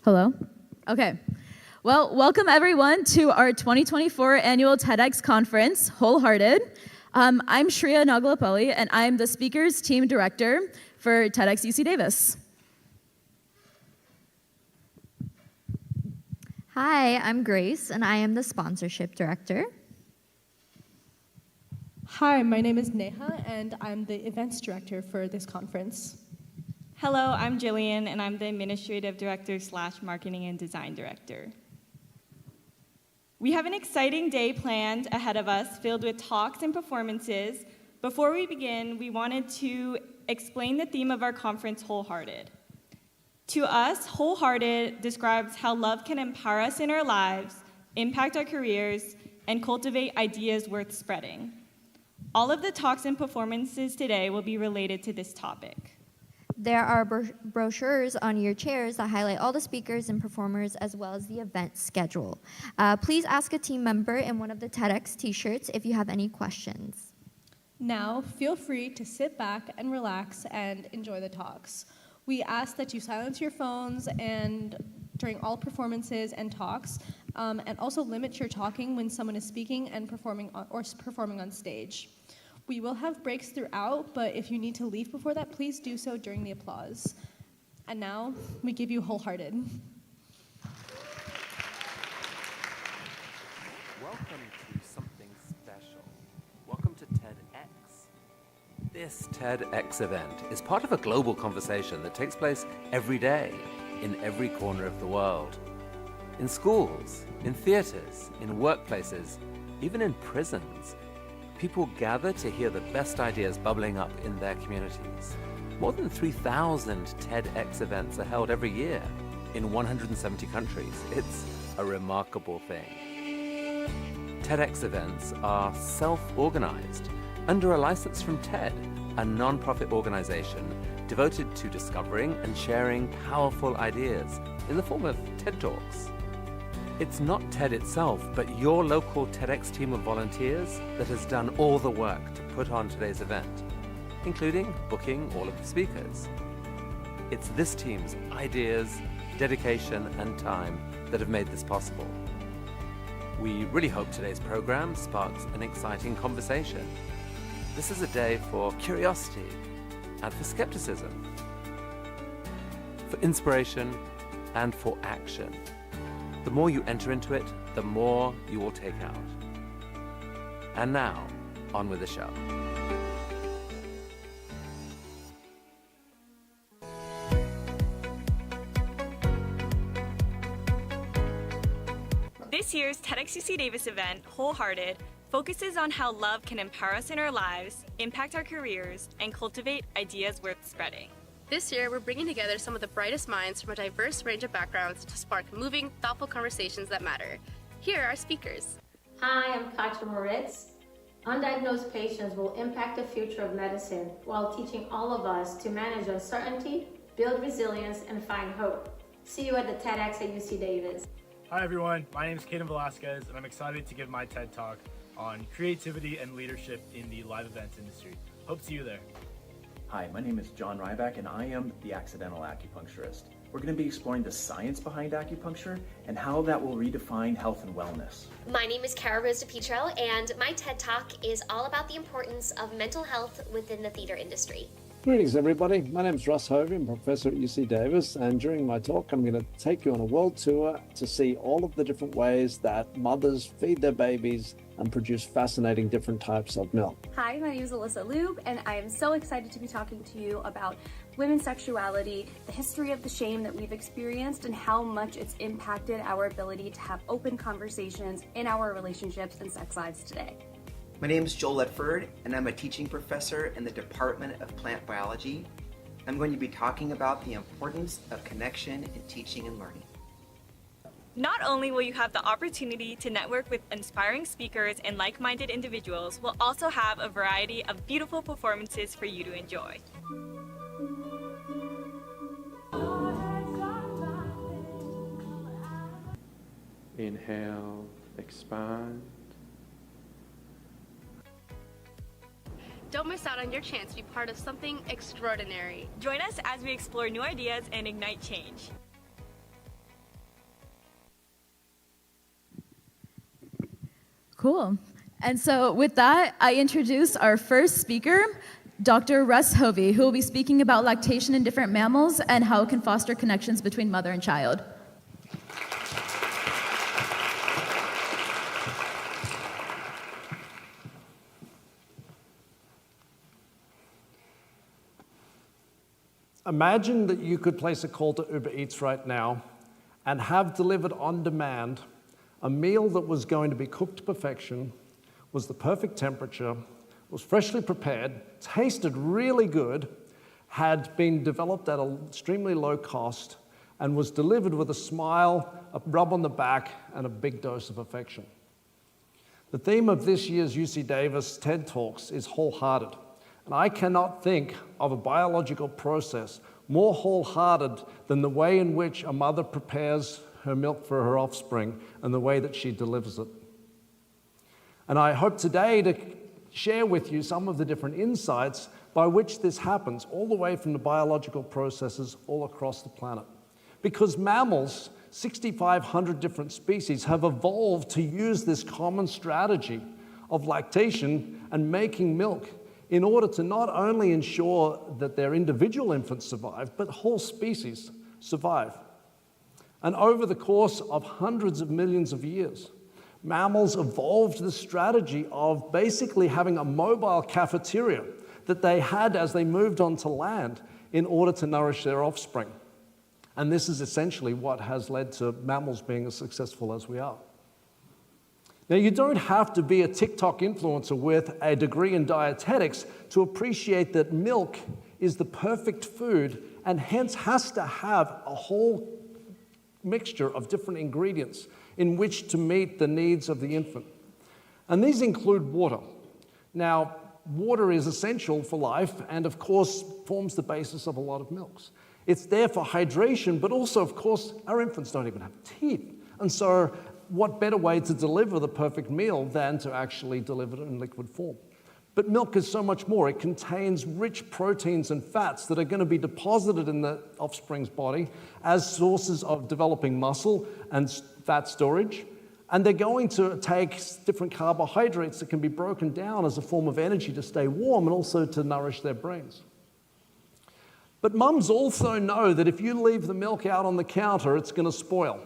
Hello? Okay. Well, welcome everyone to our 2024 annual TEDx conference, Wholehearted. I'm Shreya Nagalapalli, and I'm the speakers team director for TEDxUCDavis. Hi, I'm Grace, and I am the sponsorship director. Hi, my name is Neha, and I'm the events director for this conference. Hello, I'm Jillian, and I'm the administrative director / marketing and design director. We have an exciting day planned ahead of us, filled with talks and performances. Before we begin, we wanted to explain the theme of our conference, Wholehearted. To us, Wholehearted describes how love can empower us in our lives, impact our careers, and cultivate ideas worth spreading. All of the talks and performances today will be related to this topic. There are brochures on your chairs that highlight all the speakers and performers as well as the event schedule. Please ask a team member in one of the TEDx t-shirts if you have any questions. Now, feel free to sit back and relax and enjoy the talks. We ask that you silence your phones and during all performances and talks, and also limit your talking when someone is speaking and performing on stage. We will have breaks throughout, but if you need to leave before that, please do so during the applause. And now, we give you Wholehearted. Welcome to something special. Welcome to TEDx. This TEDx event is part of a global conversation that takes place every day in every corner of the world. In schools, in theaters, in workplaces, even in prisons. People gather to hear the best ideas bubbling up in their communities. More than 3,000 TEDx events are held every year in 170 countries. It's a remarkable thing. TEDx events are self-organized under a license from TED, a non-profit organization devoted to discovering and sharing powerful ideas in the form of TED Talks. It's not TED itself, but your local TEDx team of volunteers that has done all the work to put on today's event, including booking all of the speakers. It's this team's ideas, dedication, and time that have made this possible. We really hope today's program sparks an exciting conversation. This is a day for curiosity and for skepticism, for inspiration and for action. The more you enter into it, the more you will take out. And now, on with the show. This year's TEDxUCDavis event, Wholehearted, focuses on how love can empower us in our lives, impact our careers, and cultivate ideas worth spreading. This year, we're bringing together some of the brightest minds from a diverse range of backgrounds to spark moving, thoughtful conversations that matter. Here are our speakers. Hi, I'm Katia Moritz. Undiagnosed patients will impact the future of medicine while teaching all of us to manage uncertainty, build resilience, and find hope. See you at the TEDx at UC-Davis. Hi everyone, my name is Caden Velasquez, and I'm excited to give my TED Talk on creativity and leadership in the live events industry. Hope to see you there. Hi, my name is John Rybak, and I am the accidental acupuncturist. We're going to be exploring the science behind acupuncture and how that will redefine health and wellness. My name is Cara DiPietro, and my TED Talk is all about the importance of mental health within the theater industry. Greetings everybody, my name is Russ Hovey, I'm a professor at UC-Davis, and during my talk I'm going to take you on a world tour to see all of the different ways that mothers feed their babies and produce fascinating different types of milk. Hi, my name is Alyssa, and I am so excited to be talking to you about women's sexuality, the history of the shame that we've experienced, and how much it's impacted our ability to have open conversations in our relationships and sex lives today. My name is Joel Ledford, and I'm a teaching professor in the Department of Plant Biology. I'm going to be talking about the importance of connection in teaching and learning. Not only will you have the opportunity to network with inspiring speakers and like-minded individuals, we'll also have a variety of beautiful performances for you to enjoy. Inhale, expand. Don't miss out on your chance to be part of something extraordinary. Join us as we explore new ideas and ignite change. Cool. And so with that, I introduce our first speaker, Dr. Russ Hovey, who will be speaking about lactation in different mammals and how it can foster connections between mother and child. Imagine that you could place a call to Uber Eats right now and have delivered on demand a meal that was going to be cooked to perfection, was the perfect temperature, was freshly prepared, tasted really good, had been developed at an extremely low cost, and was delivered with a smile, a rub on the back, and a big dose of affection. The theme of this year's UCDavis TED Talks is wholehearted. And I cannot think of a biological process more wholehearted than the way in which a mother prepares her milk for her offspring and the way that she delivers it. And I hope today to share with you some of the different insights by which this happens, all the way from the biological processes all across the planet. Because mammals, 6,500 different species, have evolved to use this common strategy of lactation and making milk in order to not only ensure that their individual infants survive, but whole species survive. And over the course of hundreds of millions of years, mammals evolved the strategy of basically having a mobile cafeteria that they had as they moved onto land in order to nourish their offspring. And this is essentially what has led to mammals being as successful as we are. Now, you don't have to be a TikTok influencer with a degree in dietetics to appreciate that milk is the perfect food and hence has to have a whole mixture of different ingredients in which to meet the needs of the infant. And these include water. Now, water is essential for life and, of course, forms the basis of a lot of milks. It's there for hydration, but also, of course, our infants don't even have teeth. And so what better way to deliver the perfect meal than to actually deliver it in liquid form? But milk is so much more. It contains rich proteins and fats that are going to be deposited in the offspring's body as sources of developing muscle and fat storage. And they're going to take different carbohydrates that can be broken down as a form of energy to stay warm and also to nourish their brains. But mums also know that if you leave the milk out on the counter, it's going to spoil.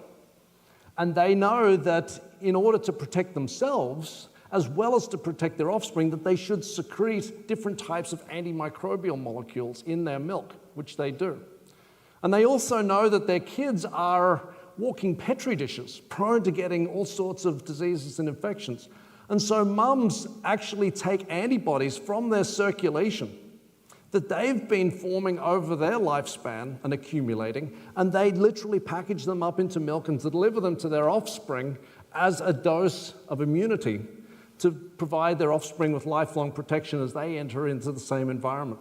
And they know that in order to protect themselves, as well as to protect their offspring, that they should secrete different types of antimicrobial molecules in their milk, which they do. And they also know that their kids are walking petri dishes, prone to getting all sorts of diseases and infections. And so mums actually take antibodies from their circulation that they've been forming over their lifespan and accumulating, and they literally package them up into milk and deliver them to their offspring as a dose of immunity to provide their offspring with lifelong protection as they enter into the same environment.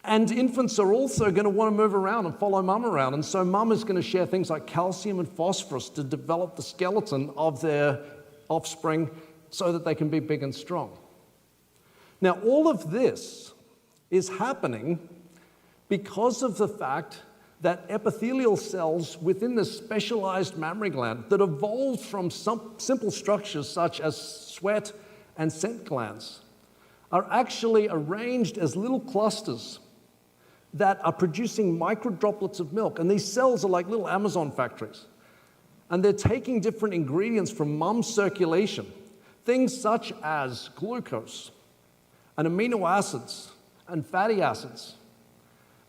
And infants are also going to want to move around and follow mum around, and so mum is going to share things like calcium and phosphorus to develop the skeleton of their offspring so that they can be big and strong. Now, all of this is happening because of the fact that epithelial cells within the specialized mammary gland that evolved from some simple structures such as sweat and scent glands are actually arranged as little clusters that are producing micro droplets of milk. And these cells are like little Amazon factories. And they're taking different ingredients from mum's circulation, things such as glucose and amino acids and fatty acids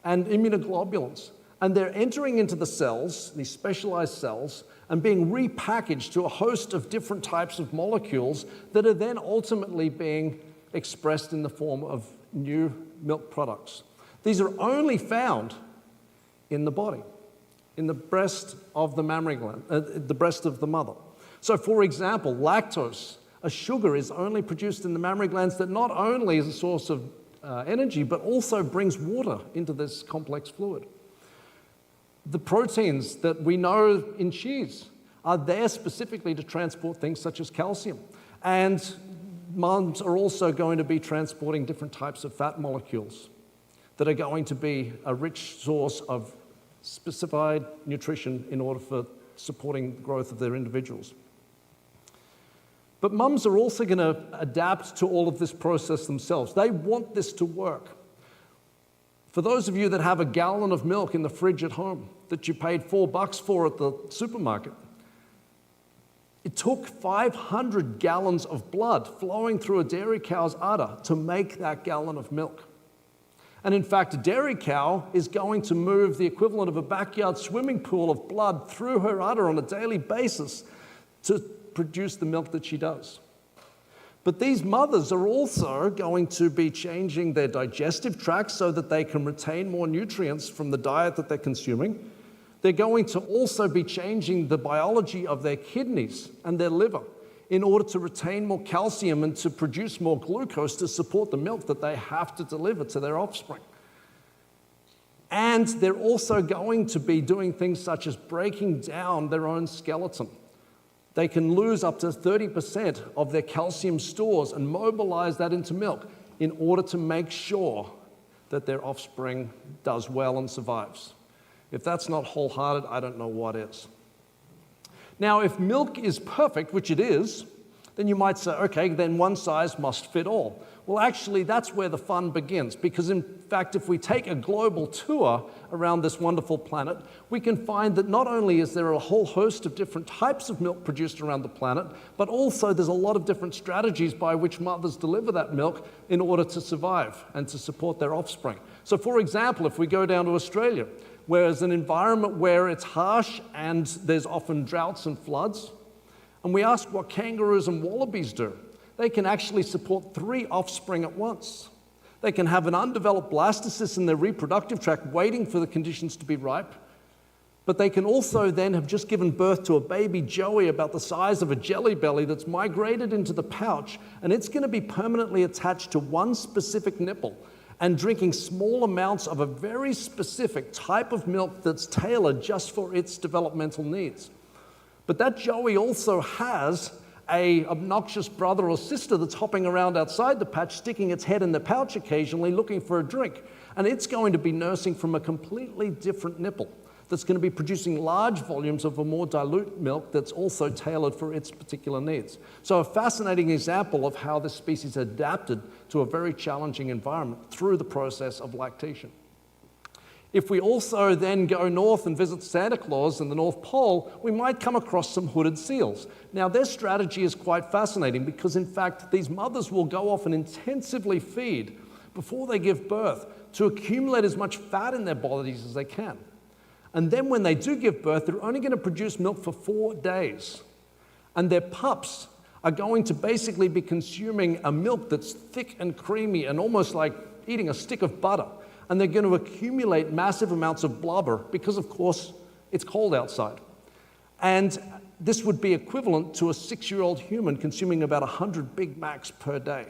and immunoglobulins. And they're entering into the cells, these specialized cells, and being repackaged to a host of different types of molecules that are then ultimately being expressed in the form of new milk products. These are only found in the body, in the breast of the mammary gland, the breast of the mother. So, for example, lactose, a sugar, is only produced in the mammary glands that not only is a source of energy, but also brings water into this complex fluid. The proteins that we know in cheese are there specifically to transport things such as calcium. And mums are also going to be transporting different types of fat molecules that are going to be a rich source of specified nutrition in order for supporting the growth of their individuals. But mums are also going to adapt to all of this process themselves. They want this to work. For those of you that have a gallon of milk in the fridge at home that you paid $4 for at the supermarket, it took 500 gallons of blood flowing through a dairy cow's udder to make that gallon of milk. And in fact, a dairy cow is going to move the equivalent of a backyard swimming pool of blood through her udder on a daily basis to produce the milk that she does. But these mothers are also going to be changing their digestive tract so that they can retain more nutrients from the diet that they're consuming. They're going to also be changing the biology of their kidneys and their liver in order to retain more calcium and to produce more glucose to support the milk that they have to deliver to their offspring. And they're also going to be doing things such as breaking down their own skeleton. They can lose up to 30% of their calcium stores and mobilize that into milk in order to make sure that their offspring does well and survives. If that's not wholehearted, I don't know what is. Now, if milk is perfect, which it is, then you might say, okay, then one size must fit all. Well, actually, that's where the fun begins, because in fact, if we take a global tour around this wonderful planet, we can find that not only is there a whole host of different types of milk produced around the planet, but also there's a lot of different strategies by which mothers deliver that milk in order to survive and to support their offspring. So for example, if we go down to Australia, where there's an environment where it's harsh and there's often droughts and floods, and we ask what kangaroos and wallabies do, they can actually support 3 offspring at once. They can have an undeveloped blastocyst in their reproductive tract waiting for the conditions to be ripe, but they can also then have just given birth to a baby joey about the size of a jelly belly that's migrated into the pouch, and it's going to be permanently attached to one specific nipple and drinking small amounts of a very specific type of milk that's tailored just for its developmental needs. But that joey also has an obnoxious brother or sister that's hopping around outside the patch, sticking its head in the pouch occasionally looking for a drink. And it's going to be nursing from a completely different nipple that's going to be producing large volumes of a more dilute milk that's also tailored for its particular needs. So a fascinating example of how this species adapted to a very challenging environment through the process of lactation. If we also then go north and visit Santa Claus in the North Pole, we might come across some hooded seals. Now, their strategy is quite fascinating because, in fact, these mothers will go off and intensively feed before they give birth to accumulate as much fat in their bodies as they can. And then when they do give birth, they're only going to produce milk for 4 days. And their pups are going to basically be consuming a milk that's thick and creamy and almost like eating a stick of butter. And they're going to accumulate massive amounts of blubber because, of course, it's cold outside. And this would be equivalent to a 6-year-old human consuming about 100 Big Macs per day.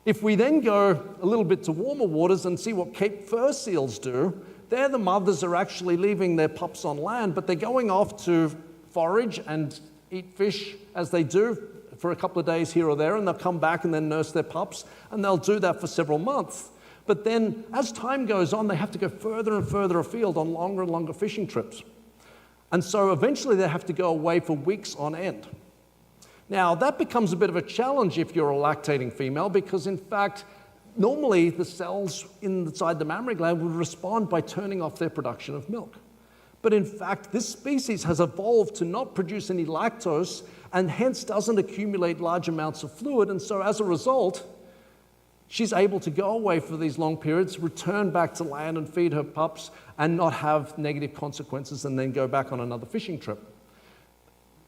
If we then go a little bit to warmer waters and see what Cape fur seals do, there the mothers are actually leaving their pups on land, but they're going off to forage and eat fish as they do for a couple of days here or there, and they'll come back and then nurse their pups, and they'll do that for several months. But then, as time goes on, they have to go further and further afield on longer and longer fishing trips. And so eventually they have to go away for weeks on end. Now, that becomes a bit of a challenge if you're a lactating female because, in fact, normally the cells inside the mammary gland would respond by turning off their production of milk. But in fact, this species has evolved to not produce any lactose and hence doesn't accumulate large amounts of fluid. And so as a result, she's able to go away for these long periods, return back to land and feed her pups and not have negative consequences and then go back on another fishing trip.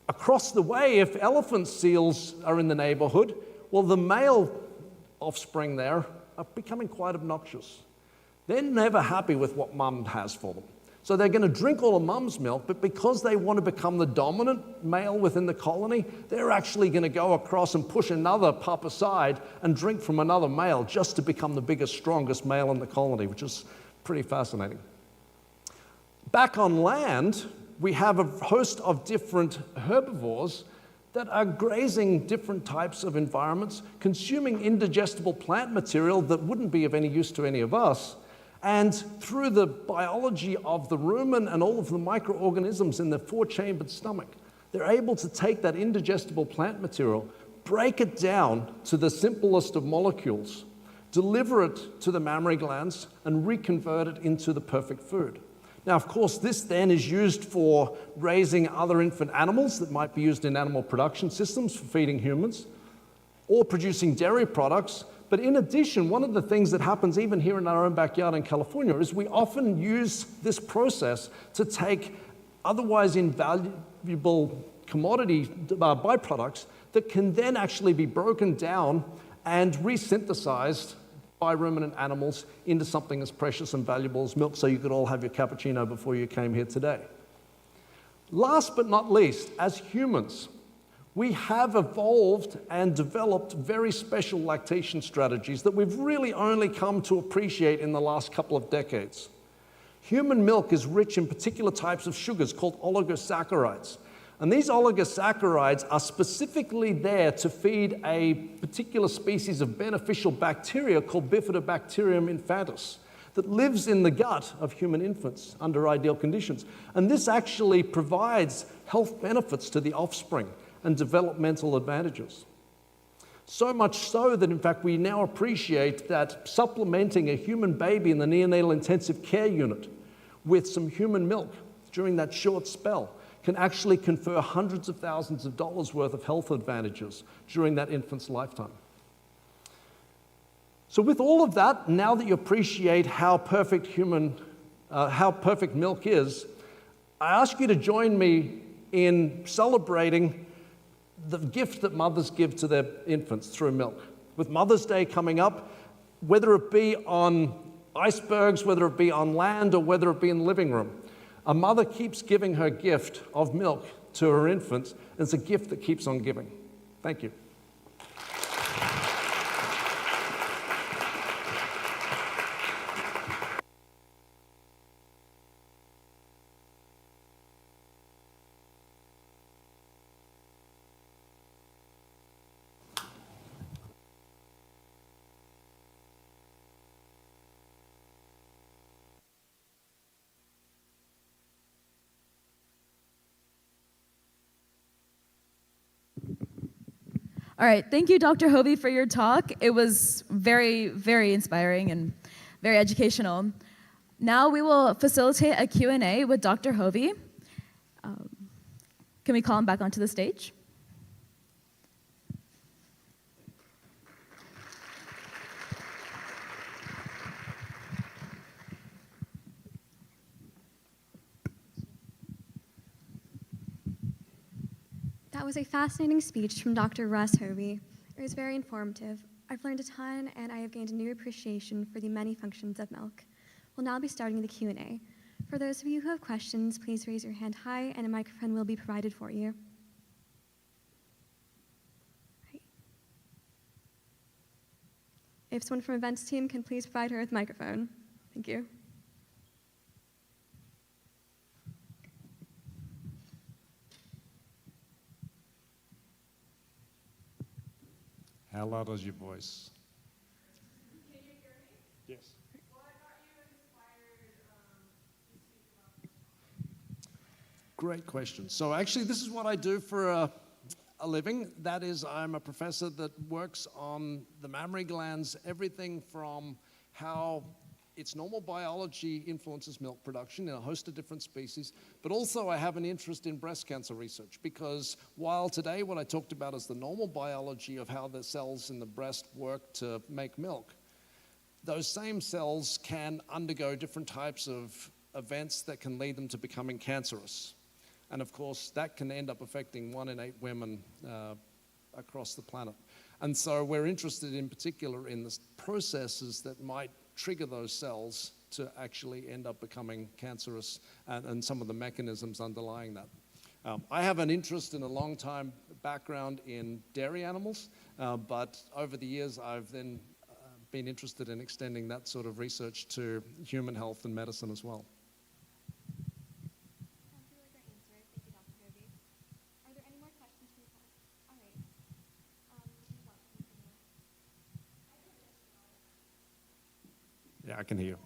Across the way, if elephant seals are in the neighborhood, well, the male offspring there are becoming quite obnoxious. They're never happy with what mum has for them. So they're going to drink all of mum's milk, but because they want to become the dominant male within the colony, they're actually going to go across and push another pup aside and drink from another male just to become the biggest, strongest male in the colony, which is pretty fascinating. Back on land, we have a host of different herbivores that are grazing different types of environments, consuming indigestible plant material that wouldn't be of any use to any of us. And through the biology of the rumen and all of the microorganisms in the 4-chambered stomach, They're able to take that indigestible plant material, break it down to the simplest of molecules, deliver it to the mammary glands, and reconvert it into the perfect food. Now, of course, this then is used for raising other infant animals that might be used in animal production systems for feeding humans, or producing dairy products. But in addition, one of the things that happens even here in our own backyard in California is we often use this process to take otherwise invaluable commodity byproducts that can then actually be broken down and resynthesized by ruminant animals into something as precious and valuable as milk, so you could all have your cappuccino before you came here today. Last but not least, as humans, we have evolved and developed very special lactation strategies that we've really only come to appreciate in the last couple of decades. Human milk is rich in particular types of sugars called oligosaccharides. And these oligosaccharides are specifically there to feed a particular species of beneficial bacteria called Bifidobacterium infantis that lives in the gut of human infants under ideal conditions. And this actually provides health benefits to the offspring and developmental advantages. So much so that, in fact, we now appreciate that supplementing a human baby in the neonatal intensive care unit with some human milk during that short spell can actually confer hundreds of thousands of dollars worth of health advantages during that infant's lifetime. So with all of that, now that you appreciate how perfect milk is, I ask you to join me in celebrating the gift that mothers give to their infants through milk. With Mother's Day coming up, whether it be on icebergs, whether it be on land, or whether it be in the living room, a mother keeps giving her gift of milk to her infant, and it's a gift that keeps on giving. Thank you. All right, thank you, Dr. Hovey, for your talk. It was very, very inspiring and very educational. Now we will facilitate a Q&A with Dr. Hovey. Can we call him back onto the stage? That was a fascinating speech from Dr. Russ Hovey. It was very informative. I've learned a ton, and I have gained a new appreciation for the many functions of milk. We'll now be starting the Q&A. For those of you who have questions, please raise your hand high, and a microphone will be provided for you. Right. If someone from events team can please provide her with a microphone. Thank you. How loud is your voice? Can you hear me? Yes. Well, I got you inspired to speak about this. Great question. So actually, this is what I do for a living. That is, I'm a professor that works on the mammary glands, everything from how its normal biology influences milk production in a host of different species, but also I have an interest in breast cancer research, because while today what I talked about is the normal biology of how the cells in the breast work to make milk, those same cells can undergo different types of events that can lead them to becoming cancerous. And of course, that can end up affecting 1 in 8 women across the planet. And so we're interested in particular in the processes that might trigger those cells to actually end up becoming cancerous, and some of the mechanisms underlying that. I have an interest in a long time background in dairy animals, but over the years I've then been interested in extending that sort of research to human health and medicine as well. Sounds a really great answer. Thank you, Dr. Hovey. Are there any more questions from the class? All right. Yeah, I can hear you.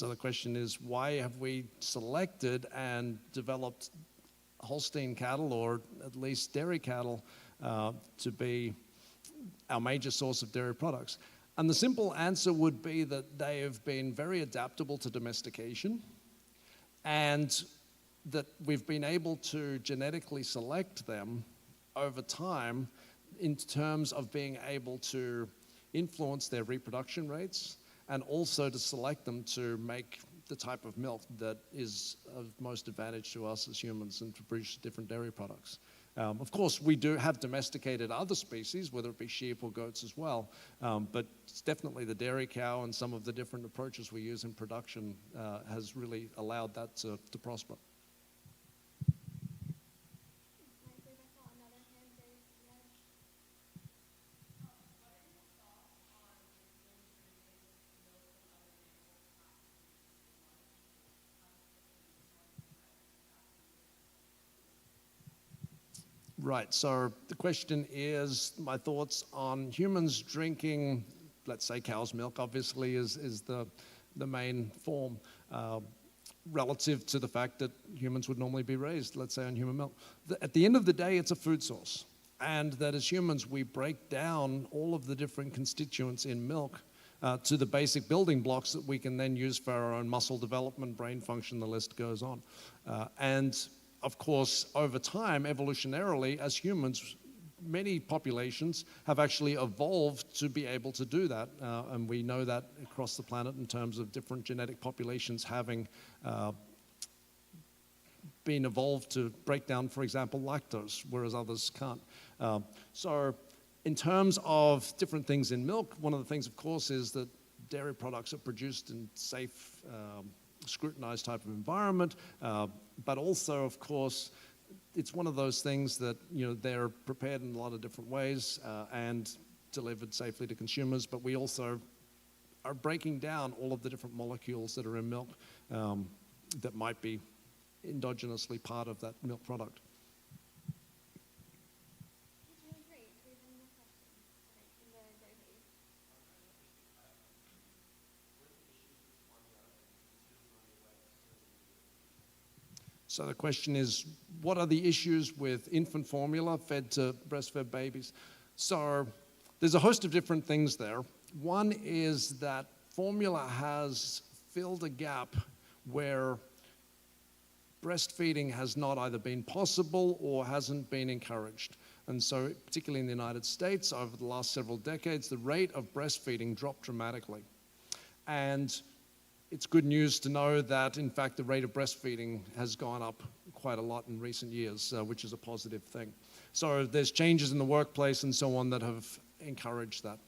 So the question is, why have we selected and developed Holstein cattle, or at least dairy cattle, to be our major source of dairy products? And the simple answer would be that they have been very adaptable to domestication, and that we've been able to genetically select them over time in terms of being able to influence their reproduction rates, and also to select them to make the type of milk that is of most advantage to us as humans and to produce different dairy products. Of course, we do have domesticated other species, whether it be sheep or goats as well, but it's definitely the dairy cow and some of the different approaches we use in production has really allowed that to prosper. Right, so the question is my thoughts on humans drinking, let's say cow's milk obviously is the main form, relative to the fact that humans would normally be raised, let's say, on human milk. At the end of the day, it's a food source, and that as humans we break down all of the different constituents in milk to the basic building blocks that we can then use for our own muscle development, brain function, the list goes on. And of course, over time, evolutionarily, as humans, many populations have actually evolved to be able to do that. And we know that across the planet in terms of different genetic populations having been evolved to break down, for example, lactose, whereas others can't. So in terms of different things in milk, one of the things, of course, is that dairy products are produced in safe, scrutinized type of environment, but also, of course, it's one of those things that, you know, they're prepared in a lot of different ways and delivered safely to consumers, but we also are breaking down all of the different molecules that are in milk that might be endogenously part of that milk product. So the question is, what are the issues with infant formula fed to breastfed babies? So there's a host of different things there. One is that formula has filled a gap where breastfeeding has not either been possible or hasn't been encouraged. And so particularly in the United States, over the last several decades, the rate of breastfeeding dropped dramatically. And it's good news to know that, in fact, the rate of breastfeeding has gone up quite a lot in recent years, which is a positive thing. So there's changes in the workplace and so on that have encouraged that.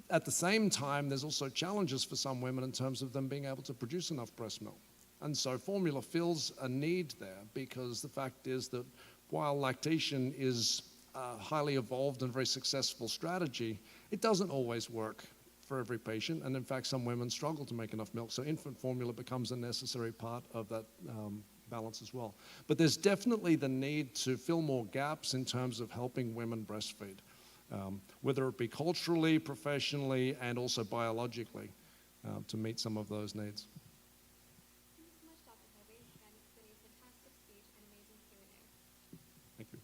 At the same time, there's also challenges for some women in terms of them being able to produce enough breast milk. And so formula fills a need there, because the fact is that while lactation is a highly evolved and very successful strategy, it doesn't always work for every patient, and in fact some women struggle to make enough milk, so infant formula becomes a necessary part of that balance as well. But there's definitely the need to fill more gaps in terms of helping women breastfeed, whether it be culturally, professionally, and also biologically, to meet some of those needs. Thank you so much, Dr. Hovey, and it's been a fantastic speech and amazing Q&A. Thank you.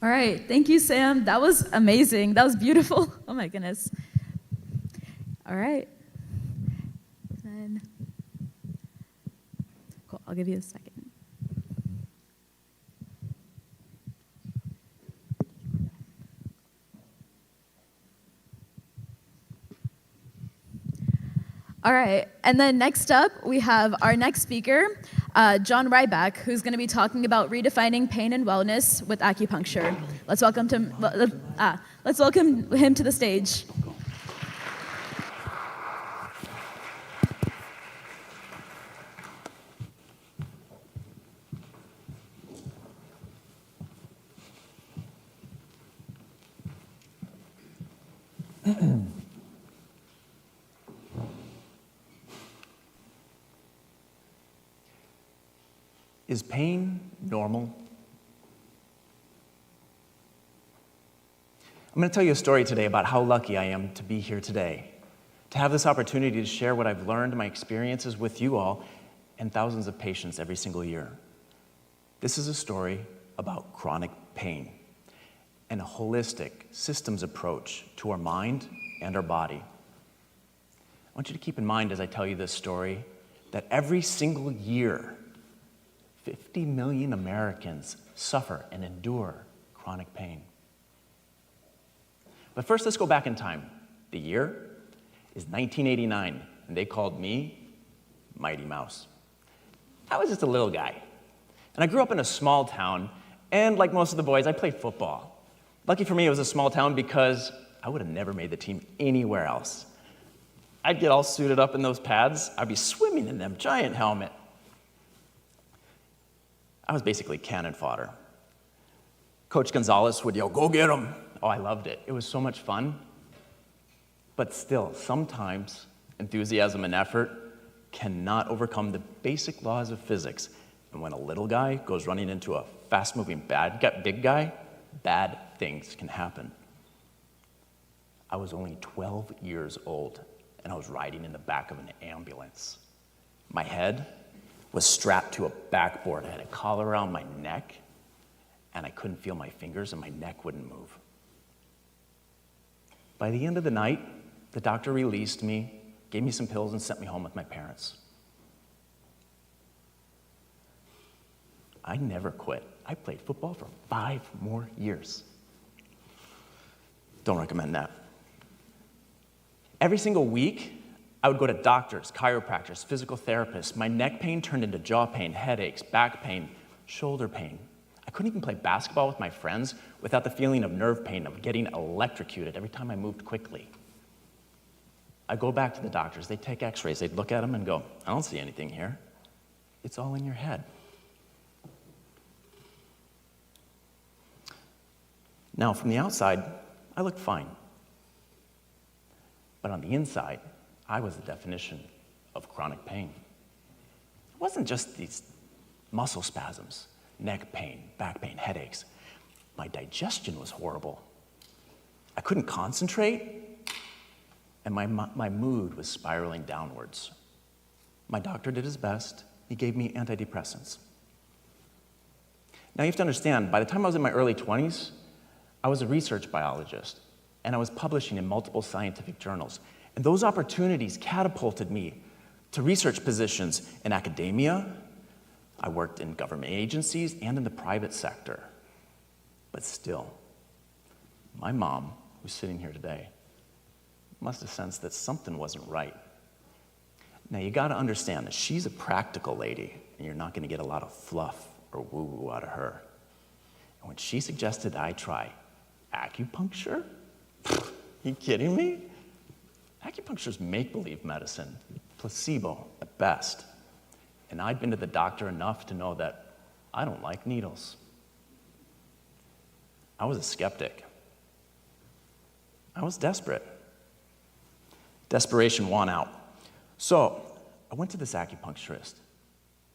All right, thank you, Sam. That was amazing. That was beautiful. Oh my goodness. All right. And then, cool, I'll give you a second. All right, and then next up, we have our next speaker, John Rybak, who's going to be talking about redefining pain and wellness with acupuncture. Let's welcome him to the stage. Is pain normal? I'm going to tell you a story today about how lucky I am to be here today, to have this opportunity to share what I've learned, my experiences with you all, and thousands of patients every single year. This is a story about chronic pain and a holistic systems approach to our mind and our body. I want you to keep in mind as I tell you this story that every single year, 50 million Americans suffer and endure chronic pain. But first, let's go back in time. The year is 1989, and they called me Mighty Mouse. I was just a little guy, and I grew up in a small town, and like most of the boys, I played football. Lucky for me, it was a small town because I would have never made the team anywhere else. I'd get all suited up in those pads. I'd be swimming in them giant helmet. I was basically cannon fodder. Coach Gonzalez would yell, "Go get him!" Oh, I loved it. It was so much fun. But still, sometimes enthusiasm and effort cannot overcome the basic laws of physics. And when a little guy goes running into a fast-moving big guy, bad things can happen. I was only 12 years old, and I was riding in the back of an ambulance. My head was strapped to a backboard. I had a collar around my neck, and I couldn't feel my fingers, and my neck wouldn't move. By the end of the night, the doctor released me, gave me some pills, and sent me home with my parents. I never quit. I played football for 5 more years. Don't recommend that. Every single week, I would go to doctors, chiropractors, physical therapists. My neck pain turned into jaw pain, headaches, back pain, shoulder pain. I couldn't even play basketball with my friends without the feeling of nerve pain, of getting electrocuted every time I moved quickly. I'd go back to the doctors. They'd take x-rays. They'd look at them and go, "I don't see anything here. It's all in your head." Now, from the outside, I looked fine. But on the inside, I was the definition of chronic pain. It wasn't just these muscle spasms, neck pain, back pain, headaches. My digestion was horrible. I couldn't concentrate, and my mood was spiraling downwards. My doctor did his best. He gave me antidepressants. Now you have to understand, by the time I was in my early 20s, I was a research biologist, and I was publishing in multiple scientific journals. And those opportunities catapulted me to research positions in academia. I worked in government agencies and in the private sector. But still, my mom, who's sitting here today, must have sensed that something wasn't right. Now, you got to understand that she's a practical lady, and you're not going to get a lot of fluff or woo-woo out of her. And when she suggested I try acupuncture, you kidding me? Acupuncture's make-believe medicine, placebo at best. And I'd been to the doctor enough to know that I don't like needles. I was a skeptic. I was desperate. Desperation won out. So I went to this acupuncturist,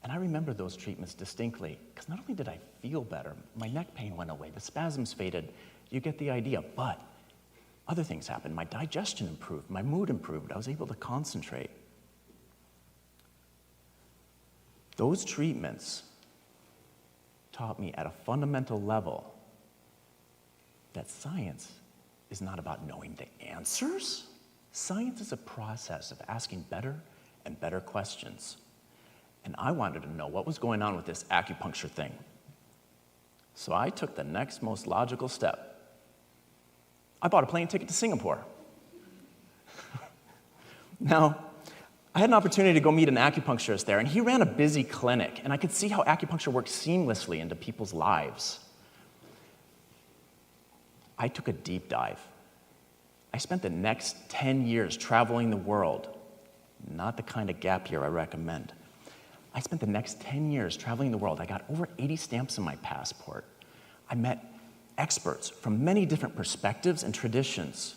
and I remember those treatments distinctly, because not only did I feel better, my neck pain went away, the spasms faded, you get the idea, but other things happened. My digestion improved, my mood improved, I was able to concentrate. Those treatments taught me at a fundamental level that science is not about knowing the answers. Science is a process of asking better and better questions. And I wanted to know what was going on with this acupuncture thing. So I took the next most logical step. I bought a plane ticket to Singapore. Now, I had an opportunity to go meet an acupuncturist there, and he ran a busy clinic, and I could see how acupuncture works seamlessly into people's lives. I took a deep dive. I spent the next 10 years traveling the world, not the kind of gap year I recommend. I spent the next 10 years traveling the world. I got over 80 stamps in my passport. I met experts from many different perspectives and traditions.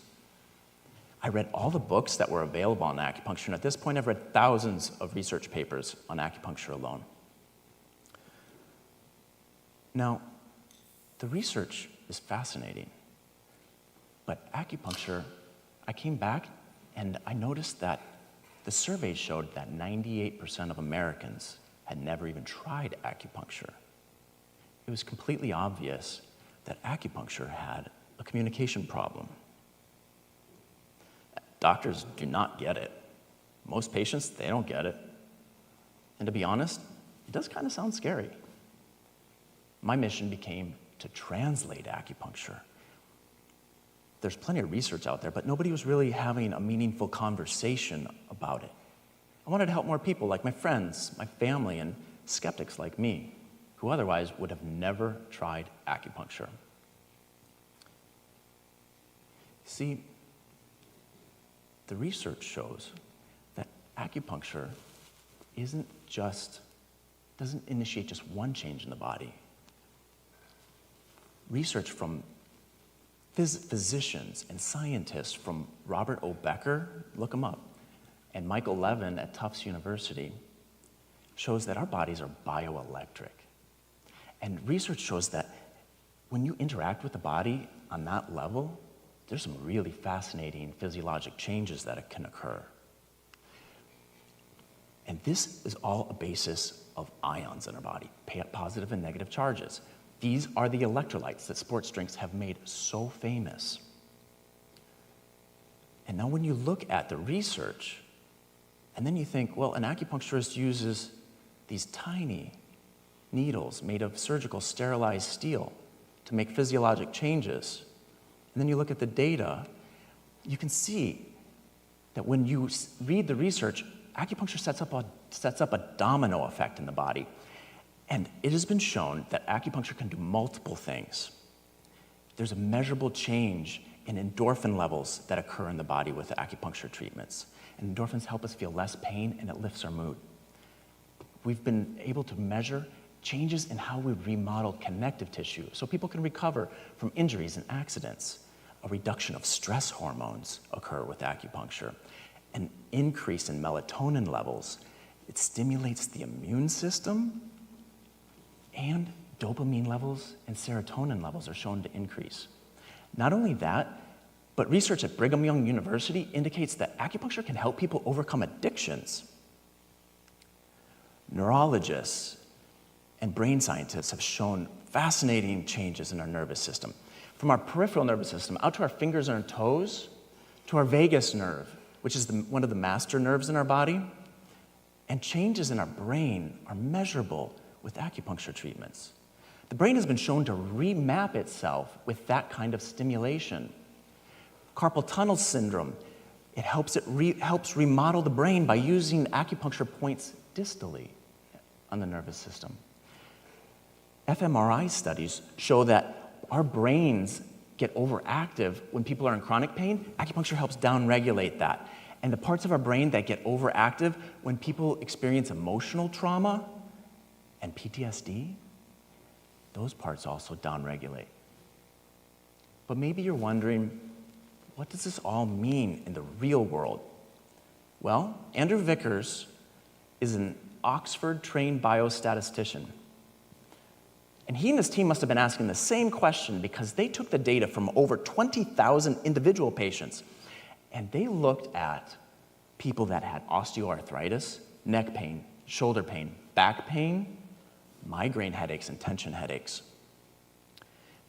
I read all the books that were available on acupuncture, and at this point I've read thousands of research papers on acupuncture alone. Now, the research is fascinating, but acupuncture, I came back and I noticed that the survey showed that 98% of Americans had never even tried acupuncture. It was completely obvious that acupuncture had a communication problem. Doctors do not get it. Most patients, they don't get it. And to be honest, it does kind of sound scary. My mission became to translate acupuncture. There's plenty of research out there, but nobody was really having a meaningful conversation about it. I wanted to help more people like my friends, my family, and skeptics like me, who otherwise would have never tried acupuncture. See, the research shows that acupuncture doesn't initiate just one change in the body. Research from physicians and scientists from Robert O. Becker, look him up, and Michael Levin at Tufts University shows that our bodies are bioelectric. And research shows that when you interact with the body on that level, there's some really fascinating physiologic changes that can occur. And this is all a basis of ions in our body, positive and negative charges. These are the electrolytes that sports drinks have made so famous. And now when you look at the research, and then you think, well, an acupuncturist uses these tiny needles made of surgical sterilized steel to make physiologic changes. And then you look at the data, you can see that when you read the research, acupuncture sets up a domino effect in the body. And it has been shown that acupuncture can do multiple things. There's a measurable change in endorphin levels that occur in the body with acupuncture treatments. And endorphins help us feel less pain, and it lifts our mood. We've been able to measure changes in how we remodel connective tissue so people can recover from injuries and accidents. A reduction of stress hormones occur with acupuncture. An increase in melatonin levels. It stimulates the immune system, and dopamine levels and serotonin levels are shown to increase. Not only that, but research at Brigham Young University indicates that acupuncture can help people overcome addictions. Neurologists and brain scientists have shown fascinating changes in our nervous system. From our peripheral nervous system out to our fingers and our toes, to our vagus nerve, which is one of the master nerves in our body. And changes in our brain are measurable with acupuncture treatments. The brain has been shown to remap itself with that kind of stimulation. Carpal tunnel syndrome, it helps remodel the brain by using acupuncture points distally on the nervous system. fMRI studies show that our brains get overactive when people are in chronic pain. Acupuncture helps downregulate that. And the parts of our brain that get overactive when people experience emotional trauma and PTSD, those parts also downregulate. But maybe you're wondering, what does this all mean in the real world? Well, Andrew Vickers is an Oxford-trained biostatistician. And he and his team must have been asking the same question because they took the data from over 20,000 individual patients, and they looked at people that had osteoarthritis, neck pain, shoulder pain, back pain, migraine headaches, and tension headaches.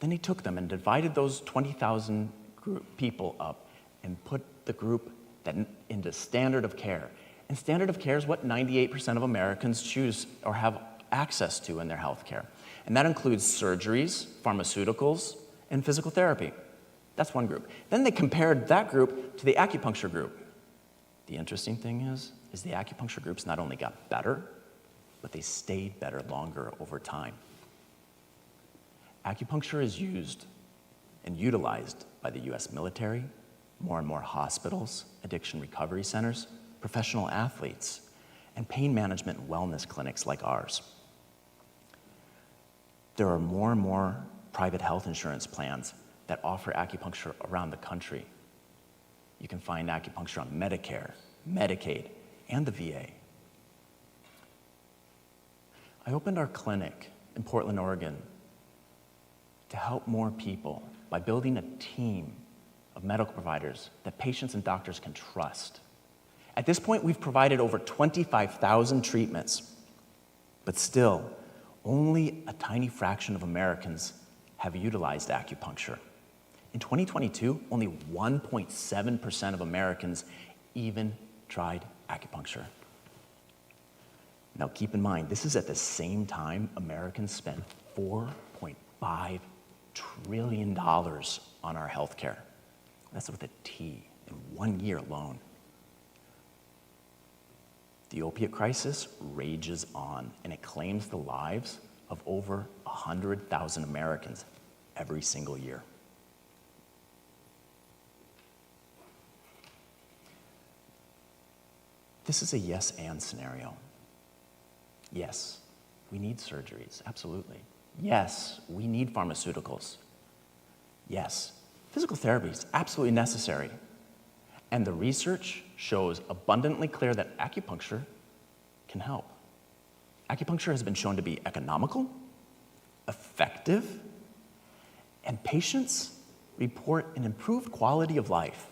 Then they took them and divided those 20,000 people up and put the group into standard of care. And standard of care is what 98% of Americans choose or have access to in their health care. And that includes surgeries, pharmaceuticals, and physical therapy. That's one group. Then they compared that group to the acupuncture group. The interesting thing is the acupuncture groups not only got better, but they stayed better longer over time. Acupuncture is used and utilized by the US military, more and more hospitals, addiction recovery centers, professional athletes, and pain management and wellness clinics like ours. There are more and more private health insurance plans that offer acupuncture around the country. You can find acupuncture on Medicare, Medicaid, and the VA. I opened our clinic in Portland, Oregon to help more people by building a team of medical providers that patients and doctors can trust. At this point, we've provided over 25,000 treatments, but still, only a tiny fraction of Americans have utilized acupuncture. In 2022, only 1.7% of Americans even tried acupuncture. Now keep in mind, this is at the same time Americans spend $4.5 trillion on our healthcare. That's with a T, in 1 year alone. The opiate crisis rages on, and it claims the lives of over 100,000 Americans every single year. This is a yes and scenario. Yes, we need surgeries, absolutely. Yes, we need pharmaceuticals. Yes, physical therapy is absolutely necessary. And the research shows abundantly clear that acupuncture can help. Acupuncture has been shown to be economical, effective, and patients report an improved quality of life.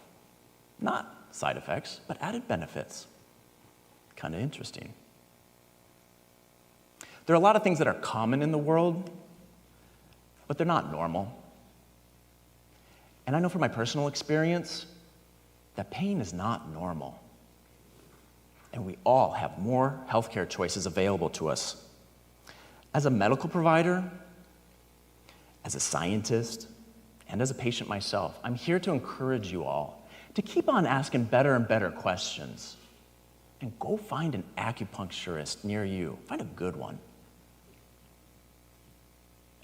Not side effects, but added benefits. Kind of interesting. There are a lot of things that are common in the world, but they're not normal. And I know from my personal experience that pain is not normal. And we all have more healthcare choices available to us. As a medical provider, as a scientist, and as a patient myself, I'm here to encourage you all to keep on asking better and better questions. And go find an acupuncturist near you. Find a good one.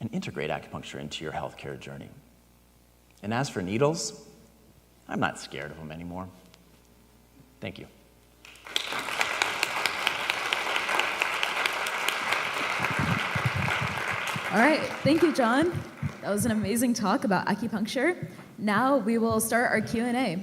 And integrate acupuncture into your healthcare journey. And as for needles, I'm not scared of them anymore. Thank you. All right, thank you, John. That was an amazing talk about acupuncture. Now we will start our Q&A.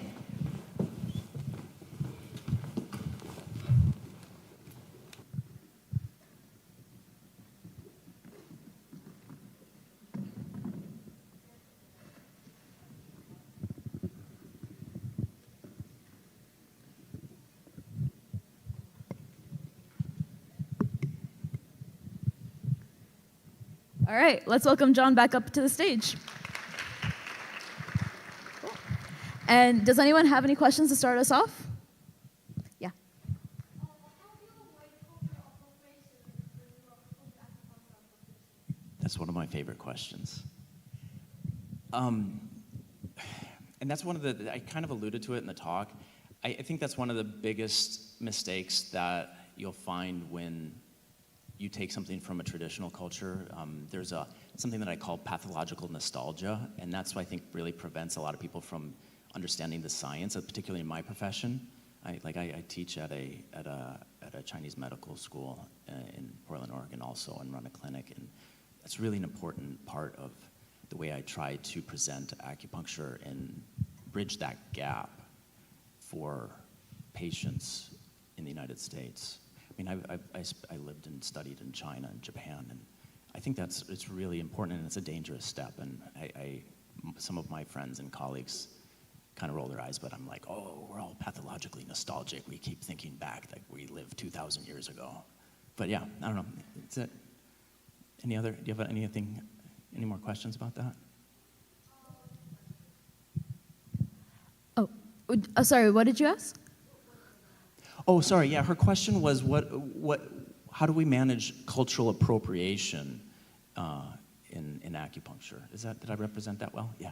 All right, let's welcome John back up to the stage. Cool. And does anyone have any questions to start us off? Yeah. That's one of my favorite questions. And that's one of the, I kind of alluded to it in the talk. I think that's one of the biggest mistakes that you'll find when you take something from a traditional culture. There's something that I call pathological nostalgia, and that's what I think really prevents a lot of people from understanding the science, particularly in my profession. I teach at a Chinese medical school in Portland, Oregon also, and run a clinic, and that's really an important part of the way I try to present acupuncture and bridge that gap for patients in the United States. I mean, I lived and studied in China and Japan, and I think it's really important, and it's a dangerous step. And some of my friends and colleagues kind of roll their eyes, but I'm like, oh, we're all pathologically nostalgic. We keep thinking back that we lived 2,000 years ago. But yeah, I don't know. That's it. Do you have any more questions about that? Sorry, what did you ask? Oh, sorry. Yeah, her question was how do we manage cultural appropriation in acupuncture? Did I represent that well? Yeah.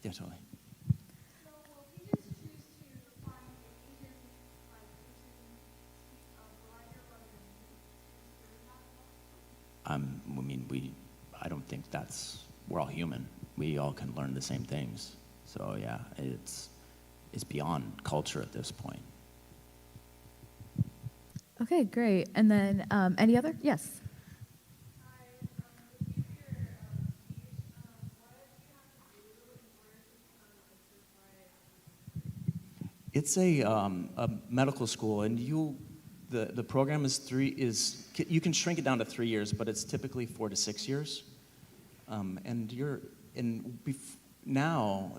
Yeah, totally. So will teachers choose to find an Asian, speak a brighter rather than I don't think we're all human. We all can learn the same things. So yeah, it's beyond culture at this point. Okay, great. And then any other? Yes. It's a medical school, and the program you can shrink it down to 3 years, but it's typically 4 to 6 years. Now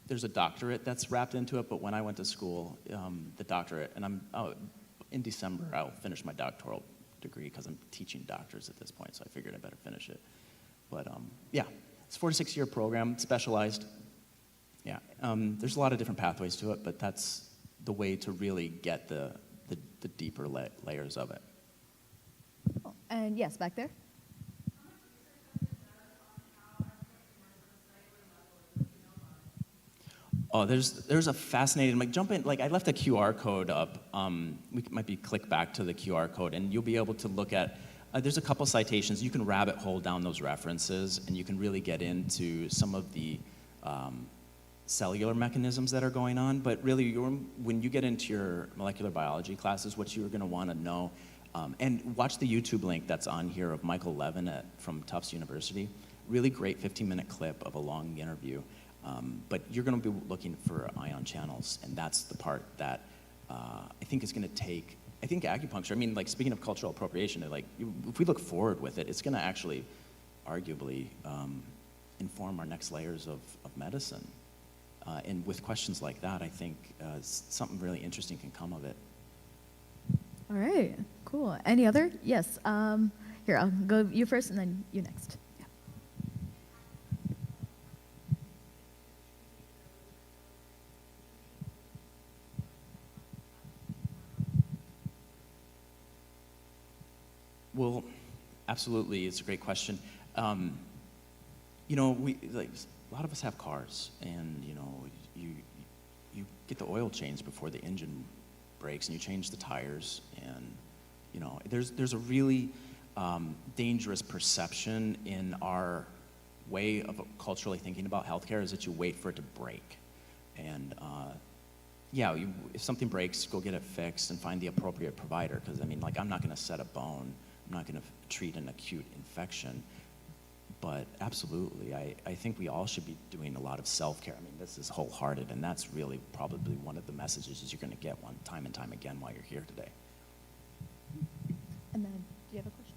there's a doctorate that's wrapped into it, but when I went to school, the doctorate, and in December I'll finish my doctoral degree because I'm teaching doctors at this point, so I figured I better finish it. But yeah, it's a 4 to 6 year program, specialized. Yeah, there's a lot of different pathways to it, but that's the way to really get the deeper layers of it. And yes, back there. Oh, there's a fascinating, jump in, I left a QR code up. We might click back to the QR code, and you'll be able to look at, there's a couple citations. You can rabbit hole down those references, and you can really get into some of the cellular mechanisms that are going on. But really, when you get into your molecular biology classes, what you're going to want to know, and watch the YouTube link that's on here of Michael Levin from Tufts University. Really great 15-minute clip of a long interview. But you're going to be looking for ion channels, and that's the part that I think is going to take. I think acupuncture. Speaking of cultural appropriation, if we look forward with it, it's going to actually, arguably, inform our next layers of medicine. And with questions like that, I think something really interesting can come of it. All right, cool. Any other? Yes. Here, I'll go you first, and then you next. Well, absolutely, it's a great question. A lot of us have cars, and you get the oil changed before the engine breaks, and you change the tires, and there's a really dangerous perception in our way of culturally thinking about healthcare is that you wait for it to break, and if something breaks, go get it fixed and find the appropriate provider. Because I'm not going to set a bone. I'm not going to treat an acute infection, but absolutely, I think we all should be doing a lot of self-care. This is wholehearted, and that's really probably one of the messages you're going to get time and time again while you're here today. And then, do you have a question?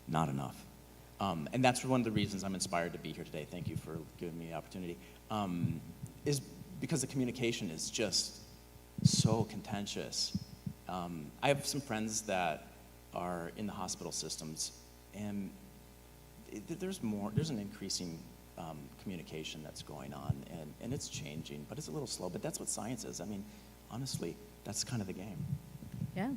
Not enough. And that's one of the reasons I'm inspired to be here today. Thank you for giving me the opportunity. Is because the communication is just so contentious. I have some friends that are in the hospital systems, and there's an increasing communication that's going on, and it's changing, but it's a little slow, but that's what science is. Honestly, that's kind of the game. Yeah,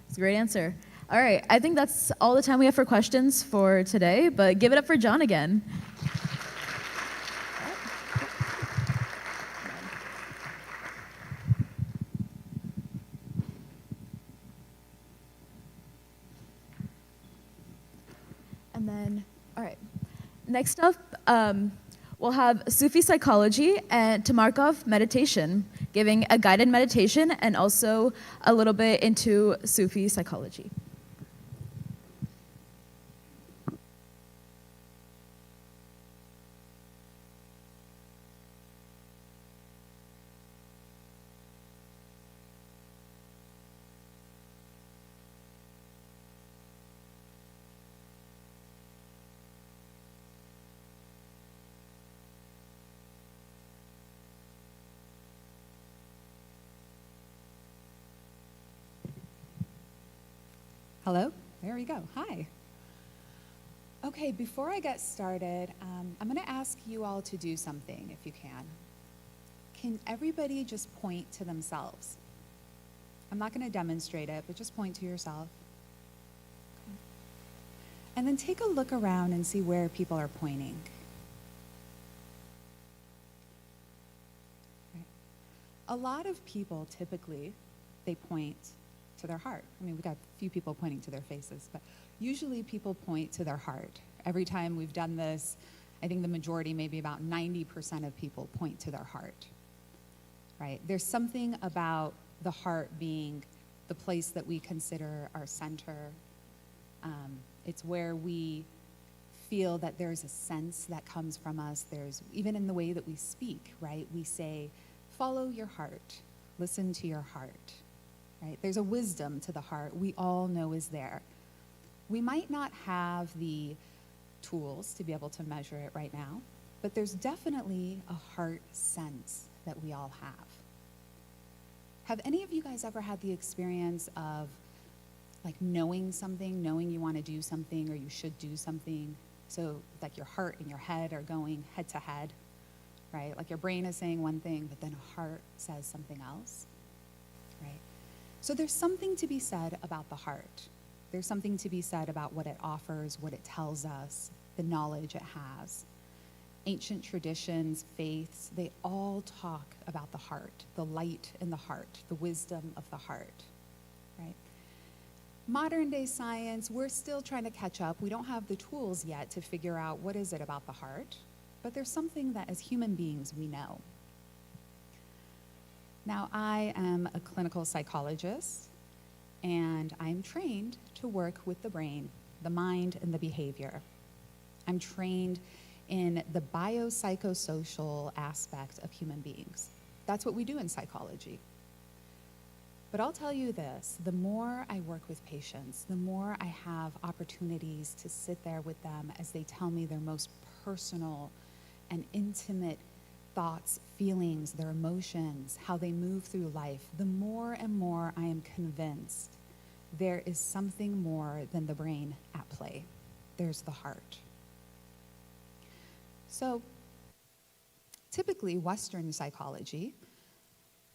it's a great answer. All right, I think that's all the time we have for questions for today, but give it up for John again. And then, all right, next up, we'll have Sufi psychology and Tamarkoz meditation, giving a guided meditation and also a little bit into Sufi psychology. Hello, there we go. Hi. Okay, before I get started, I'm going to ask you all to do something if you can. Can everybody just point to themselves? I'm not going to demonstrate it, but just point to yourself. Okay. And then take a look around and see where people are pointing. Right. A lot of people typically, they point to their heart. I mean, we've got a few people pointing to their faces, but usually people point to their heart. Every time we've done this, I think the majority, maybe about 90% of people point to their heart, right? There's something about the heart being the place that we consider our center. It's where we feel that there's a sense that comes from us. There's, even in the way that we speak, right? We say, follow your heart, listen to your heart, right? There's a wisdom to the heart we all know is there. We might not have the tools to be able to measure it right now, but there's definitely a heart sense that we all have. Have any of you guys ever had the experience of like knowing something, knowing you want to do something or you should do something? So like your heart and your head are going head to head, right? Like your brain is saying one thing, but then a heart says something else, right? So there's something to be said about the heart. There's something to be said about what it offers, what it tells us, the knowledge it has. Ancient traditions, faiths, they all talk about the heart, the light in the heart, the wisdom of the heart, right? Modern day science, we're still trying to catch up. We don't have the tools yet to figure out what is it about the heart, but there's something that as human beings we know. Now, I am a clinical psychologist, and I'm trained to work with the brain, the mind, and the behavior. I'm trained in the biopsychosocial aspect of human beings. That's what we do in psychology. But I'll tell you this, the more I work with patients, the more I have opportunities to sit there with them as they tell me their most personal and intimate thoughts, feelings, their emotions, how they move through life, the more and more I am convinced there is something more than the brain at play. There's the heart. So typically Western psychology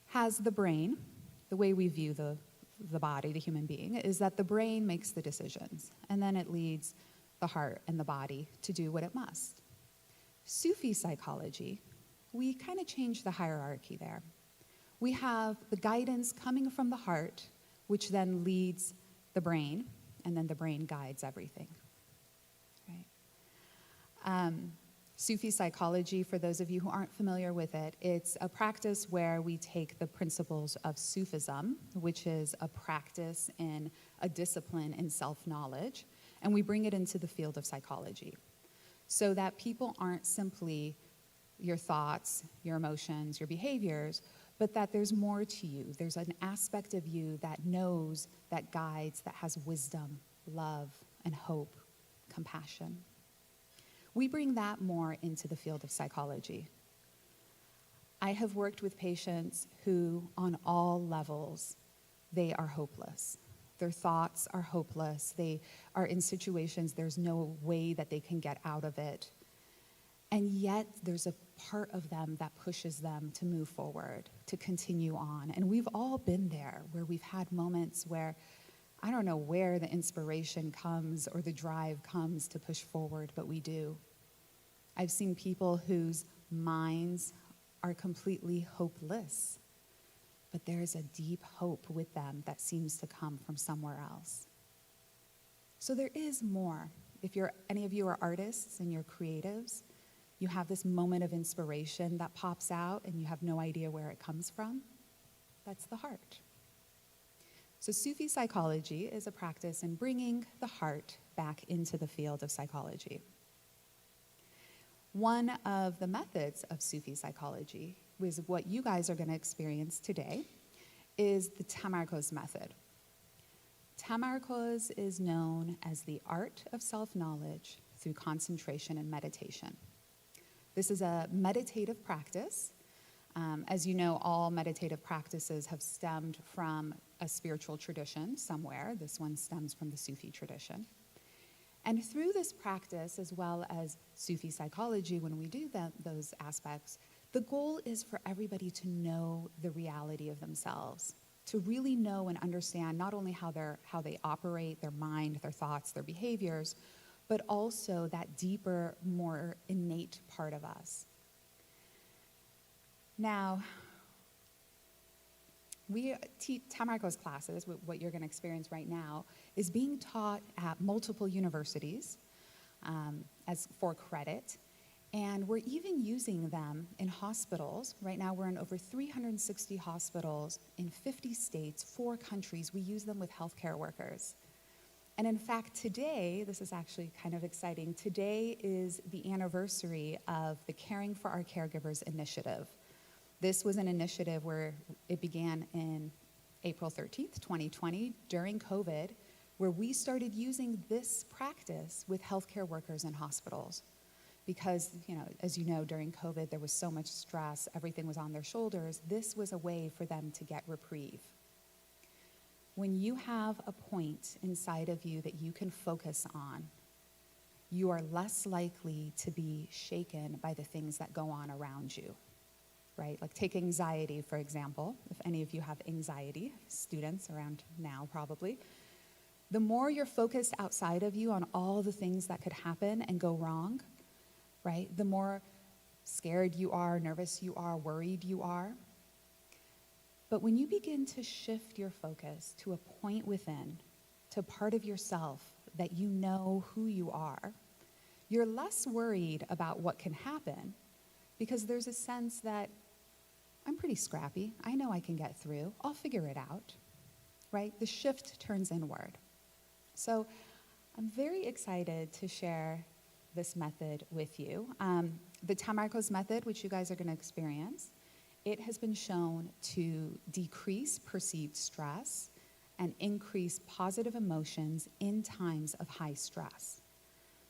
has the brain, the way we view the body, the human being, is that the brain makes the decisions, and then it leads the heart and the body to do what it must. Sufi psychology, we kind of change the hierarchy there. We have the guidance coming from the heart, which then leads the brain, and then the brain guides everything, right? Sufi psychology, for those of you who aren't familiar with it, it's a practice where we take the principles of Sufism, which is a practice in a discipline in self-knowledge, and we bring it into the field of psychology so that people aren't simply your thoughts, your emotions, your behaviors, but that there's more to you. There's an aspect of you that knows, that guides, that has wisdom, love, and hope, compassion. We bring that more into the field of psychology. I have worked with patients who, on all levels, they are hopeless. Their thoughts are hopeless. They are in situations there's no way that they can get out of it. And yet there's a part of them that pushes them to move forward, to continue on. And we've all been there where we've had moments where I don't know where the inspiration comes or the drive comes to push forward, but we do. I've seen people whose minds are completely hopeless, but there's a deep hope with them that seems to come from somewhere else. So there is more. If any of you are artists and you're creatives, you have this moment of inspiration that pops out and you have no idea where it comes from. That's the heart. So Sufi psychology is a practice in bringing the heart back into the field of psychology. One of the methods of Sufi psychology, is what you guys are going to experience today, is the Tamarkoz method. Tamarkoz is known as the art of self-knowledge through concentration and meditation. This is a meditative practice. As you know, all meditative practices have stemmed from a spiritual tradition somewhere. This one stems from the Sufi tradition. And through this practice, as well as Sufi psychology, when we do those aspects, the goal is for everybody to know the reality of themselves, to really know and understand not only how they operate, their mind, their thoughts, their behaviors, but also that deeper, more innate part of us. Now, we teach Tamarkoz classes, what you're going to experience right now, is being taught at multiple universities as for credit. And we're even using them in hospitals. Right now, we're in over 360 hospitals in 50 states, 4 countries. We use them with healthcare workers. And in fact, today, this is actually kind of exciting, today is the anniversary of the Caring for Our Caregivers initiative. This was an initiative where it began in April 13th, 2020, during COVID, where we started using this practice with healthcare workers in hospitals. Because, as you know, during COVID, there was so much stress, everything was on their shoulders. This was a way for them to get reprieve. When you have a point inside of you that you can focus on, you are less likely to be shaken by the things that go on around you, right? Like take anxiety, for example. If any of you have anxiety, students around now probably, the more you're focused outside of you on all the things that could happen and go wrong, right? The more scared you are, nervous you are, worried you are. But when you begin to shift your focus to a point within, to a part of yourself that you know who you are, you're less worried about what can happen because there's a sense that I'm pretty scrappy. I know I can get through. I'll figure it out, right? The shift turns inward. So I'm very excited to share this method with you. The Tamarkoz method, which you guys are going to experience, it has been shown to decrease perceived stress and increase positive emotions in times of high stress.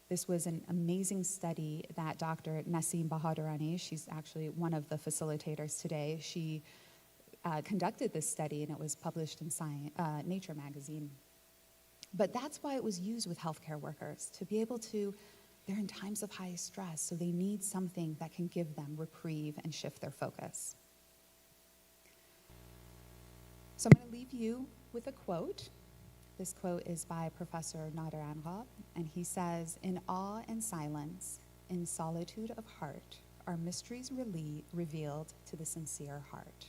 This was an amazing study that Dr. Naseem Bahadurani, she's actually one of the facilitators today, she conducted this study and it was published in Nature magazine. But that's why it was used with healthcare workers, to be able to, they're in times of high stress, so they need something that can give them reprieve and shift their focus. So I'm going to leave you with a quote. This quote is by Professor Nader Anrab, and he says, "In awe and silence, in solitude of heart, are mysteries revealed to the sincere heart."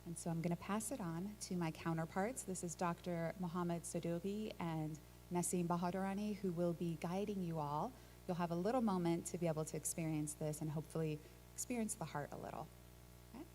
And so I'm going to pass it on to my counterparts. This is Dr. Mohammed Sadouri and Naseem Bahadurani, who will be guiding you all. You'll have a little moment to be able to experience this and hopefully experience the heart a little. Okay?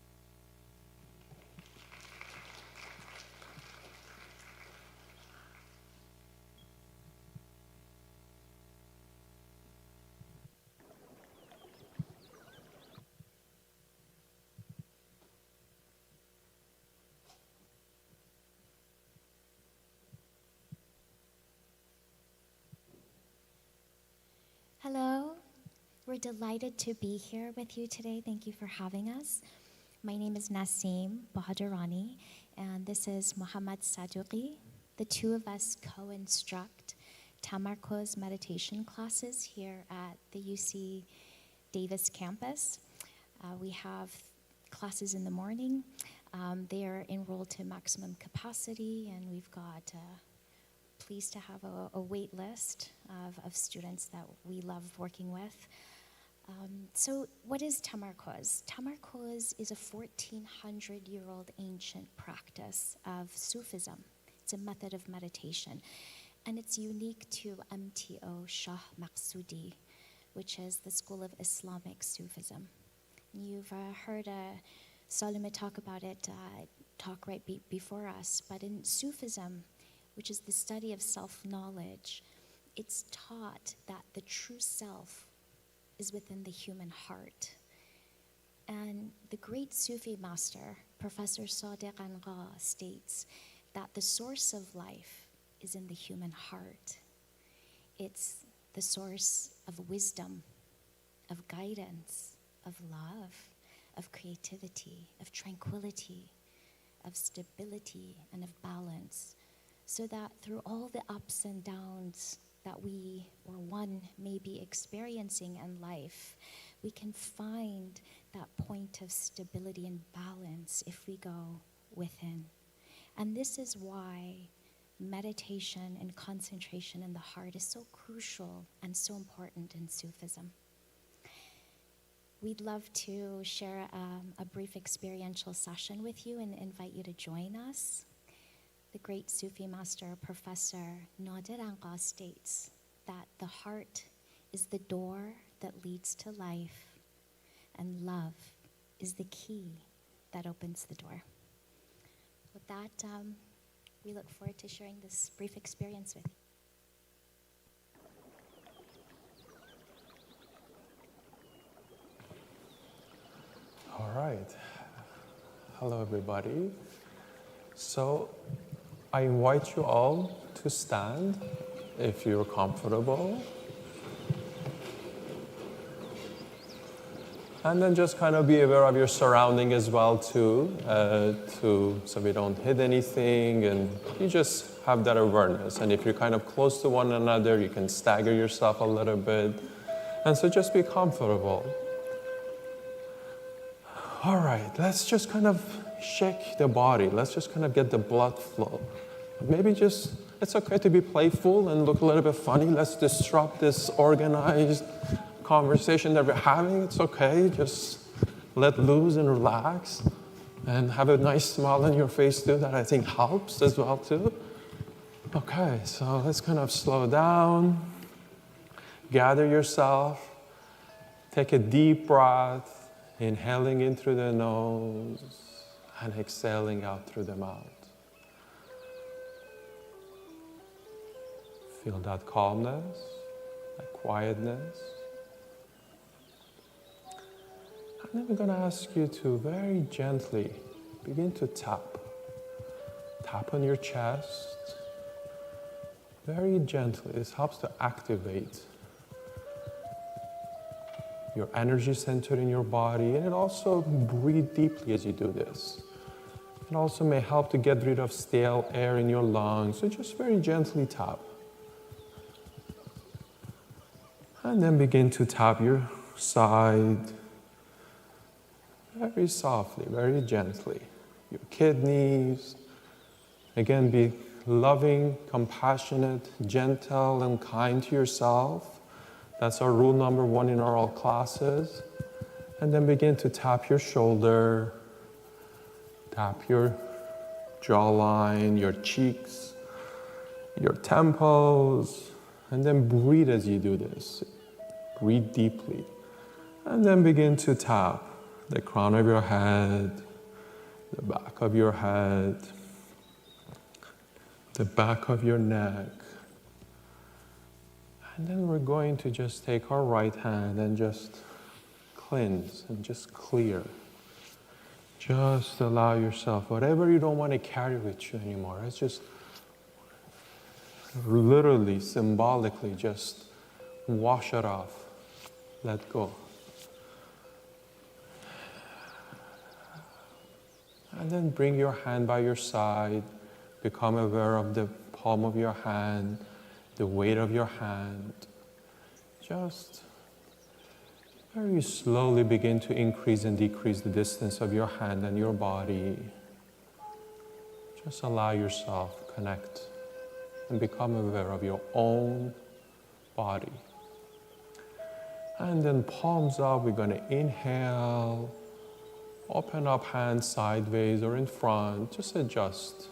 Hello, we're delighted to be here with you today. Thank you for having us. My name is Naseem Bahadurani, and this is Mohammed Sadouri. The two of us co-instruct Tamarkoz meditation classes here at the UC Davis campus. We have classes in the morning. They are enrolled to maximum capacity, and we've got pleased to have a wait list of students that we love working with. So what is Tamarkoz? Tamarkoz is a 1,400-year-old ancient practice of Sufism. It's a method of meditation, and it's unique to MTO Shah Maqsoodi, which is the school of Islamic Sufism. You've heard Saloumeh talk about it, talk right before us, but in Sufism, which is the study of self-knowledge, it's taught that the true self is within the human heart. And the great Sufi master, Professor Sadiq Anga, states that the source of life is in the human heart. It's the source of wisdom, of guidance, of love, of creativity, of tranquility, of stability, and of balance. So that through all the ups and downs that we or one may be experiencing in life, we can find that point of stability and balance if we go within. And this is why meditation and concentration in the heart is so crucial and so important in Sufism. We'd love to share a brief experiential session with you and invite you to join us. The great Sufi master, Professor Nadir Anqa, states that the heart is the door that leads to life, and love is the key that opens the door. With that, we look forward to sharing this brief experience with you. All right. Hello, everybody. So I invite you all to stand if you're comfortable. And then just kind of be aware of your surrounding as well too, so we don't hit anything, and you just have that awareness. And if you're kind of close to one another, you can stagger yourself a little bit. And so just be comfortable. All right, let's just kind of shake the body. Let's just kind of get the blood flow. Maybe just, it's okay to be playful and look a little bit funny. Let's disrupt this organized conversation that we're having. It's okay. Just let loose and relax and have a nice smile on your face too. That I think helps as well too. Okay, so let's kind of slow down. Gather yourself. Take a deep breath. Inhaling in through the nose and exhaling out through the mouth. Feel that calmness, that quietness. And then we're going to ask you to very gently begin to tap. Tap on your chest. Very gently. This helps to activate your energy center in your body, and it also breathe deeply as you do this. It also may help to get rid of stale air in your lungs, so just very gently tap. And then begin to tap your side, very softly, very gently. Your kidneys. Again, be loving, compassionate, gentle, and kind to yourself. That's our rule number 1 in our all classes. And then begin to tap your shoulder, tap your jawline, your cheeks, your temples, and then breathe as you do this. Breathe deeply. And then begin to tap the crown of your head, the back of your head, the back of your neck. And then we're going to just take our right hand and just cleanse and just clear. Just allow yourself, whatever you don't want to carry with you anymore, it's just literally, symbolically, just wash it off. Let go. And then bring your hand by your side. Become aware of the palm of your hand, the weight of your hand. Just very slowly begin to increase and decrease the distance of your hand and your body. Just allow yourself to connect and become aware of your own body. And then palms up, we're going to inhale, open up hands sideways or in front, just adjust.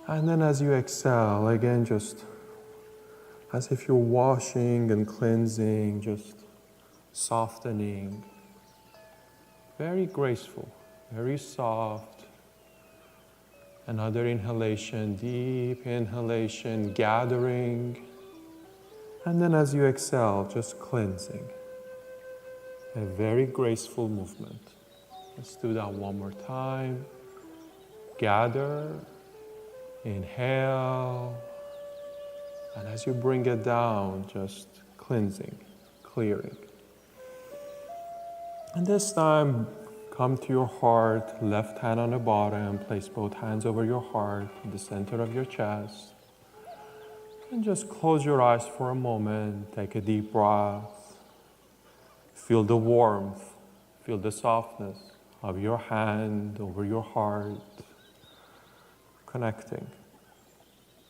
And then as you exhale, again, just as if you're washing and cleansing, just softening. Very graceful, very soft. Another inhalation, deep inhalation, gathering. And then as you exhale, just cleansing. A very graceful movement. Let's do that one more time. Gather, inhale. And as you bring it down, just cleansing, clearing. And this time, come to your heart, left hand on the bottom, place both hands over your heart, the center of your chest. And just close your eyes for a moment, take a deep breath. Feel the warmth, feel the softness of your hand over your heart, connecting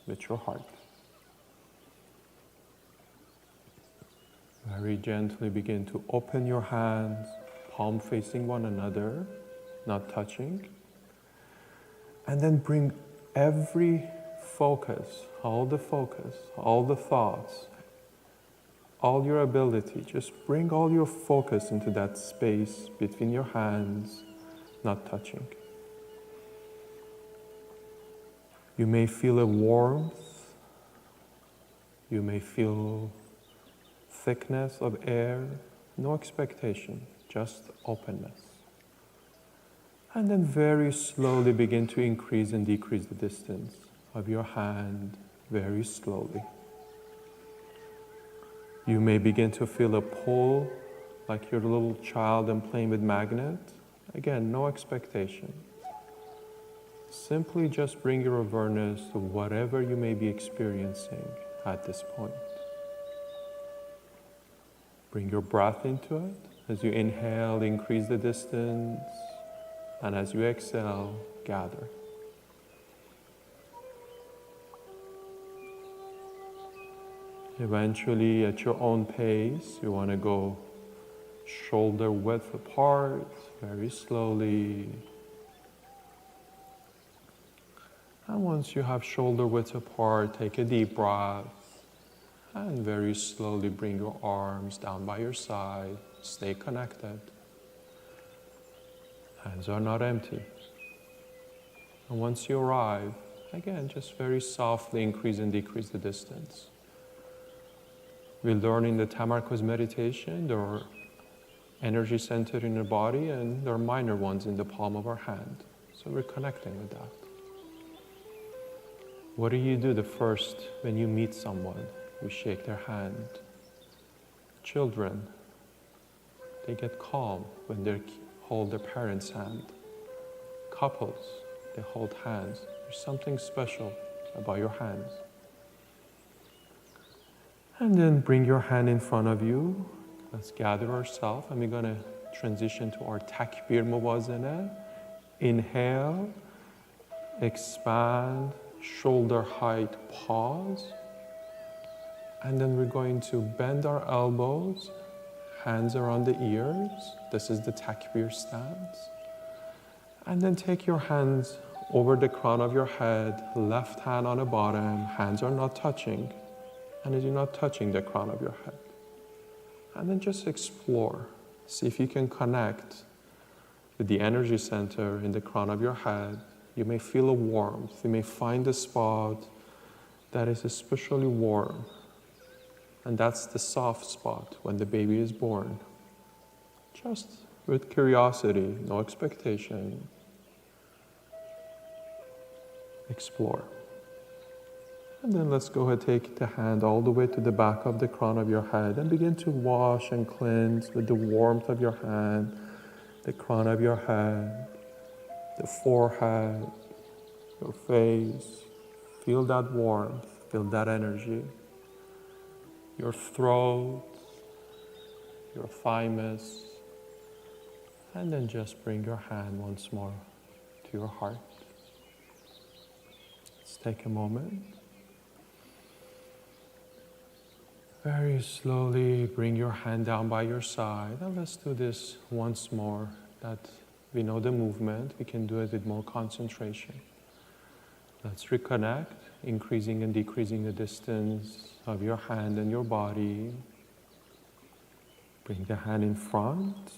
with your heart. Very gently begin to open your hands, palm facing one another, not touching. And then bring every focus, all the thoughts, all your ability, just bring all your focus into that space between your hands, not touching. You may feel a warmth, you may feel thickness of air, no expectation, just openness. And then very slowly begin to increase and decrease the distance of your hand, very slowly. You may begin to feel a pull, like you're a little child and playing with magnet. Again, no expectation. Simply just bring your awareness to whatever you may be experiencing at this point. Bring your breath into it. As you inhale, increase the distance. And as you exhale, gather. Eventually, at your own pace, you want to go shoulder width apart, very slowly. And once you have shoulder width apart, take a deep breath. And very slowly bring your arms down by your side. Stay connected. Hands are not empty. And once you arrive, again, just very softly increase and decrease the distance. We learn in the Tamarkoz meditation, there are energy centered in the body and there are minor ones in the palm of our hand. So we're connecting with that. What do you do the first when you meet someone? We shake their hand. Children, they get calm when they hold their parents' hand. Couples, they hold hands. There's something special about your hands. And then bring your hand in front of you. Let's gather ourselves and we're going to transition to our takbir muwazana. Inhale, expand, shoulder height, pause. And then we're going to bend our elbows, hands around the ears. This is the takbir stance. And then take your hands over the crown of your head, left hand on the bottom, hands are not touching. And as you're not touching the crown of your head. And then just explore. See if you can connect with the energy center in the crown of your head. You may feel a warmth. You may find a spot that is especially warm. And that's the soft spot when the baby is born. Just with curiosity, no expectation. Explore. And then let's go ahead, take the hand all the way to the back of the crown of your head and begin to wash and cleanse with the warmth of your hand, the crown of your head, the forehead, your face. Feel that warmth, feel that energy. Your throat, your thymus, and then just bring your hand once more to your heart. Let's take a moment. Very slowly bring your hand down by your side, and let's do this once more, that we know the movement, we can do it with more concentration. Let's reconnect, increasing and decreasing the distance of your hand and your body. Bring the hand in front,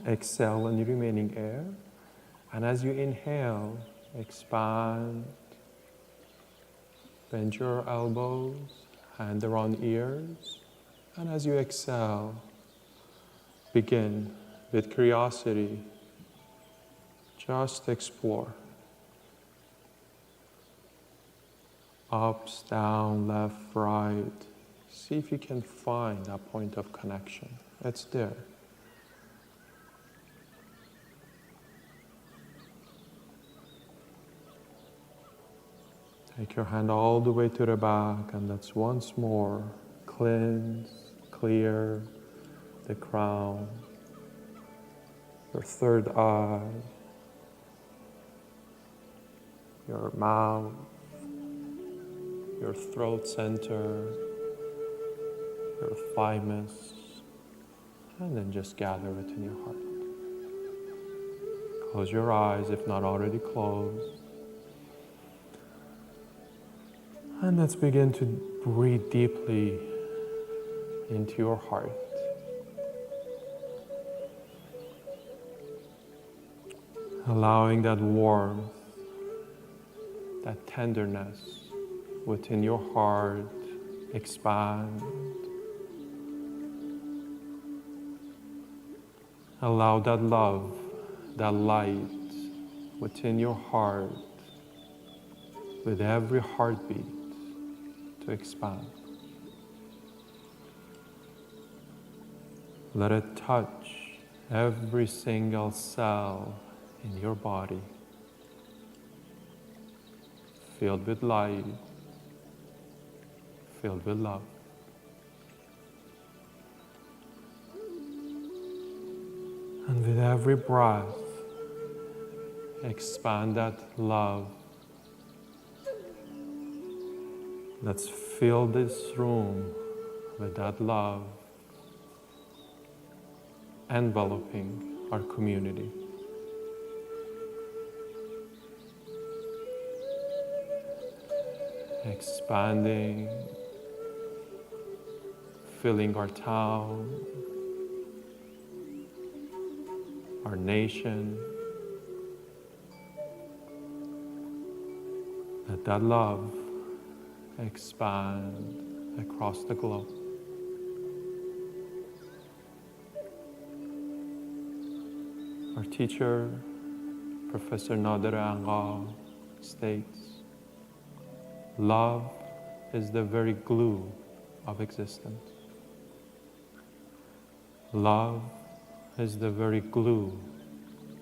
exhale any remaining air, and as you inhale, expand, bend your elbows, hand around ears, and as you exhale, begin with curiosity. Just explore. Ups, down, left, right. See if you can find that point of connection. It's there. Take your hand all the way to the back, and let's once more cleanse, clear the crown, your third eye, your mouth, your throat center, your thymus, and then just gather it in your heart. Close your eyes if not already closed. And let's begin to breathe deeply into your heart. Allowing that warmth, that tenderness within your heart expand. Allow that love, that light within your heart with every heartbeat to expand. Let it touch every single cell in your body, filled with light, filled with love. And with every breath, expand that love. Let's fill this room with that love, enveloping our community. Expanding, filling our town, our nation. Let that love expand across the globe. Our teacher, Professor Nader Anga, states, love is the very glue of existence. Love is the very glue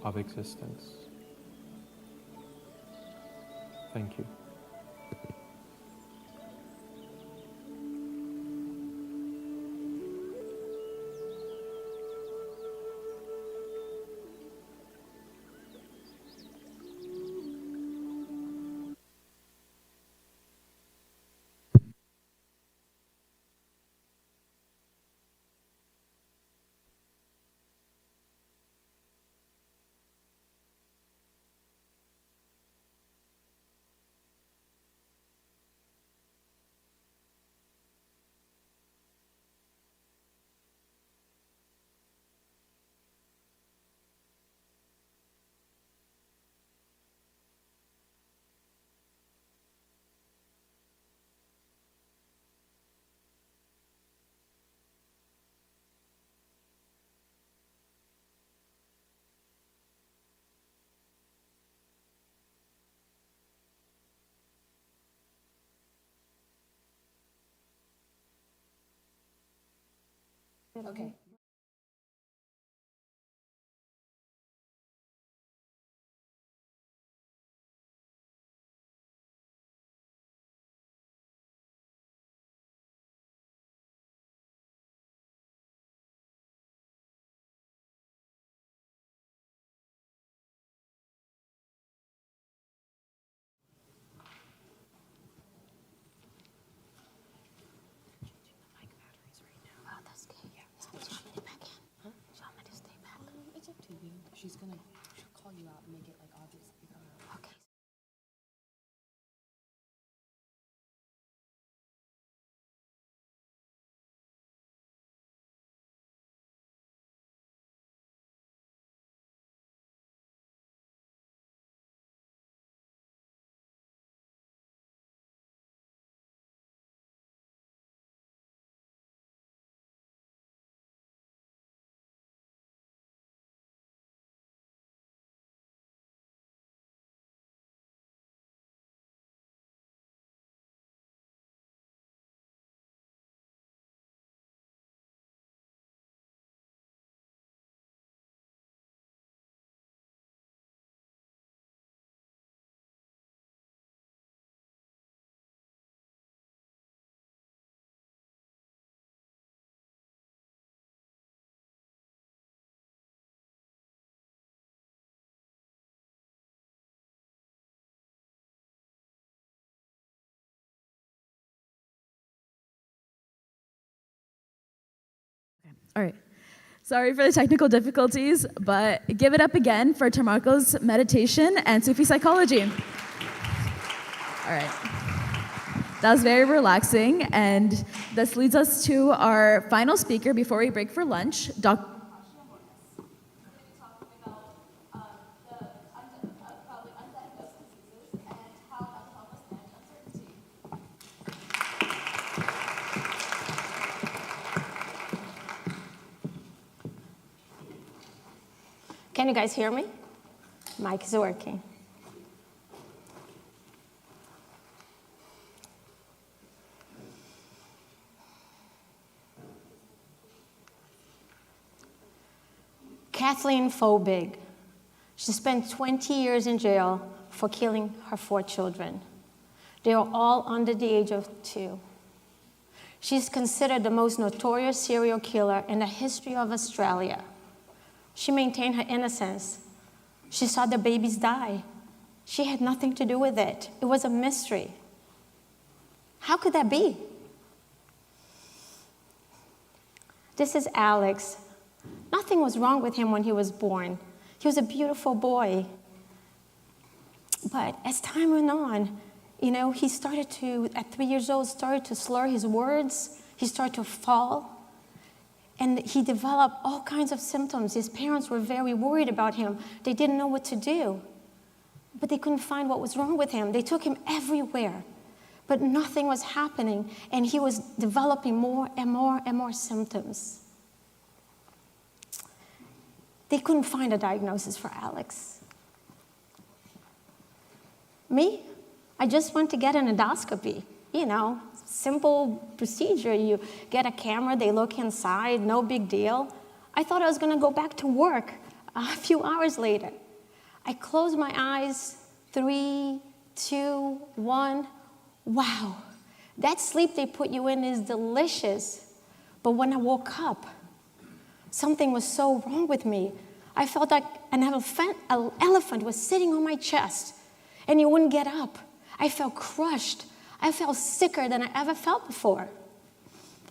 of existence. Thank you. Okay. She's gonna call you out and make it like obvious. Okay. All right. Sorry for the technical difficulties, but give it up again for Tamarkoz meditation and Sufi psychology. All right. That was very relaxing, and this leads us to our final speaker before we break for lunch, Dr. Can you guys hear me? Mic is working. Kathleen Fobig. She spent 20 years in jail for killing her 4 children. They are all under the age of 2. She's considered the most notorious serial killer in the history of Australia. She maintained her innocence. She saw the babies die. She had nothing to do with it. It was a mystery. How could that be? This is Alex. Nothing was wrong with him when he was born. He was a beautiful boy. But as time went on, he started to, at 3 years old, started to slur his words. He started to fall. And he developed all kinds of symptoms. His parents were very worried about him. They didn't know what to do. But they couldn't find what was wrong with him. They took him everywhere. But nothing was happening. And he was developing more and more and more symptoms. They couldn't find a diagnosis for Alex. Me? I just went to get an endoscopy. Simple procedure. You get a camera, they look inside, no big deal. I thought I was going to go back to work a few hours later. I closed my eyes, 3, 2, 1. Wow, that sleep they put you in is delicious. But when I woke up, something was so wrong with me. I felt like an elephant was sitting on my chest, and he wouldn't get up. I felt crushed. I felt sicker than I ever felt before.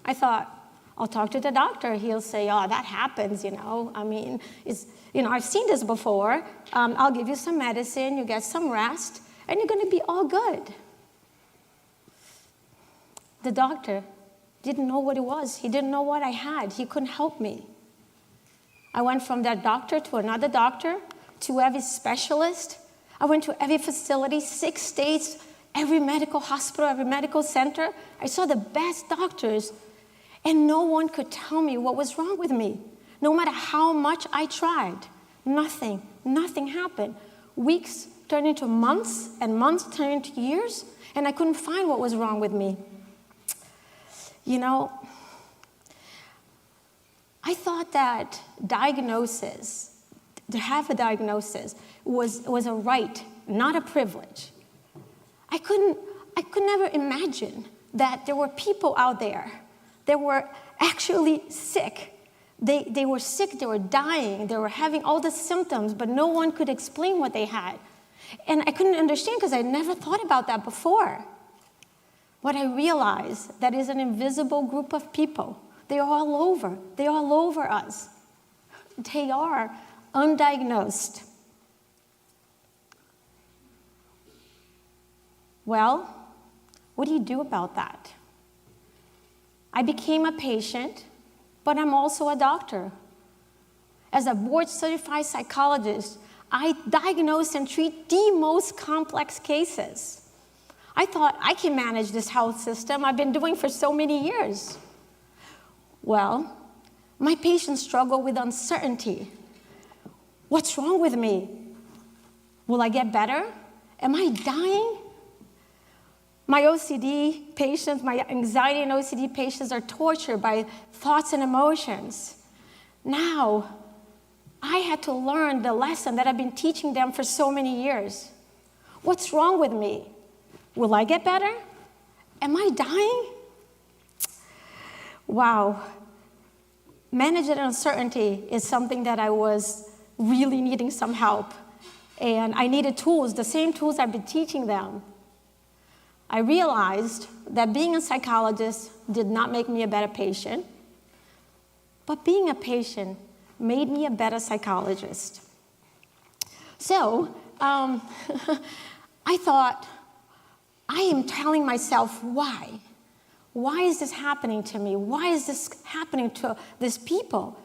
I thought, I'll talk to the doctor. He'll say, oh, that happens, I've seen this before. I'll give you some medicine, you get some rest, and you're going to be all good. The doctor didn't know what it was. He didn't know what I had. He couldn't help me. I went from that doctor to another doctor, to every specialist. I went to every facility, 6 states, every medical hospital, every medical center. I saw the best doctors, and no one could tell me what was wrong with me. No matter how much I tried, nothing happened. Weeks turned into months, and months turned into years, and I couldn't find what was wrong with me. I thought that to have a diagnosis was a right, not a privilege. I could never imagine that there were people out there that were actually sick. They were sick, they were dying, they were having all the symptoms, but no one could explain what they had. And I couldn't understand because I never thought about that before. What I realized, that is an invisible group of people. They're all over. They're all over us. They are undiagnosed. Well, what do you do about that? I became a patient, but I'm also a doctor. As a board-certified psychologist, I diagnose and treat the most complex cases. I thought I can manage this health system I've been doing for so many years. Well, my patients struggle with uncertainty. What's wrong with me? Will I get better? Am I dying? My OCD patients, my anxiety and OCD patients are tortured by thoughts and emotions. Now, I had to learn the lesson that I've been teaching them for so many years. What's wrong with me? Will I get better? Am I dying? Wow. Managing uncertainty is something that I was really needing some help. And I needed tools, the same tools I've been teaching them. I realized that being a psychologist did not make me a better patient. but being a patient made me a better psychologist. So I thought, I am telling myself, why? Why is this happening to me? Why is this happening to these people?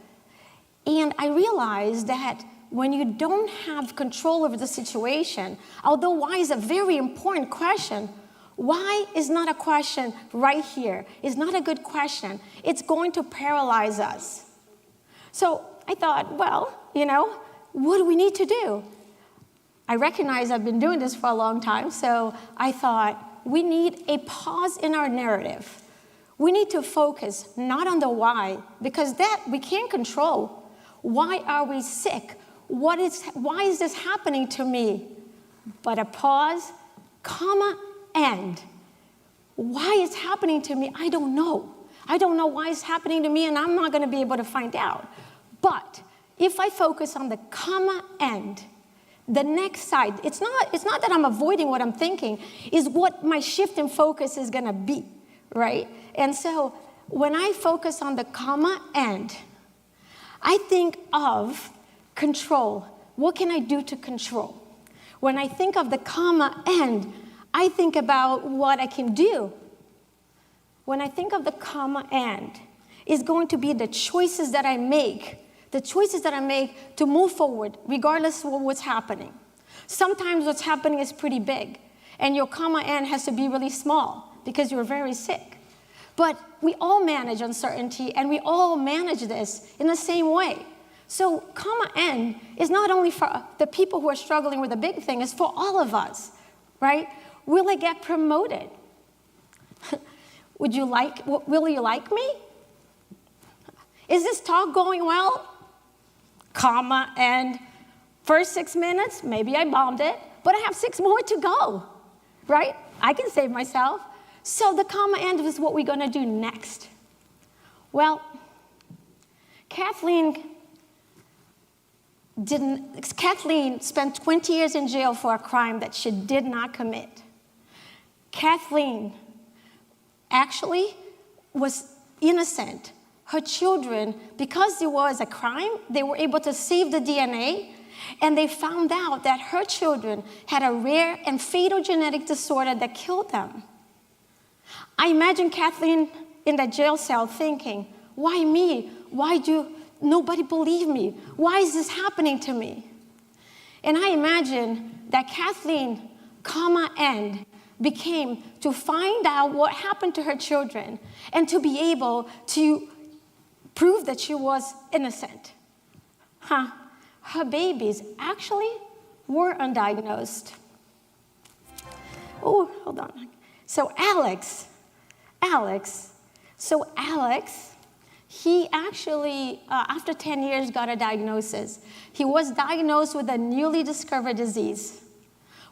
And I realized that when you don't have control over the situation, although why is a very important question, why is not a question right here? It's not a good question. It's going to paralyze us. So I thought, well, what do we need to do? I recognize I've been doing this for a long time, so I thought we need a pause in our narrative. We need to focus not on the why, because that we can't control. Why are we sick? Why is this happening to me? But a pause, comma, and. Why it's happening to me, I don't know. I don't know why it's happening to me, and I'm not going to be able to find out. But if I focus on the comma, and, the next side, it's not that I'm avoiding what I'm thinking, is what my shift in focus is going to be, right? And so when I focus on the comma, and, I think of control. What can I do to control? When I think of the comma, and, I think about what I can do. When I think of the comma, and, it's going to be the choices that I make. The choices that I make to move forward, regardless of what's happening. Sometimes what's happening is pretty big, and your comma and has to be really small because you're very sick. But we all manage uncertainty, and we all manage this in the same way. So comma and is not only for the people who are struggling with the big thing, it's for all of us, right? Will I get promoted? Will you like me? Is this talk going well? Comma, and first 6 minutes, maybe I bombed it, but I have 6 more to go, right? I can save myself. So the comma and is what we're going to do next. Well, Kathleen spent 20 years in jail for a crime that she did not commit. Kathleen actually was innocent. Her children, because there was a crime, they were able to save the DNA, and they found out that her children had a rare and fatal genetic disorder that killed them. I imagine Kathleen in the jail cell thinking, why me? Why do nobody believe me? Why is this happening to me? And I imagine that Kathleen, comma, and, became to find out what happened to her children and to be able to prove that she was innocent. Her babies actually were undiagnosed. Oh, hold on. So Alex, he actually, after 10 years, got a diagnosis. He was diagnosed with a newly discovered disease.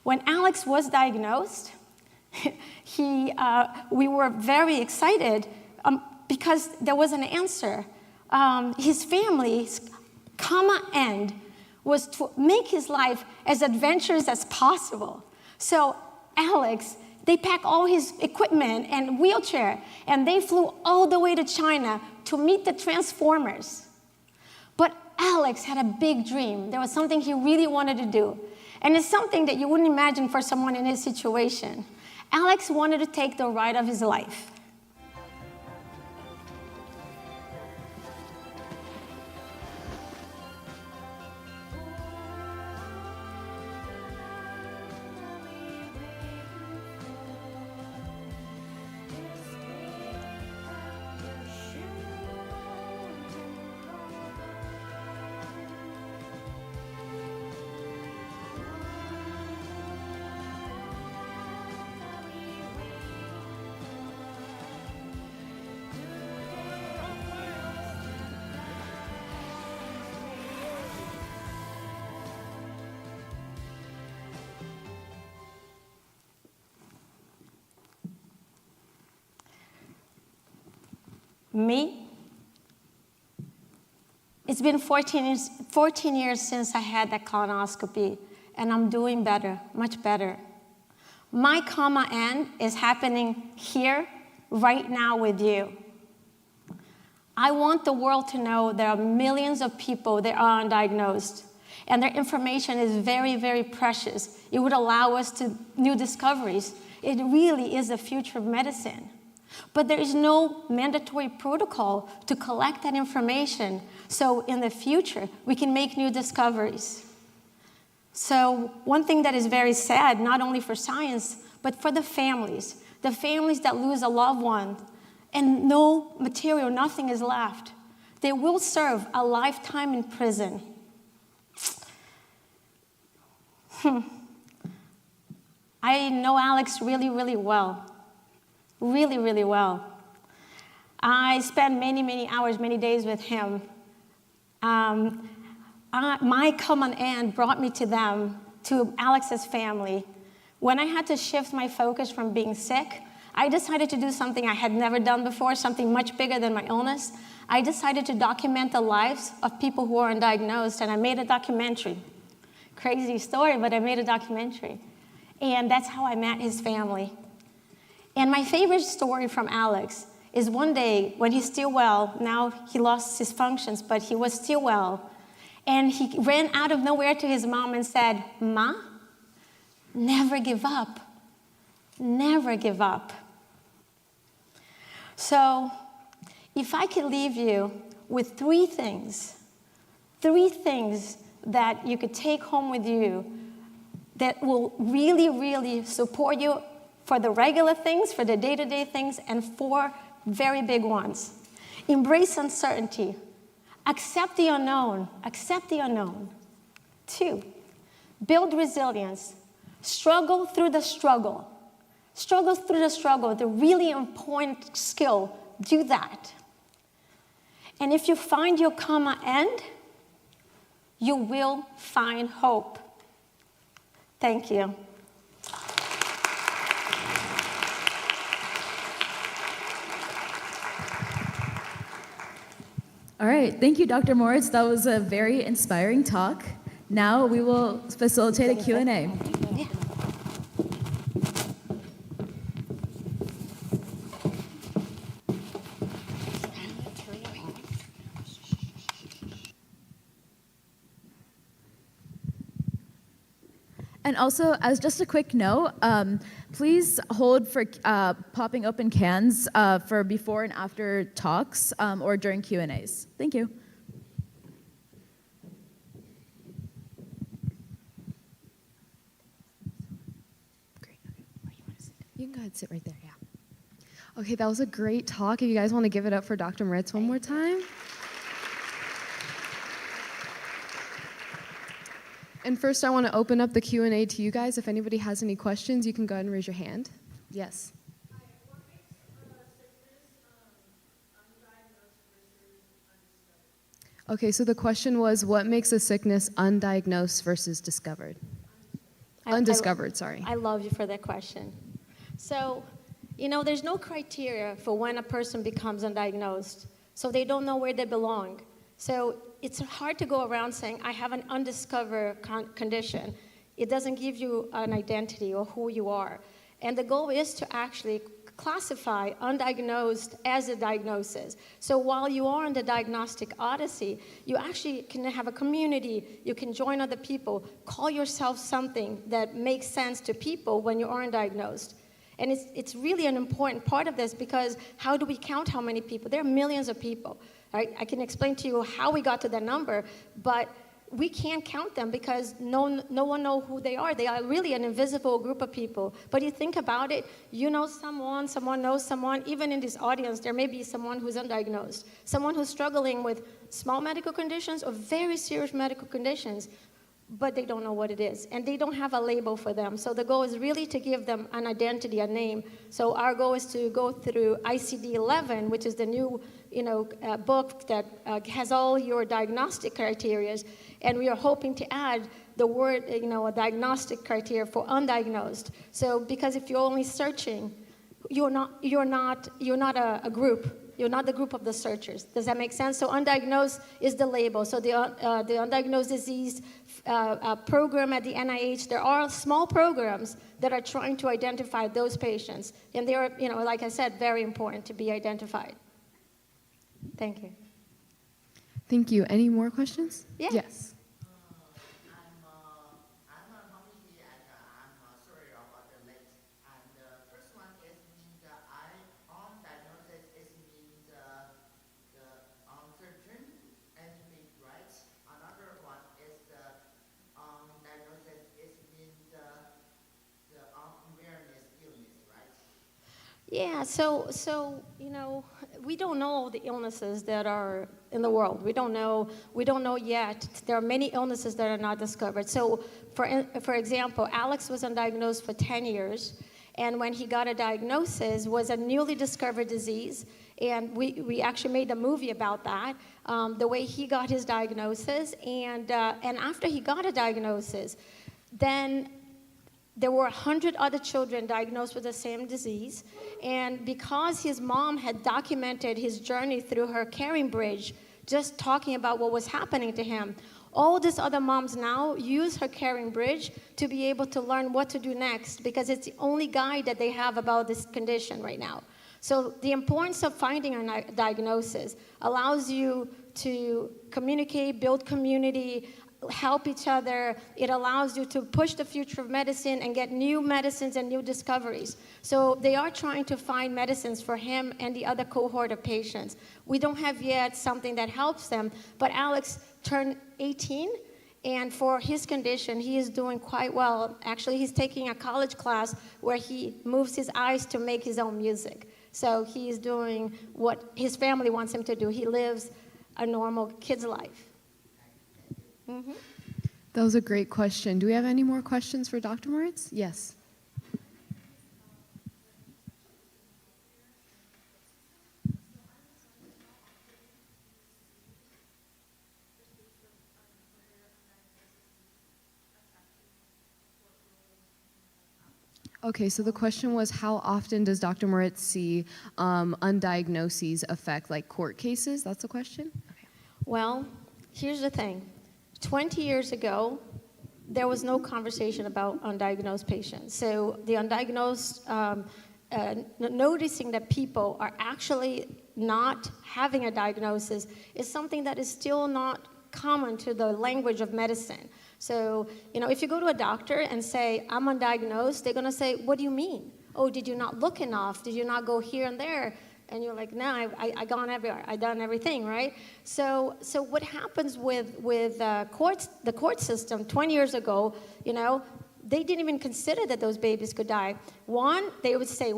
When Alex was diagnosed, we were very excited because there was an answer. His family's comma end was to make his life as adventurous as possible. So Alex, they packed all his equipment and wheelchair, and they flew all the way to China to meet the Transformers. But Alex had a big dream. There was something he really wanted to do. And it's something that you wouldn't imagine for someone in his situation. Alex wanted to take the ride of his life. Me? It's been 14 years since I had that colonoscopy, and I'm doing better, much better. My comma and is happening here, right now with you. I want the world to know there are millions of people that are undiagnosed, and their information is very, very precious. It would allow us to new discoveries. It really is the future of medicine. But there is no mandatory protocol to collect that information, so in the future, we can make new discoveries. So one thing that is very sad, not only for science, but for the families that lose a loved one, and no material, nothing is left. They will serve a lifetime in prison. I know Alex really, really well. Really, really well. I spent many, many hours, many days with him. My common end brought me to them, to Alex's family. When I had to shift my focus from being sick, I decided to do something I had never done before, something much bigger than my illness. I decided to document the lives of people who are undiagnosed, and I made a documentary. Crazy story, but I made a documentary. And that's how I met his family. And my favorite story from Alex is one day when he's still well. Now he lost his functions, but he was still well. And he ran out of nowhere to his mom and said, "Ma, never give up. Never give up." So if I could leave you with three things that you could take home with you that will really, really support you for the regular things, for the day-to-day things, and four very big ones. Embrace uncertainty. Accept the unknown. Accept the unknown. 2, build resilience. Struggle through the struggle. Struggle through the struggle, the really important skill. Do that. And if you find your common end, you will find hope. Thank you. All right, thank you, Dr. Moritz. That was a very inspiring talk. Now we will facilitate a Q&A. And also, as just a quick note, please hold for popping open cans for before and after talks or during Q&As. Thank you. Great. Okay. Where do you want to sit? You can go ahead and sit right there, yeah. Okay, that was a great talk. If you guys want to give it up for Dr. Moritz one more time. And first, I want to open up the Q&A to you guys. If anybody has any questions, you can go ahead and raise your hand. Yes. Okay, so the question was, what makes a sickness undiagnosed versus discovered? Undiscovered, sorry. I love you for that question. So, there's no criteria for when a person becomes undiagnosed, so they don't know where they belong. So it's hard to go around saying, I have an undiscovered condition. It doesn't give you an identity or who you are. And the goal is to actually classify undiagnosed as a diagnosis. So while you are in the diagnostic odyssey, you actually can have a community, you can join other people, call yourself something that makes sense to people when you are undiagnosed. And it's really an important part of this, because how do we count how many people? There are millions of people. Right? I can explain to you how we got to that number, but we can't count them because no one knows who they are. They are really an invisible group of people. But you think about it, you know someone knows someone. Even in this audience, there may be someone who's undiagnosed, someone who's struggling with small medical conditions or very serious medical conditions, but they don't know what it is, and they don't have a label for them. So the goal is really to give them an identity, a name. So our goal is to go through ICD-11, which is the new book that has all your diagnostic criteria, and we are hoping to add the word, a diagnostic criteria for undiagnosed. So because if you're only searching, you're not a group. You're not the group of the searchers. Does that make sense? So undiagnosed is the label. So the undiagnosed disease program at the NIH, there are small programs that are trying to identify those patients. And they are, like I said, very important to be identified. Thank you. Thank you. Any more questions? Yeah. Yes. Yeah, so we don't know all the illnesses that are in the world. We don't know yet. There are many illnesses that are not discovered. So, for example, Alex was undiagnosed for 10 years, and when he got a diagnosis, was a newly discovered disease, and we actually made a movie about that, the way he got his diagnosis, and after he got a diagnosis, then there were 100 other children diagnosed with the same disease, and because his mom had documented his journey through her caring bridge, just talking about what was happening to him, all these other moms now use her caring bridge to be able to learn what to do next, because it's the only guide that they have about this condition right now. So the importance of finding a diagnosis allows you to communicate, build community, help each other. It allows you to push the future of medicine and get new medicines and new discoveries. So they are trying to find medicines for him and the other cohort of patients. We don't have yet something that helps them, but Alex turned 18, and for his condition, he is doing quite well. Actually, he's taking a college class where he moves his eyes to make his own music. So he is doing what his family wants him to do. He lives a normal kid's life. Mm-hmm. That was a great question. Do we have any more questions for Dr. Moritz? Yes. Okay, so the question was, how often does Dr. Moritz see undiagnoses affect like court cases? That's the question? Okay. Well, here's the thing. 20 years ago, there was no conversation about undiagnosed patients. So the undiagnosed, noticing that people are actually not having a diagnosis is something that is still not common to the language of medicine. So, if you go to a doctor and say, I'm undiagnosed, they're gonna say, what do you mean? Oh, did you not look enough? Did you not go here and there? And you're like, no, I gone everywhere. I done everything, right? So what happens with the court system 20 years ago, they didn't even consider that those babies could die. One, they would say,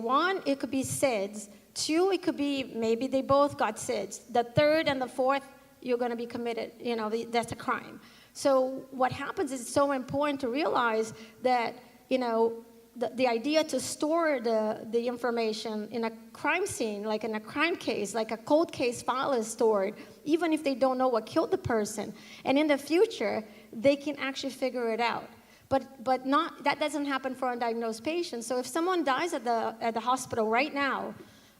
it could be SIDS. Two, it could be maybe they both got SIDS. The third and the fourth, you're going to be committed. That's a crime. So what happens is it's so important to realize that, the idea to store the information in a crime scene, like in a crime case, like a cold case file is stored, even if they don't know what killed the person. And in the future, they can actually figure it out. But that doesn't happen for undiagnosed patients. So if someone dies at the hospital right now,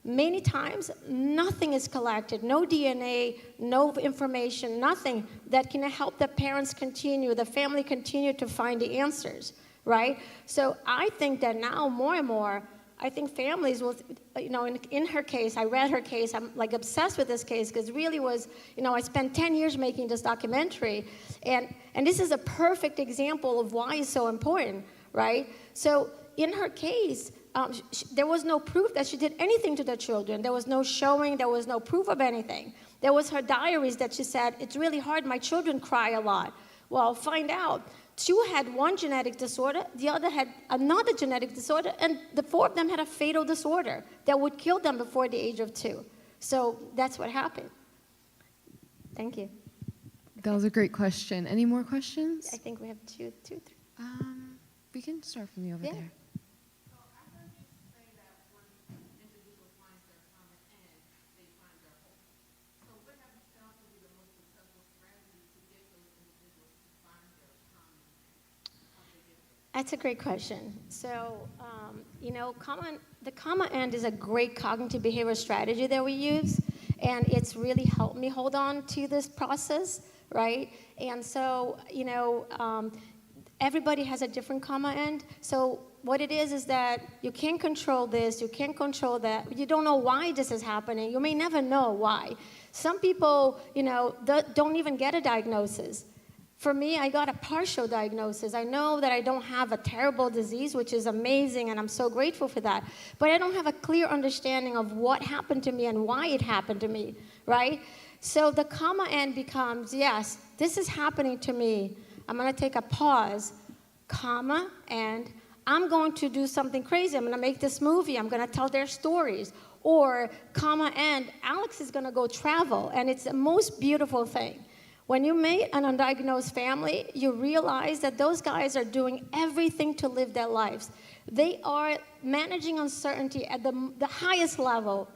many times nothing is collected, no DNA, no information, nothing that can help the parents continue, the family continue to find the answers. Right? So I think that now more and more, I think families will, in her case, I read her case, I'm like obsessed with this case because it really was, I spent 10 years making this documentary, and this is a perfect example of why it's so important, right? So in her case, there was no proof that she did anything to the children. There was no showing, there was no proof of anything. There was her diaries that she said, it's really hard, my children cry a lot. Well, find out. Two had one genetic disorder, the other had another genetic disorder, and the four of them had a fatal disorder that would kill them before the age of 2. So that's what happened. Thank you. That was a great question. Any more questions? I think we have two, three. We can start from you over there. That's a great question. So, the comma end is a great cognitive behavioral strategy that we use, and it's really helped me hold on to this process, right? And so, everybody has a different karma end. So what it is that you can't control this, you can't control that. You don't know why this is happening. You may never know why. Some people, don't even get a diagnosis. For me, I got a partial diagnosis. I know that I don't have a terrible disease, which is amazing, and I'm so grateful for that. But I don't have a clear understanding of what happened to me and why it happened to me, right? So the karma end becomes, yes, this is happening to me. I'm going to take a pause, karma, and I'm going to do something crazy. I'm going to make this movie. I'm going to tell their stories. Or karma and Alex is going to go travel, and it's the most beautiful thing. When you meet an undiagnosed family, you realize that those guys are doing everything to live their lives. They are managing uncertainty at the highest level,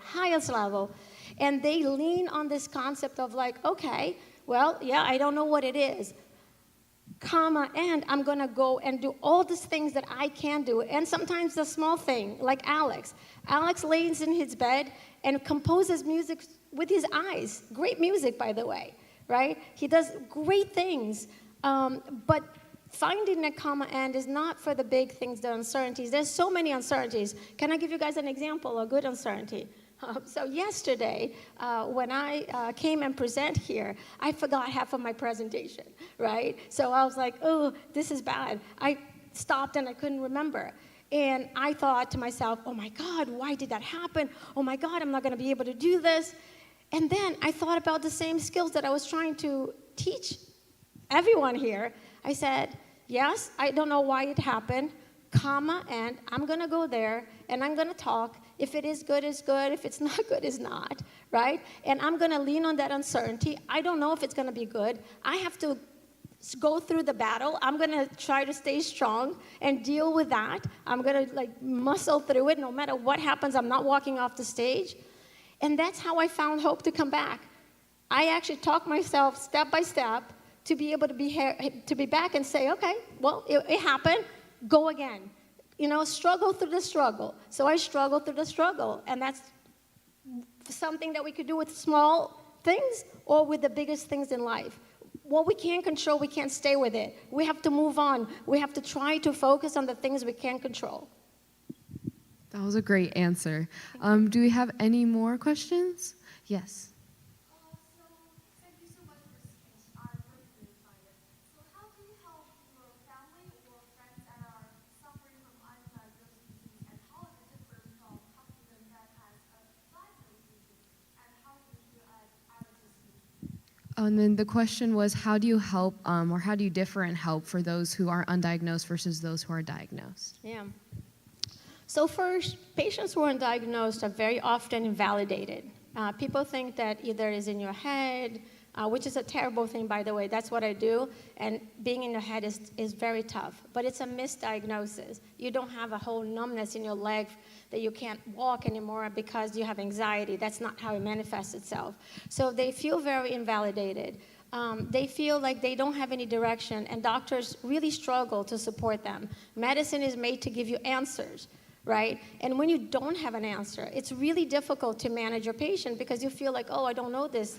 and they lean on this concept of like, okay, well, yeah, I don't know what it is, karma, and I'm going to go and do all these things that I can do. And sometimes the small thing, like Alex. Alex lays in his bed and composes music with his eyes. Great music, by the way, right? He does great things. But finding the karma end is not for the big things, the uncertainties. There's so many uncertainties. Can I give you guys an example, a good uncertainty? So yesterday, when I came and present here, I forgot half of my presentation, right? So I was like, oh, this is bad. I stopped and I couldn't remember. And I thought to myself, oh my God, why did that happen? Oh my God, I'm not going to be able to do this. And then I thought about the same skills that I was trying to teach everyone here. I said, yes, I don't know why it happened, karma, and I'm going to go there and I'm going to talk. If it is good, it's good. If it's not good, it's not, right? And I'm going to lean on that uncertainty. I don't know if it's going to be good. I have to go through the battle. I'm going to try to stay strong and deal with that. I'm going to muscle through it. No matter what happens, I'm not walking off the stage. And that's how I found hope to come back. I actually talked myself step by step to be able to be back and say, okay, well, it happened. Go again. Struggle through the struggle. So I struggled through the struggle. And that's something that we could do with small things or with the biggest things in life. What we can't control, we can't stay with it. We have to move on. We have to try to focus on the things we can control. That was a great answer. Do we have any more questions? Yes. And then the question was, how do you help, or how do you differ in help for those who are undiagnosed versus those who are diagnosed? Yeah. So first, patients who are undiagnosed are very often invalidated. People think that either it's in your head, which is a terrible thing, by the way. That's what I do. And being in your head is very tough. But it's a misdiagnosis. You don't have a whole numbness in your leg that you can't walk anymore because you have anxiety. That's not how it manifests itself. So they feel very invalidated. They feel like they don't have any direction, and doctors really struggle to support them. Medicine is made to give you answers, right? And when you don't have an answer, it's really difficult to manage your patient because you feel like, oh, I don't know this.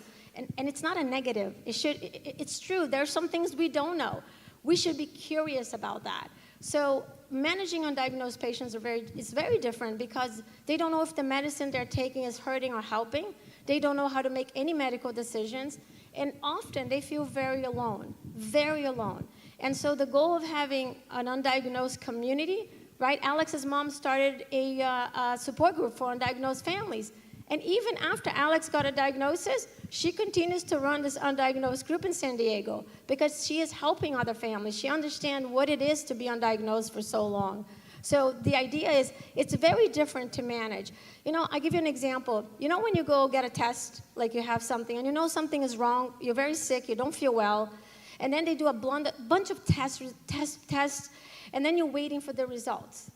And it's not a negative. It's true. There are some things we don't know. We should be curious about that. So managing undiagnosed patients is very different because they don't know if the medicine they're taking is hurting or helping. They don't know how to make any medical decisions. And often they feel very alone, very alone. And so the goal of having an undiagnosed community, right? Alex's mom started a support group for undiagnosed families. And even after Alex got a diagnosis, she continues to run this undiagnosed group in San Diego because she is helping other families. She understands what it is to be undiagnosed for so long. So the idea is it's very different to manage. I'll give you an example. When you go get a test, like you have something, and you know something is wrong, you're very sick, you don't feel well, and then they do a bunch of tests, and then you're waiting for the results.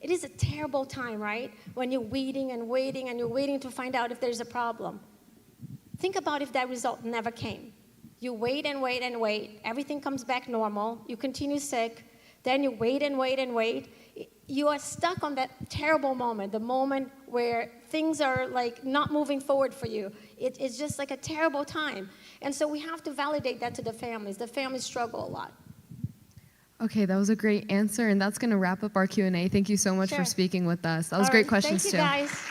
It is a terrible time, right? When you're waiting and waiting and you're waiting to find out if there's a problem. Think about if that result never came. You wait and wait and wait. Everything comes back normal. You continue sick. Then you wait and wait and wait. You are stuck on that terrible moment, the moment where things are like not moving forward for you. It's just like a terrible time. And so we have to validate that to the families. The families struggle a lot. Okay, that was a great answer, and that's going to wrap up our Q&A. Thank you so much for speaking with us. That was great questions, too. Thank you, guys.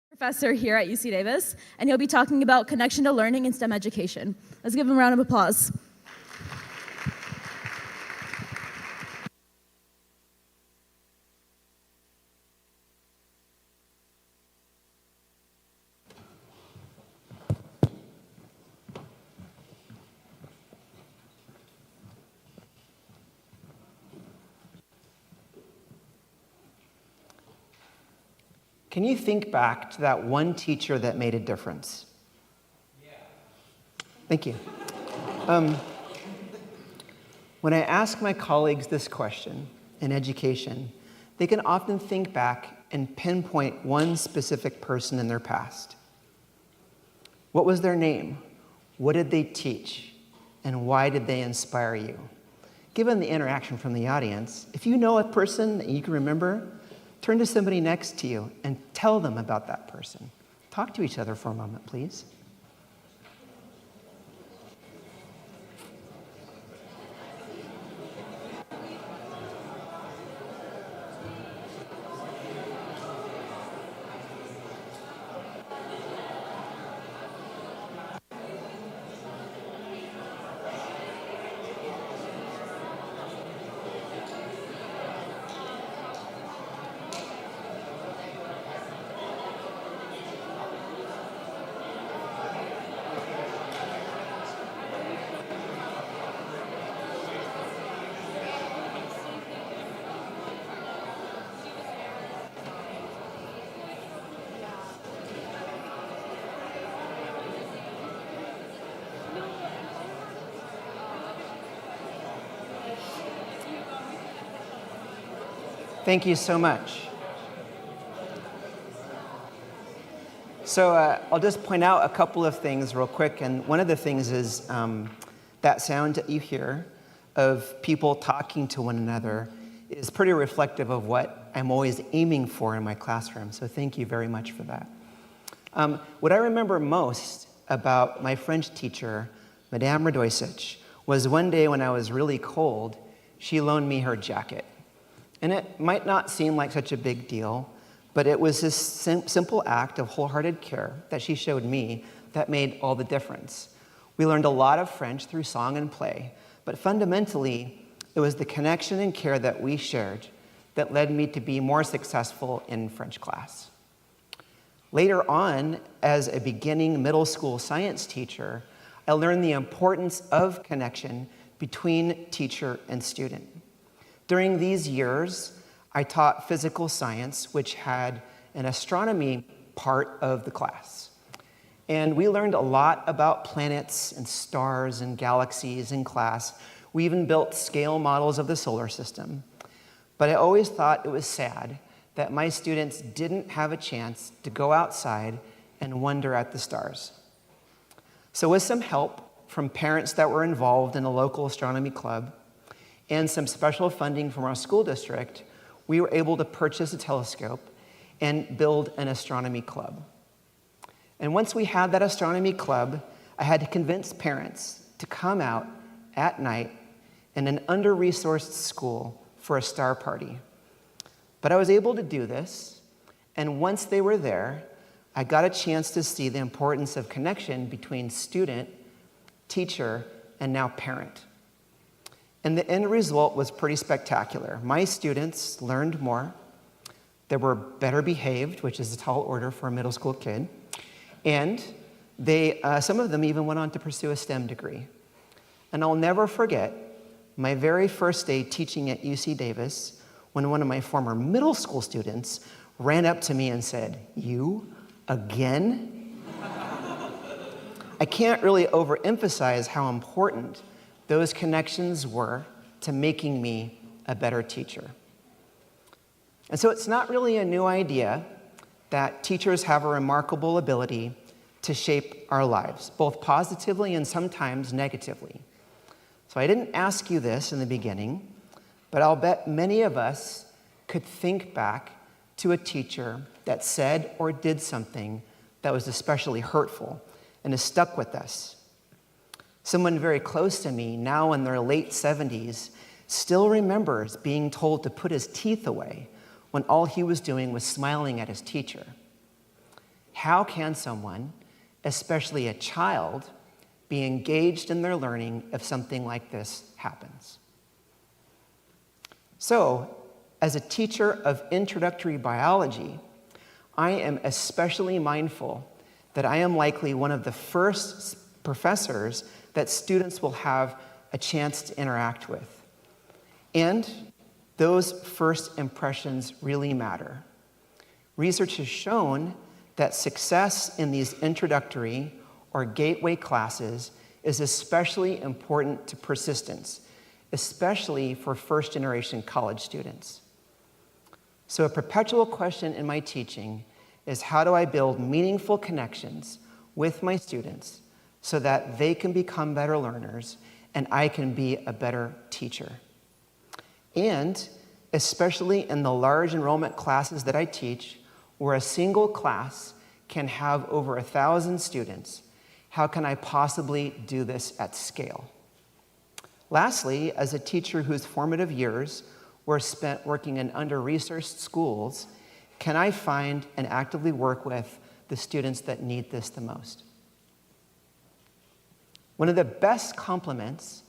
Professor here at UC Davis, and he'll be talking about connection to learning in STEM education. Let's give him a round of applause. Can you think back to that one teacher that made a difference? Yeah. Thank you. When I ask my colleagues this question in education, they can often think back and pinpoint one specific person in their past. What was their name? What did they teach? And why did they inspire you? Given the interaction from the audience, if you know a person that you can remember, turn to somebody next to you and tell them about that person. Talk to each other for a moment, please. Thank you so much. So I'll just point out a couple of things real quick. And one of the things is that sound that you hear of people talking to one another is pretty reflective of what I'm always aiming for in my classroom. So thank you very much for that. What I remember most about my French teacher, Madame Ljubicich, was one day when I was really cold, she loaned me her jacket. And it might not seem like such a big deal, but it was this simple act of wholehearted care that she showed me that made all the difference. We learned a lot of French through song and play, but fundamentally, it was the connection and care that we shared that led me to be more successful in French class. Later on, as a beginning middle school science teacher, I learned the importance of connection between teacher and student. During these years, I taught physical science, which had an astronomy part of the class. And we learned a lot about planets and stars and galaxies in class. We even built scale models of the solar system. But I always thought it was sad that my students didn't have a chance to go outside and wonder at the stars. So with some help from parents that were involved in a local astronomy club, and some special funding from our school district, we were able to purchase a telescope and build an astronomy club. And once we had that astronomy club, I had to convince parents to come out at night in an under-resourced school for a star party. But I was able to do this, and once they were there, I got a chance to see the importance of connection between student, teacher, and now parent. And the end result was pretty spectacular. My students learned more. They were better behaved, which is a tall order for a middle school kid. And some of them even went on to pursue a STEM degree. And I'll never forget my very first day teaching at UC Davis when one of my former middle school students ran up to me and said, "You again?" I can't really overemphasize how important those connections were to making me a better teacher. And so it's not really a new idea that teachers have a remarkable ability to shape our lives, both positively and sometimes negatively. So I didn't ask you this in the beginning, but I'll bet many of us could think back to a teacher that said or did something that was especially hurtful and has stuck with us. Someone very close to me, now in their late 70s, still remembers being told to put his teeth away when all he was doing was smiling at his teacher. How can someone, especially a child, be engaged in their learning if something like this happens? So, as a teacher of introductory biology, I am especially mindful that I am likely one of the first professors that students will have a chance to interact with. And those first impressions really matter. Research has shown that success in these introductory or gateway classes is especially important to persistence, especially for first-generation college students. So a perpetual question in my teaching is, how do I build meaningful connections with my students so that they can become better learners and I can be a better teacher? And especially in the large enrollment classes that I teach, where a single class can have over 1,000 students, how can I possibly do this at scale? Lastly, as a teacher whose formative years were spent working in under-resourced schools, can I find and actively work with the students that need this the most? One of the best compliments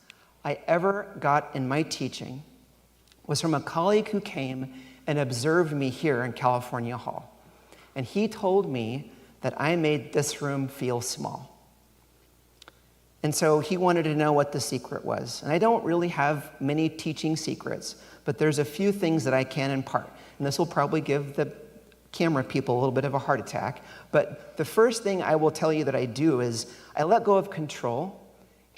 I ever got in my teaching was from a colleague who came and observed me here in California Hall. And he told me that I made this room feel small. And so he wanted to know what the secret was. And I don't really have many teaching secrets, but there's a few things that I can impart. And this will probably give the camera people a little bit of a heart attack. But the first thing I will tell you that I do is I let go of control,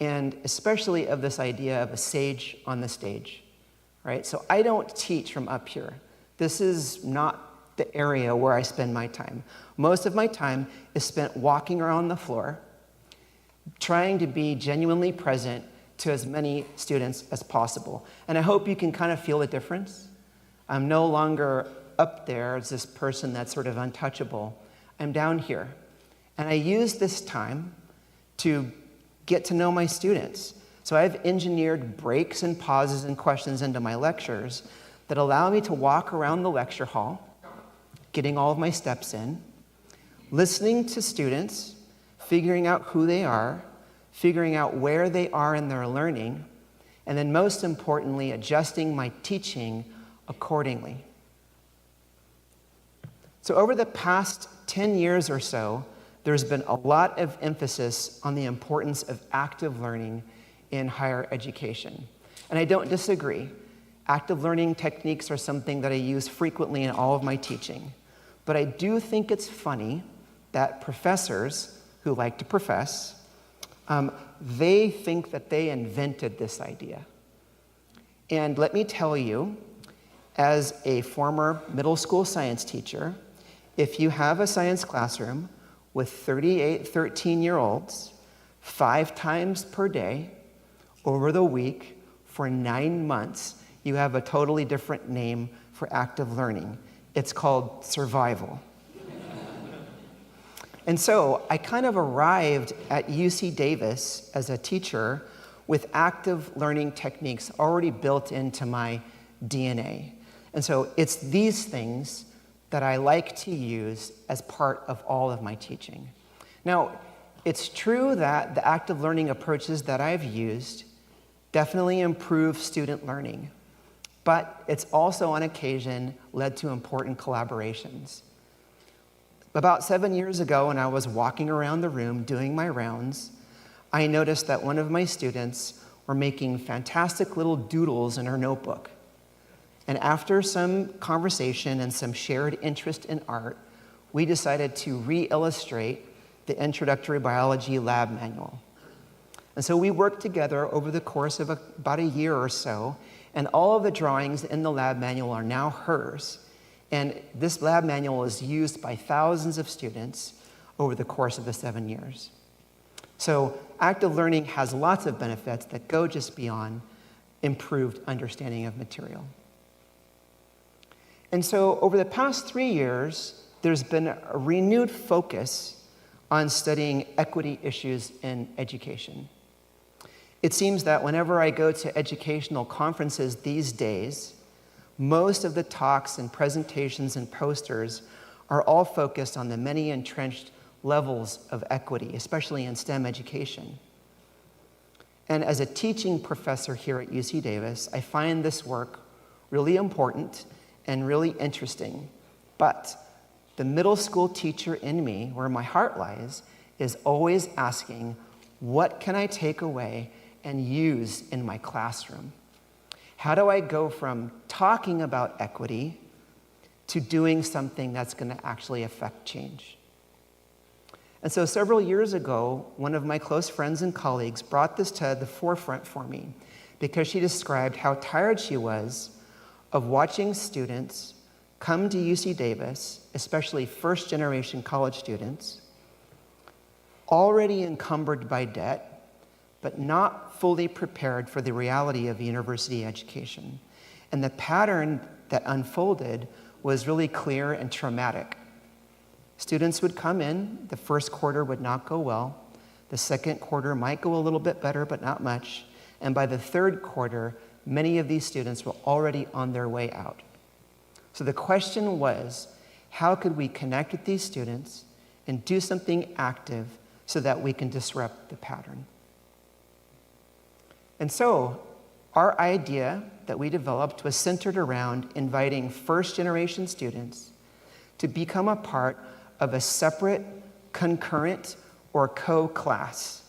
and especially of this idea of a sage on the stage, right? So I don't teach from up here. This is not the area where I spend my time. Most of my time is spent walking around the floor, trying to be genuinely present to as many students as possible. And I hope you can kind of feel the difference. I'm no longer up there as this person that's sort of untouchable. I'm down here. And I use this time to get to know my students. So I've engineered breaks and pauses and questions into my lectures that allow me to walk around the lecture hall, getting all of my steps in, listening to students, figuring out who they are, figuring out where they are in their learning, and then most importantly, adjusting my teaching accordingly. So over the past 10 years or so, there's been a lot of emphasis on the importance of active learning in higher education. And I don't disagree. Active learning techniques are something that I use frequently in all of my teaching. But I do think it's funny that professors who like to profess, they think that they invented this idea. And let me tell you, as a former middle school science teacher, if you have a science classroom with 38 13-year-olds 5 times per day over the week for 9 months, you have a totally different name for active learning. It's called survival. And so I kind of arrived at UC-Davis as a teacher with active learning techniques already built into my DNA. And so it's these things that I like to use as part of all of my teaching. Now, it's true that the active learning approaches that I've used definitely improve student learning, but it's also on occasion led to important collaborations. About 7 years ago, when I was walking around the room doing my rounds, I noticed that one of my students were making fantastic little doodles in her notebook. And after some conversation and some shared interest in art, we decided to re-illustrate the introductory biology lab manual. And so we worked together over the course of about a year or so, and all of the drawings in the lab manual are now hers. And this lab manual is used by thousands of students over the course of the 7 years. So active learning has lots of benefits that go just beyond improved understanding of material. And so over the past 3 years, there's been a renewed focus on studying equity issues in education. It seems that whenever I go to educational conferences these days, most of the talks and presentations and posters are all focused on the many entrenched levels of equity, especially in STEM education. And as a teaching professor here at UC Davis, I find this work really important and really interesting. But the middle school teacher in me, where my heart lies, is always asking, what can I take away and use in my classroom? How do I go from talking about equity to doing something that's going to actually affect change? And so several years ago, one of my close friends and colleagues brought this to the forefront for me because she described how tired she was of watching students come to UC Davis, especially first-generation college students, already encumbered by debt, but not fully prepared for the reality of university education. And the pattern that unfolded was really clear and traumatic. Students would come in, the first quarter would not go well, the second quarter might go a little bit better, but not much, and by the third quarter, many of these students were already on their way out. So the question was, how could we connect with these students and do something active so that we can disrupt the pattern? And so our idea that we developed was centered around inviting first-generation students to become a part of a separate, concurrent, or co-class.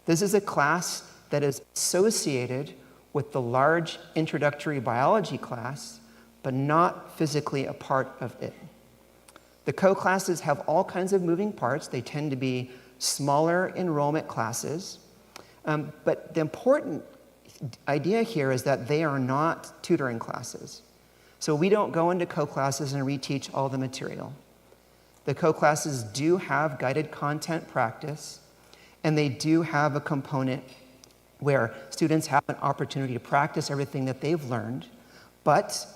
This is a class that is associated with the large introductory biology class, but not physically a part of it. The co-classes have all kinds of moving parts. They tend to be smaller enrollment classes. But the important idea here is that they are not tutoring classes. So we don't go into co-classes and reteach all the material. The co-classes do have guided content practice, and they do have a component where students have an opportunity to practice everything that they've learned, but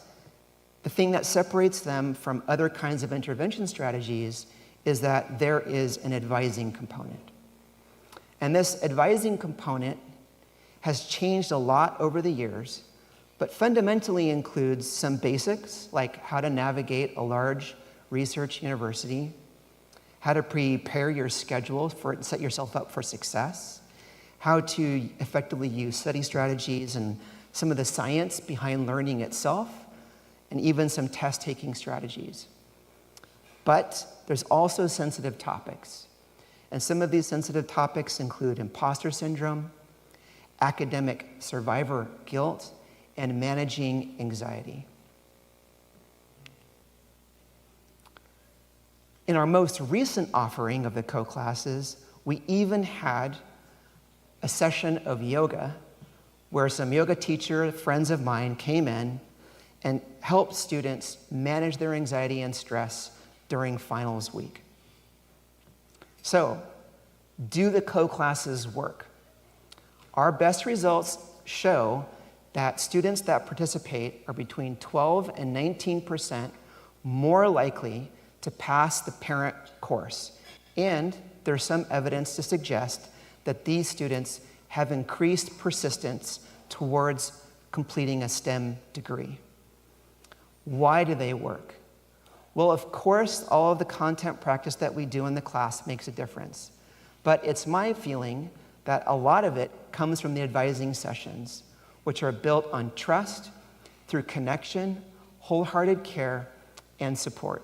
the thing that separates them from other kinds of intervention strategies is that there is an advising component. And this advising component has changed a lot over the years, but fundamentally includes some basics, like how to navigate a large research university, how to prepare your schedule and set yourself up for success, how to effectively use study strategies and some of the science behind learning itself, and even some test-taking strategies. But there's also sensitive topics. And some of these sensitive topics include imposter syndrome, academic survivor guilt, and managing anxiety. In our most recent offering of the co-classes, we even had a session of yoga where some yoga teacher friends of mine came in and helped students manage their anxiety and stress during finals week. So, do the co-classes work? Our best results show that students that participate are between 12 and 19% more likely to pass the parent course. And there's some evidence to suggest that these students have increased persistence towards completing a STEM degree. Why do they work? Well, of course, all of the content practice that we do in the class makes a difference. But it's my feeling that a lot of it comes from the advising sessions, which are built on trust through connection, wholehearted care, and support.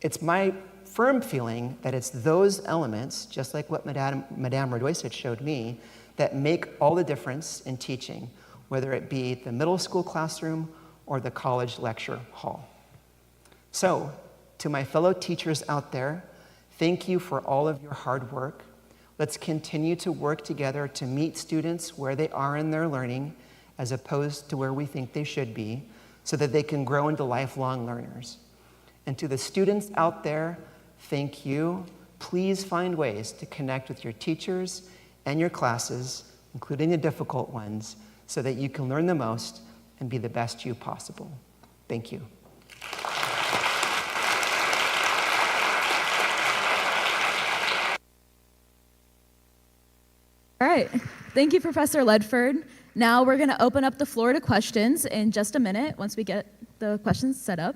It's my firm feeling that it's those elements, just like what Madame Radojcic showed me, that make all the difference in teaching, whether it be the middle school classroom or the college lecture hall. So, to my fellow teachers out there, thank you for all of your hard work. Let's continue to work together to meet students where they are in their learning as opposed to where we think they should be, so that they can grow into lifelong learners. And to the students out there, thank you. Please find ways to connect with your teachers and your classes, including the difficult ones, so that you can learn the most and be the best you possible. Thank you. All right. Thank you, Professor Ledford. Now we're going to open up the floor to questions in just a minute once we get the questions set up.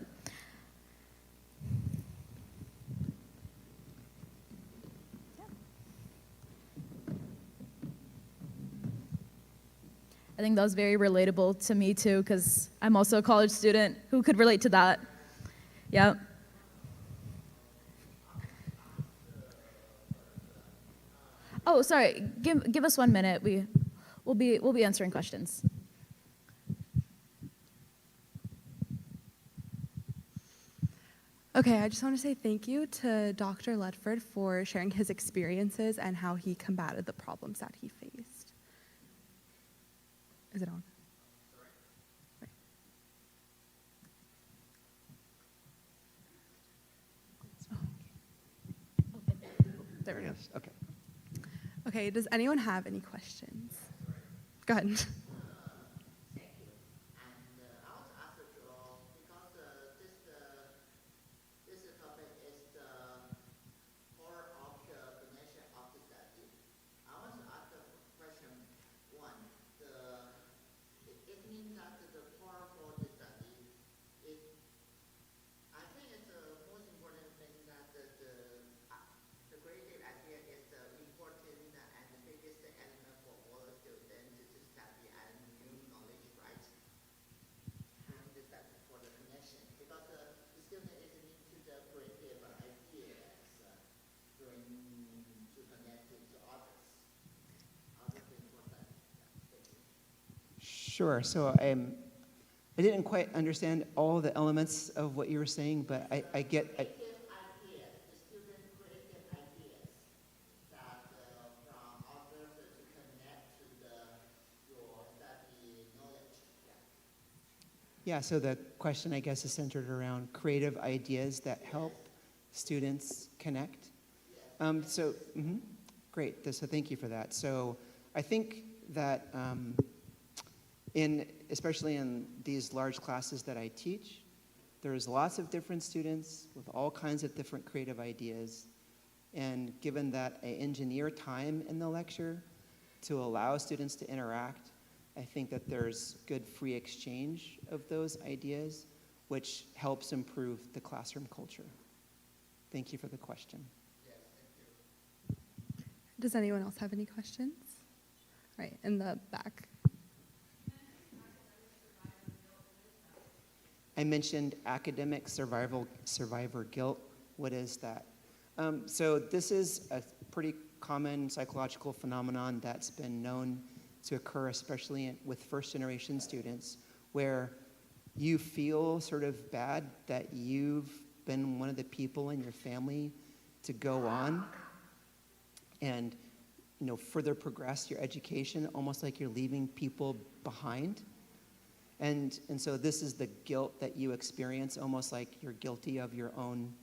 I think that was very relatable to me too, because I'm also a college student who could relate to that. Yeah. Oh, sorry. Give us 1 minute. We'll be answering questions. Okay, I just want to say thank you to Dr. Ledford for sharing his experiences and how he combated the problems that he faced. Is it on? Right. There we go. Yes, okay. Okay, does anyone have any questions? Go ahead. Sure. So I didn't quite understand all the elements of what you were saying, but I get. Yeah, so the question, I guess, is centered around creative ideas that help students connect. Great. So thank you for that. So I think that especially in these large classes that I teach, there's lots of different students with all kinds of different creative ideas. And given that I engineer time in the lecture to allow students to interact, I think that there's good free exchange of those ideas, which helps improve the classroom culture. Thank you for the question. Does anyone else have any questions? Right, in the back. I mentioned academic survivor guilt. What is that? So this is a pretty common psychological phenomenon that's been known to occur, especially with first-generation students, where you feel sort of bad that you've been one of the people in your family to go on and further progress your education, almost like you're leaving people behind. And so this is the guilt that you experience, almost like you're guilty of your own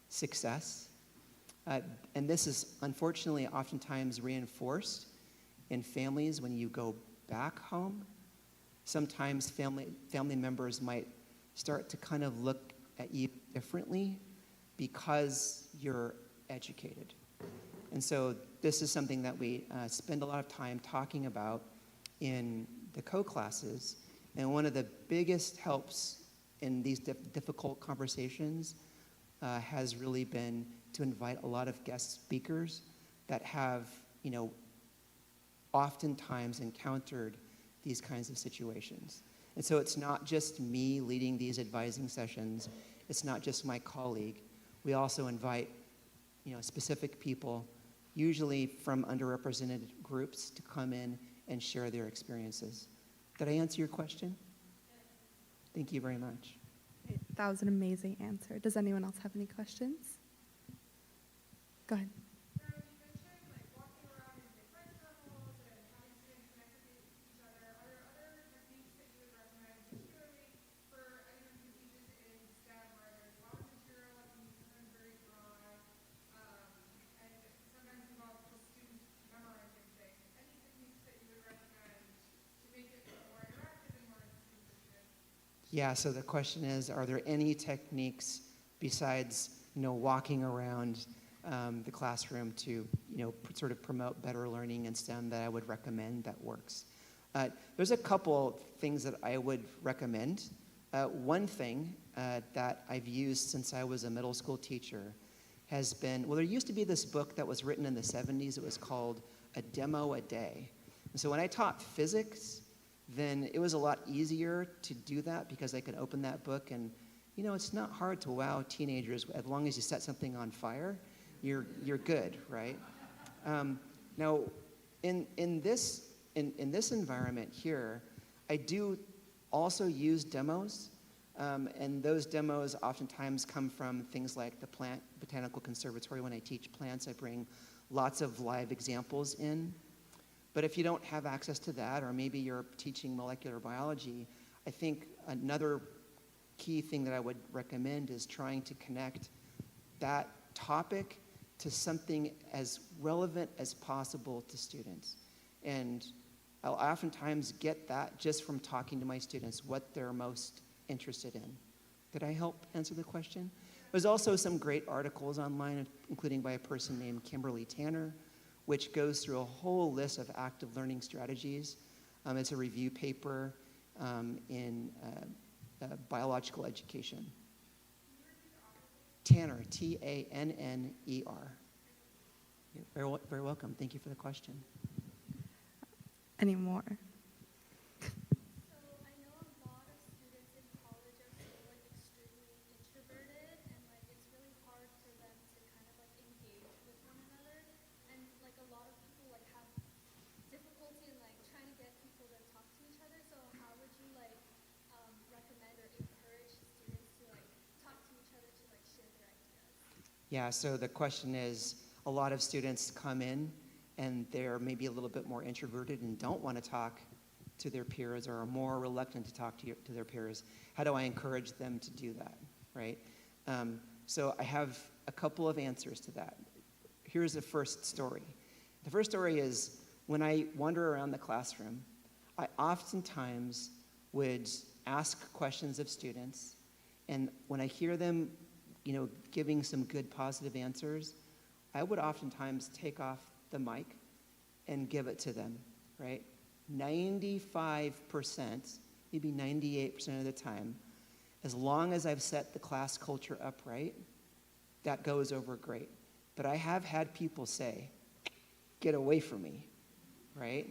success. And this is unfortunately oftentimes reinforced in families when you go back home. Sometimes family members might start to kind of look at you differently because you're educated. And so this is something that we spend a lot of time talking about in the co-classes. And one of the biggest helps in these difficult conversations has really been to invite a lot of guest speakers that have, oftentimes encountered these kinds of situations. And so it's not just me leading these advising sessions. It's not just my colleague. We also invite, specific people, usually from underrepresented groups, to come in and share their experiences. Did I answer your question? Thank you very much. That was an amazing answer. Does anyone else have any questions? Go ahead. Yeah, so the question is, are there any techniques besides, walking around the classroom to, sort of promote better learning in STEM that I would recommend that works? There's a couple things that I would recommend. One thing that I've used since I was a middle school teacher has been, well, there used to be this book that was written in the 70s. It was called A Demo a Day. And so when I taught physics, then it was a lot easier to do that because I could open that book and, it's not hard to wow teenagers. As long as you set something on fire, you're good, right? Now, in this environment here, I do also use demos, and those demos oftentimes come from things like the Plant Botanical Conservatory. When I teach plants, I bring lots of live examples in. But if you don't have access to that, or maybe you're teaching molecular biology, I think another key thing that I would recommend is trying to connect that topic to something as relevant as possible to students. And I'll oftentimes get that just from talking to my students, what they're most interested in. Did I help answer the question? There's also some great articles online, including by a person named Kimberly Tanner, which goes through a whole list of active learning strategies. It's a review paper in biological education. Tanner, Tanner. You're very welcome. Thank you for the question. Any more? Yeah, so the question is, a lot of students come in and they're maybe a little bit more introverted and don't want to talk to their peers or are more reluctant to talk to their peers. How do I encourage them to do that, right? So I have a couple of answers to that. Here's the first story. The first story is, when I wander around the classroom, I oftentimes would ask questions of students, and when I hear them giving some good positive answers, I would oftentimes take off the mic and give it to them, right? 95%, maybe 98% of the time, as long as I've set the class culture up right, that goes over great. But I have had people say, get away from me, right?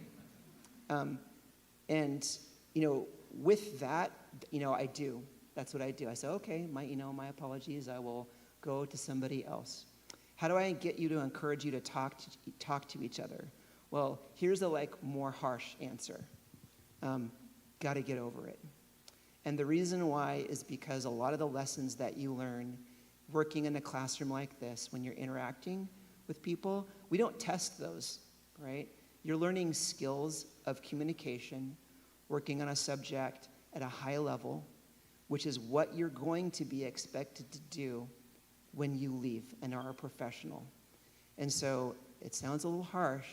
With that, I do. That's what I do. I say, okay, my apologies. I will go to somebody else. How do I get you to encourage you to talk to each other? Well, here's a more harsh answer. Got to get over it. And the reason why is because a lot of the lessons that you learn working in a classroom like this, when you're interacting with people, we don't test those, right? You're learning skills of communication, working on a subject at a high level, which is what you're going to be expected to do when you leave and are a professional. And so it sounds a little harsh,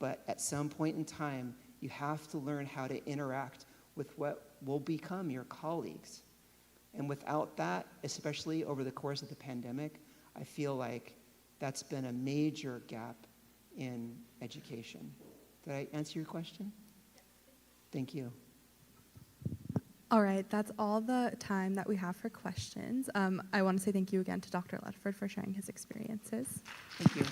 but at some point in time, you have to learn how to interact with what will become your colleagues. And without that, especially over the course of the pandemic, I feel like that's been a major gap in education. Did I answer your question? Thank you. All right, that's all the time that we have for questions. I want to say thank you again to Dr. Ledford for sharing his experiences. Thank you.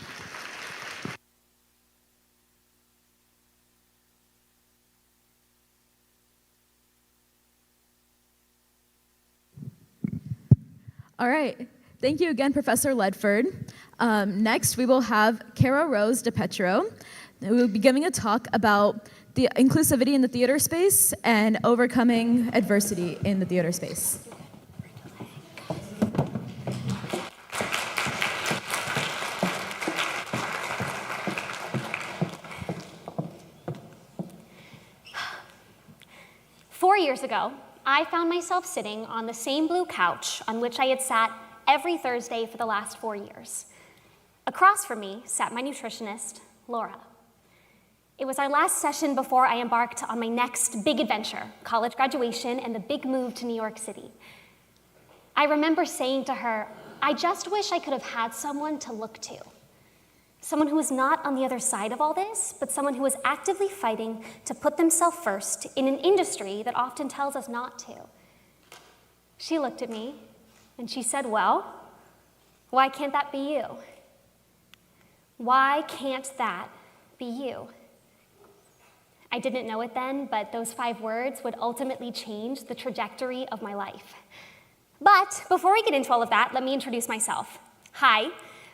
All right. Thank you again, Professor Ledford. Next, we will have Cara Rose DiPietro, who will be giving a talk about the inclusivity in the theater space and overcoming adversity in the theater space. Four years ago, I found myself sitting on the same blue couch on which I had sat every Thursday for the last 4 years. Across from me sat my nutritionist, Laura. It was our last session before I embarked on my next big adventure, college graduation and the big move to New York City. I remember saying to her, I just wish I could have had someone to look to. Someone who was not on the other side of all this, but someone who was actively fighting to put themselves first in an industry that often tells us not to. She looked at me and she said, well, why can't that be you? Why can't that be you? I didn't know it then, but those 5 words would ultimately change the trajectory of my life. But before we get into all of that, let me introduce myself. Hi,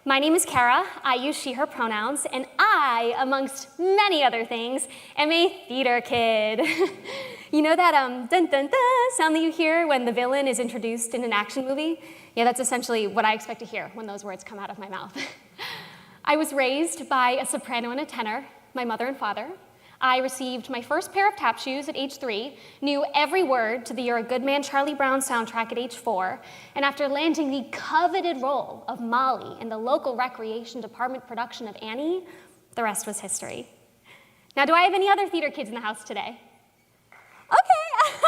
my name is Cara. I use she, her pronouns, and I, amongst many other things, am a theater kid. You know that dun dun dun sound that you hear when the villain is introduced in an action movie? Yeah, that's essentially what I expect to hear when those words come out of my mouth. I was raised by a soprano and a tenor, my mother and father. I received my first pair of tap shoes at age 3, knew every word to the You're a Good Man, Charlie Brown soundtrack at age 4, and after landing the coveted role of Molly in the local recreation department production of Annie, the rest was history. Now, do I have any other theater kids in the house today? Okay.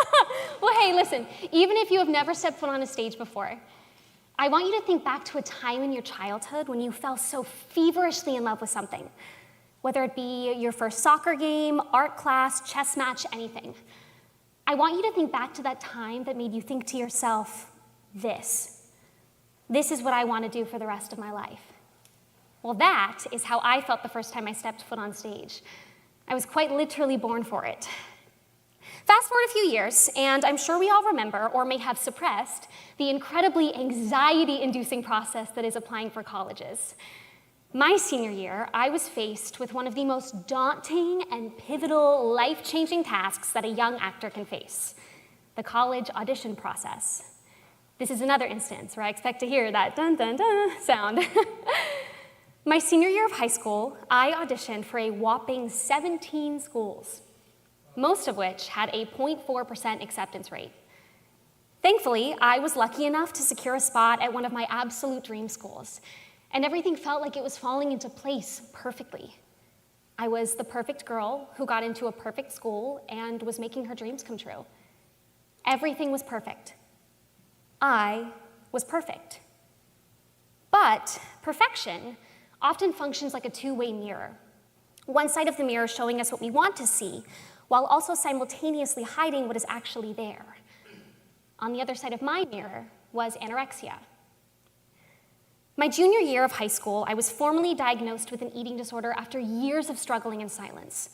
Well, hey, listen, even if you have never stepped foot on a stage before, I want you to think back to a time in your childhood when you fell so feverishly in love with something. Whether it be your first soccer game, art class, chess match, anything. I want you to think back to that time that made you think to yourself, this is what I want to do for the rest of my life. Well, that is how I felt the first time I stepped foot on stage. I was quite literally born for it. Fast forward a few years, and I'm sure we all remember, or may have suppressed, the incredibly anxiety-inducing process that is applying for colleges. My senior year, I was faced with one of the most daunting and pivotal, life-changing tasks that a young actor can face, the college audition process. This is another instance where I expect to hear that dun dun dun sound. My senior year of high school, I auditioned for a whopping 17 schools, most of which had a 0.4% acceptance rate. Thankfully, I was lucky enough to secure a spot at one of my absolute dream schools, and everything felt like it was falling into place perfectly. I was the perfect girl who got into a perfect school and was making her dreams come true. Everything was perfect. I was perfect. But perfection often functions like a two-way mirror. One side of the mirror showing us what we want to see, while also simultaneously hiding what is actually there. On the other side of my mirror was anorexia. My junior year of high school, I was formally diagnosed with an eating disorder after years of struggling in silence.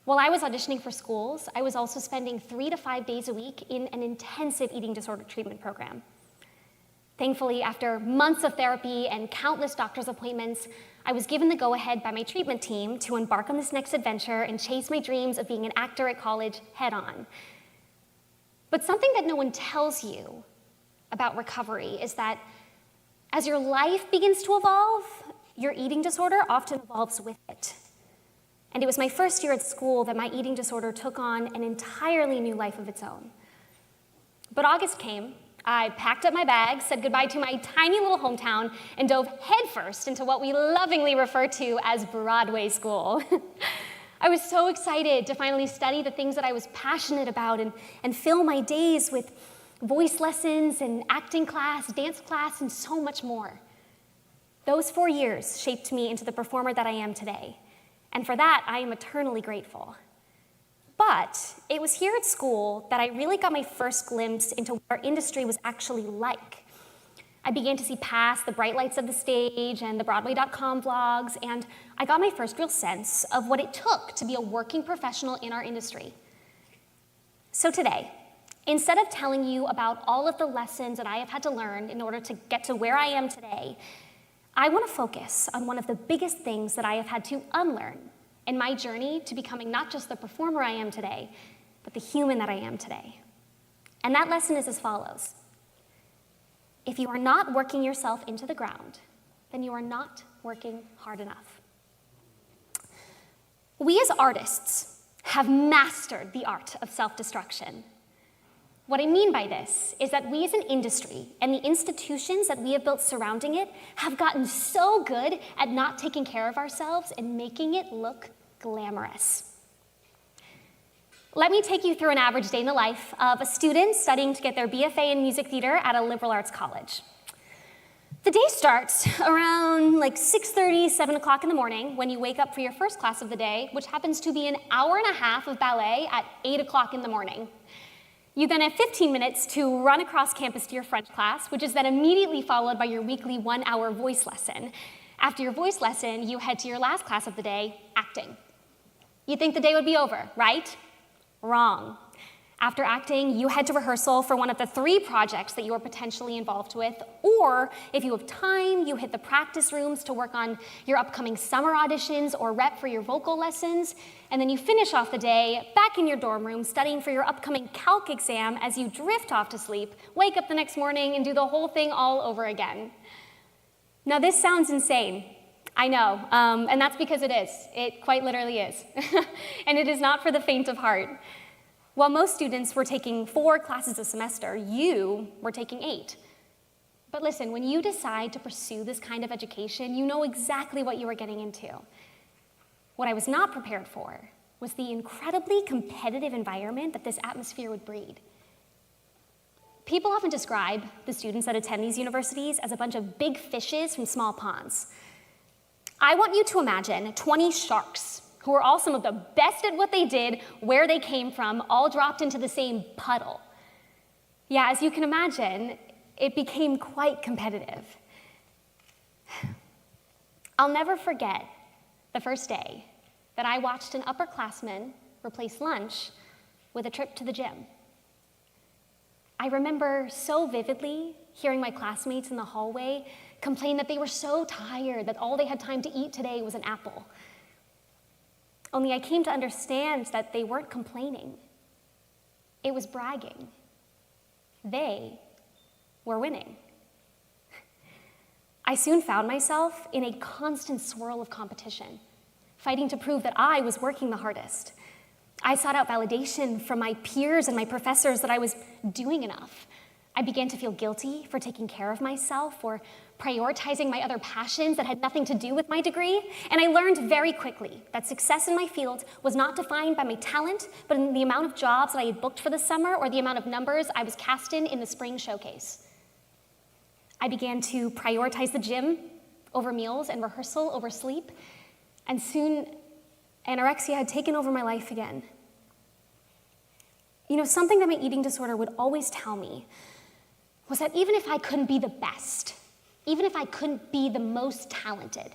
While I was auditioning for schools, I was also spending 3 to 5 days a week in an intensive eating disorder treatment program. Thankfully, after months of therapy and countless doctor's appointments, I was given the go-ahead by my treatment team to embark on this next adventure and chase my dreams of being an actor at college head-on. But something that no one tells you about recovery is that as your life begins to evolve, your eating disorder often evolves with it. And it was my first year at school that my eating disorder took on an entirely new life of its own. But August came. I packed up my bags, said goodbye to my tiny little hometown, and dove headfirst into what we lovingly refer to as Broadway school. I was so excited to finally study the things that I was passionate about and fill my days with voice lessons and acting class, dance class, and so much more. Those 4 years shaped me into the performer that I am today, and for that, I am eternally grateful. But it was here at school that I really got my first glimpse into what our industry was actually like. I began to see past the bright lights of the stage and the Broadway.com vlogs, and I got my first real sense of what it took to be a working professional in our industry. So today, instead of telling you about all of the lessons that I have had to learn in order to get to where I am today, I want to focus on one of the biggest things that I have had to unlearn in my journey to becoming not just the performer I am today, but the human that I am today. And that lesson is as follows. If you are not working yourself into the ground, then you are not working hard enough. We as artists have mastered the art of self-destruction. What I mean by this is that we as an industry and the institutions that we have built surrounding it have gotten so good at not taking care of ourselves and making it look glamorous. Let me take you through an average day in the life of a student studying to get their BFA in music theater at a liberal arts college. The day starts around like 6:30, 7 o'clock in the morning when you wake up for your first class of the day, which happens to be an hour and a half of ballet at 8 o'clock in the morning. You then have 15 minutes to run across campus to your French class, which is then immediately followed by your weekly 1-hour voice lesson. After your voice lesson, you head to your last class of the day, acting. You'd think the day would be over, right? Wrong. After acting, you head to rehearsal for one of the 3 projects that you are potentially involved with, or if you have time, you hit the practice rooms to work on your upcoming summer auditions or rep for your vocal lessons, and then you finish off the day back in your dorm room studying for your upcoming calc exam as you drift off to sleep, wake up the next morning, and do the whole thing all over again. Now this sounds insane. I know, and that's because it is. It quite literally is. And it is not for the faint of heart. While most students were taking 4 classes a semester, you were taking 8. But listen, when you decide to pursue this kind of education, you know exactly what you are getting into. What I was not prepared for was the incredibly competitive environment that this atmosphere would breed. People often describe the students that attend these universities as a bunch of big fishes from small ponds. I want you to imagine 20 sharks who are all some of the best at what they did, where they came from, all dropped into the same puddle. Yeah, as you can imagine, it became quite competitive. I'll never forget the first day that I watched an upperclassman replace lunch with a trip to the gym. I remember so vividly hearing my classmates in the hallway complain that they were so tired that all they had time to eat today was an apple. Only I came to understand that they weren't complaining. It was bragging. They were winning. I soon found myself in a constant swirl of competition, fighting to prove that I was working the hardest. I sought out validation from my peers and my professors that I was doing enough. I began to feel guilty for taking care of myself or prioritizing my other passions that had nothing to do with my degree, and I learned very quickly that success in my field was not defined by my talent, but in the amount of jobs that I had booked for the summer or the amount of numbers I was cast in the spring showcase. I began to prioritize the gym over meals and rehearsal over sleep, and soon anorexia had taken over my life again. You know, something that my eating disorder would always tell me was that even if I couldn't be the best, even if I couldn't be the most talented,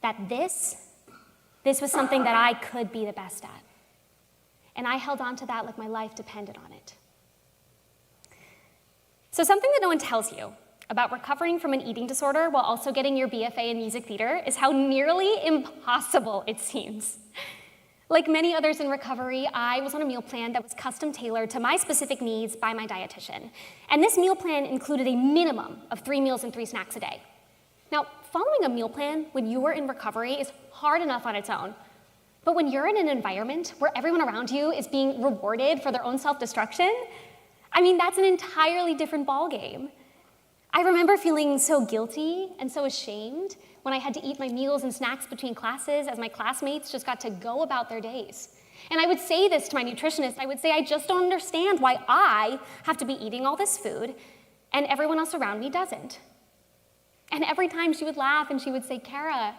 that this was something that I could be the best at. And I held on to that like my life depended on it. So something that no one tells you about recovering from an eating disorder while also getting your BFA in music theater is how nearly impossible it seems. Like many others in recovery, I was on a meal plan that was custom tailored to my specific needs by my dietitian. And this meal plan included a minimum of 3 meals and 3 snacks a day. Now, following a meal plan when you are in recovery is hard enough on its own. But when you're in an environment where everyone around you is being rewarded for their own self-destruction, I mean, that's an entirely different ballgame. I remember feeling so guilty and so ashamed when I had to eat my meals and snacks between classes as my classmates just got to go about their days. And I would say this to my nutritionist. I would say, I just don't understand why I have to be eating all this food and everyone else around me doesn't. And every time she would laugh and she would say, Cara,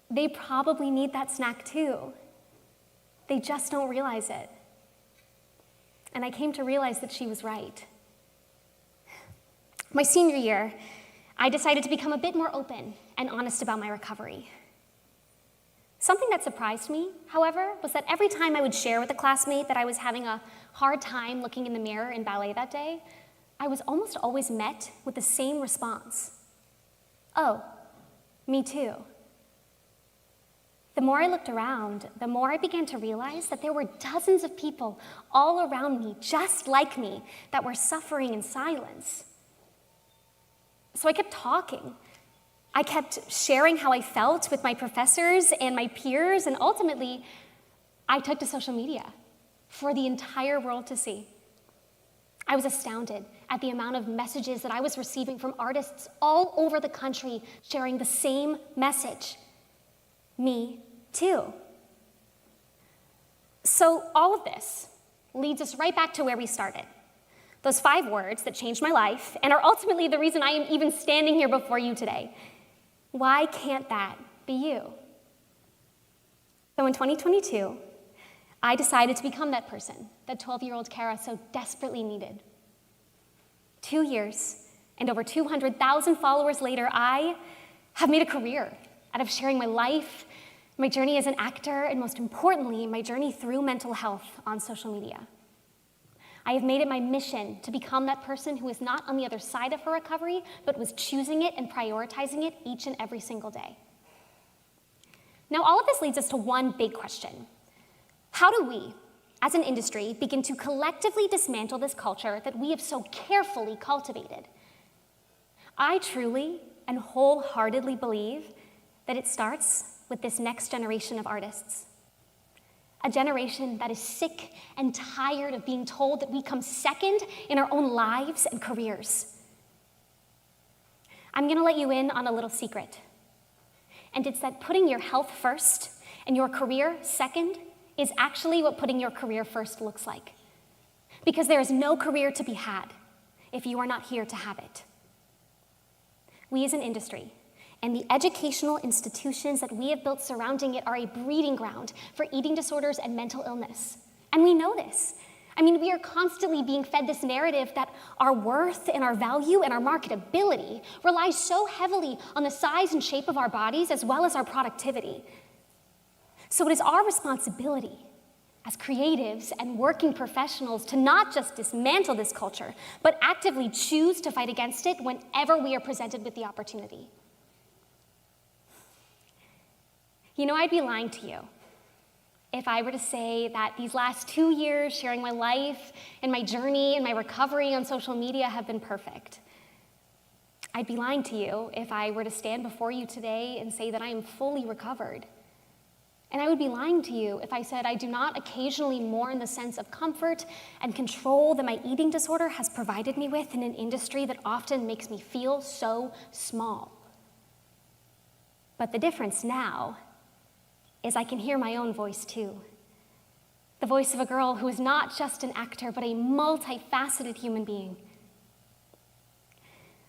they probably need that snack too. They just don't realize it. And I came to realize that she was right. My senior year, I decided to become a bit more open and honest about my recovery. Something that surprised me, however, was that every time I would share with a classmate that I was having a hard time looking in the mirror in ballet that day, I was almost always met with the same response. Oh, me too. The the more I looked around, the more I began to realize that there were dozens of people all around me, just like me, that were suffering in silence. So I kept talking. I kept sharing how I felt with my professors and my peers, and ultimately, I took to social media for the entire world to see. I was astounded at the amount of messages that I was receiving from artists all over the country sharing the same message. Me too. So all of this leads us right back to where we started. Those 5 words that changed my life and are ultimately the reason I am even standing here before you today. Why can't that be you? So in 2022, I decided to become that person that 12-year-old Cara so desperately needed. 2 years and over 200,000 followers later, I have made a career out of sharing my life, my journey as an actor, and most importantly, my journey through mental health on social media. I have made it my mission to become that person who is not on the other side of her recovery, but was choosing it and prioritizing it each and every single day. Now, all of this leads us to one big question. How do we, as an industry, begin to collectively dismantle this culture that we have so carefully cultivated? I truly and wholeheartedly believe that it starts with this next generation of artists. A generation that is sick and tired of being told that we come second in our own lives and careers. I'm gonna let you in on a little secret. And it's that putting your health first and your career second is actually what putting your career first looks like. Because there is no career to be had if you are not here to have it. We as an industry and the educational institutions that we have built surrounding it are a breeding ground for eating disorders and mental illness. And we know this. I mean, we are constantly being fed this narrative that our worth and our value and our marketability relies so heavily on the size and shape of our bodies as well as our productivity. So it is our responsibility as creatives and working professionals to not just dismantle this culture, but actively choose to fight against it whenever we are presented with the opportunity. You know, I'd be lying to you if I were to say that these last 2 years sharing my life and my journey and my recovery on social media have been perfect. I'd be lying to you if I were to stand before you today and say that I am fully recovered. And I would be lying to you if I said I do not occasionally mourn the sense of comfort and control that my eating disorder has provided me with in an industry that often makes me feel so small. But the difference now is I can hear my own voice too. The voice of a girl who is not just an actor, but a multifaceted human being.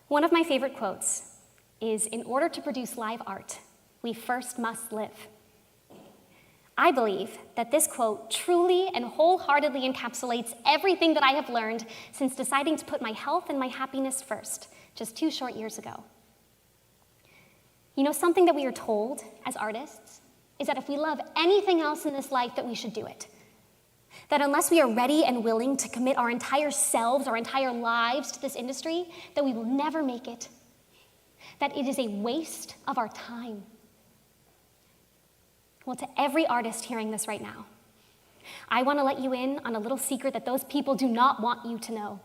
One of my favorite quotes is, "In order to produce live art, we first must live." I believe that this quote truly and wholeheartedly encapsulates everything that I have learned since deciding to put my health and my happiness first, just 2 short years ago. You know, something that we are told as artists is that if we love anything else in this life, that we should do it. That unless we are ready and willing to commit our entire selves, our entire lives to this industry, that we will never make it. That it is a waste of our time. Well, to every artist hearing this right now, I want to let you in on a little secret that those people do not want you to know.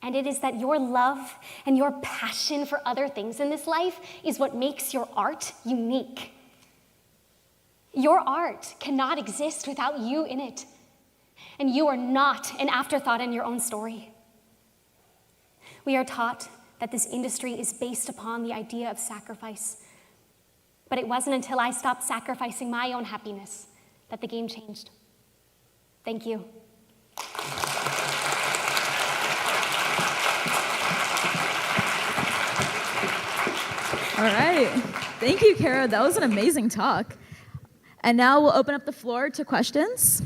And it is that your love and your passion for other things in this life is what makes your art unique. Your art cannot exist without you in it. And you are not an afterthought in your own story. We are taught that this industry is based upon the idea of sacrifice. But it wasn't until I stopped sacrificing my own happiness that the game changed. Thank you. All right. Thank you, Cara. That was an amazing talk. And now we'll open up the floor to questions.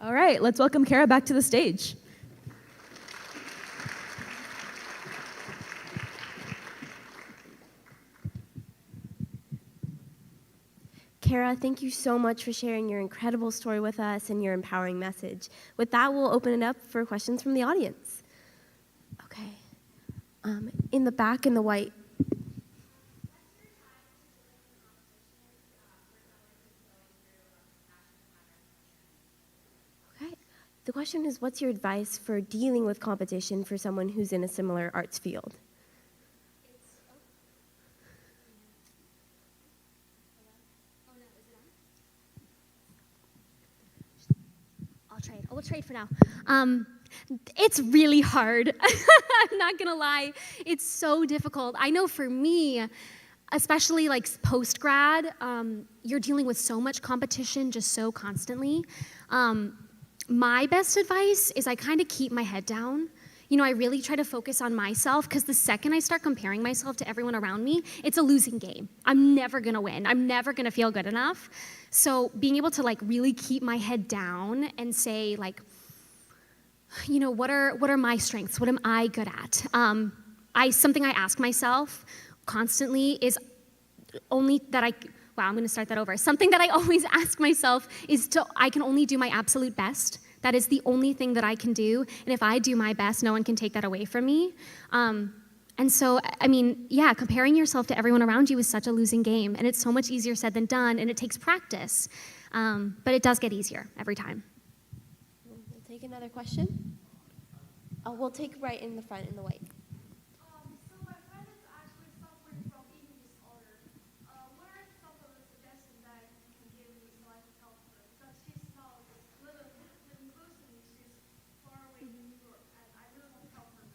All right, let's welcome Cara back to the stage. Cara, thank you so much for sharing your incredible story with us and your empowering message. With that, we'll open it up for questions from the audience. Okay. In the back in the white. Okay. The question is, what's your advice for dealing with competition for someone who's in a similar arts field? We'll trade for now. It's really hard. I'm not gonna lie. It's so difficult. I know for me, especially like post-grad, you're dealing with so much competition just so constantly. My best advice is I kind of keep my head down. You know, I really try to focus on myself, because the second I start comparing myself to everyone around me, it's a losing game. I'm never gonna win. I'm never gonna feel good enough. So being able to like really keep my head down and say like, you know, what are my strengths? What am I good at? Something I ask myself constantly is only that I'm gonna start that over. Something that I always ask myself is I can only do my absolute best. That is the only thing that I can do. And if I do my best, no one can take that away from me. And so, I mean, yeah, comparing yourself to everyone around you is such a losing game. And it's so much easier said than done. And it takes practice. But it does get easier every time. We'll take another question. We'll take right in the front in the white. So my friend is actually suffering from eating disorder. What are some of the suggestions that you can give me so I can help her? Because she's now just living close to me. She's far away in New York, and I really want to help her.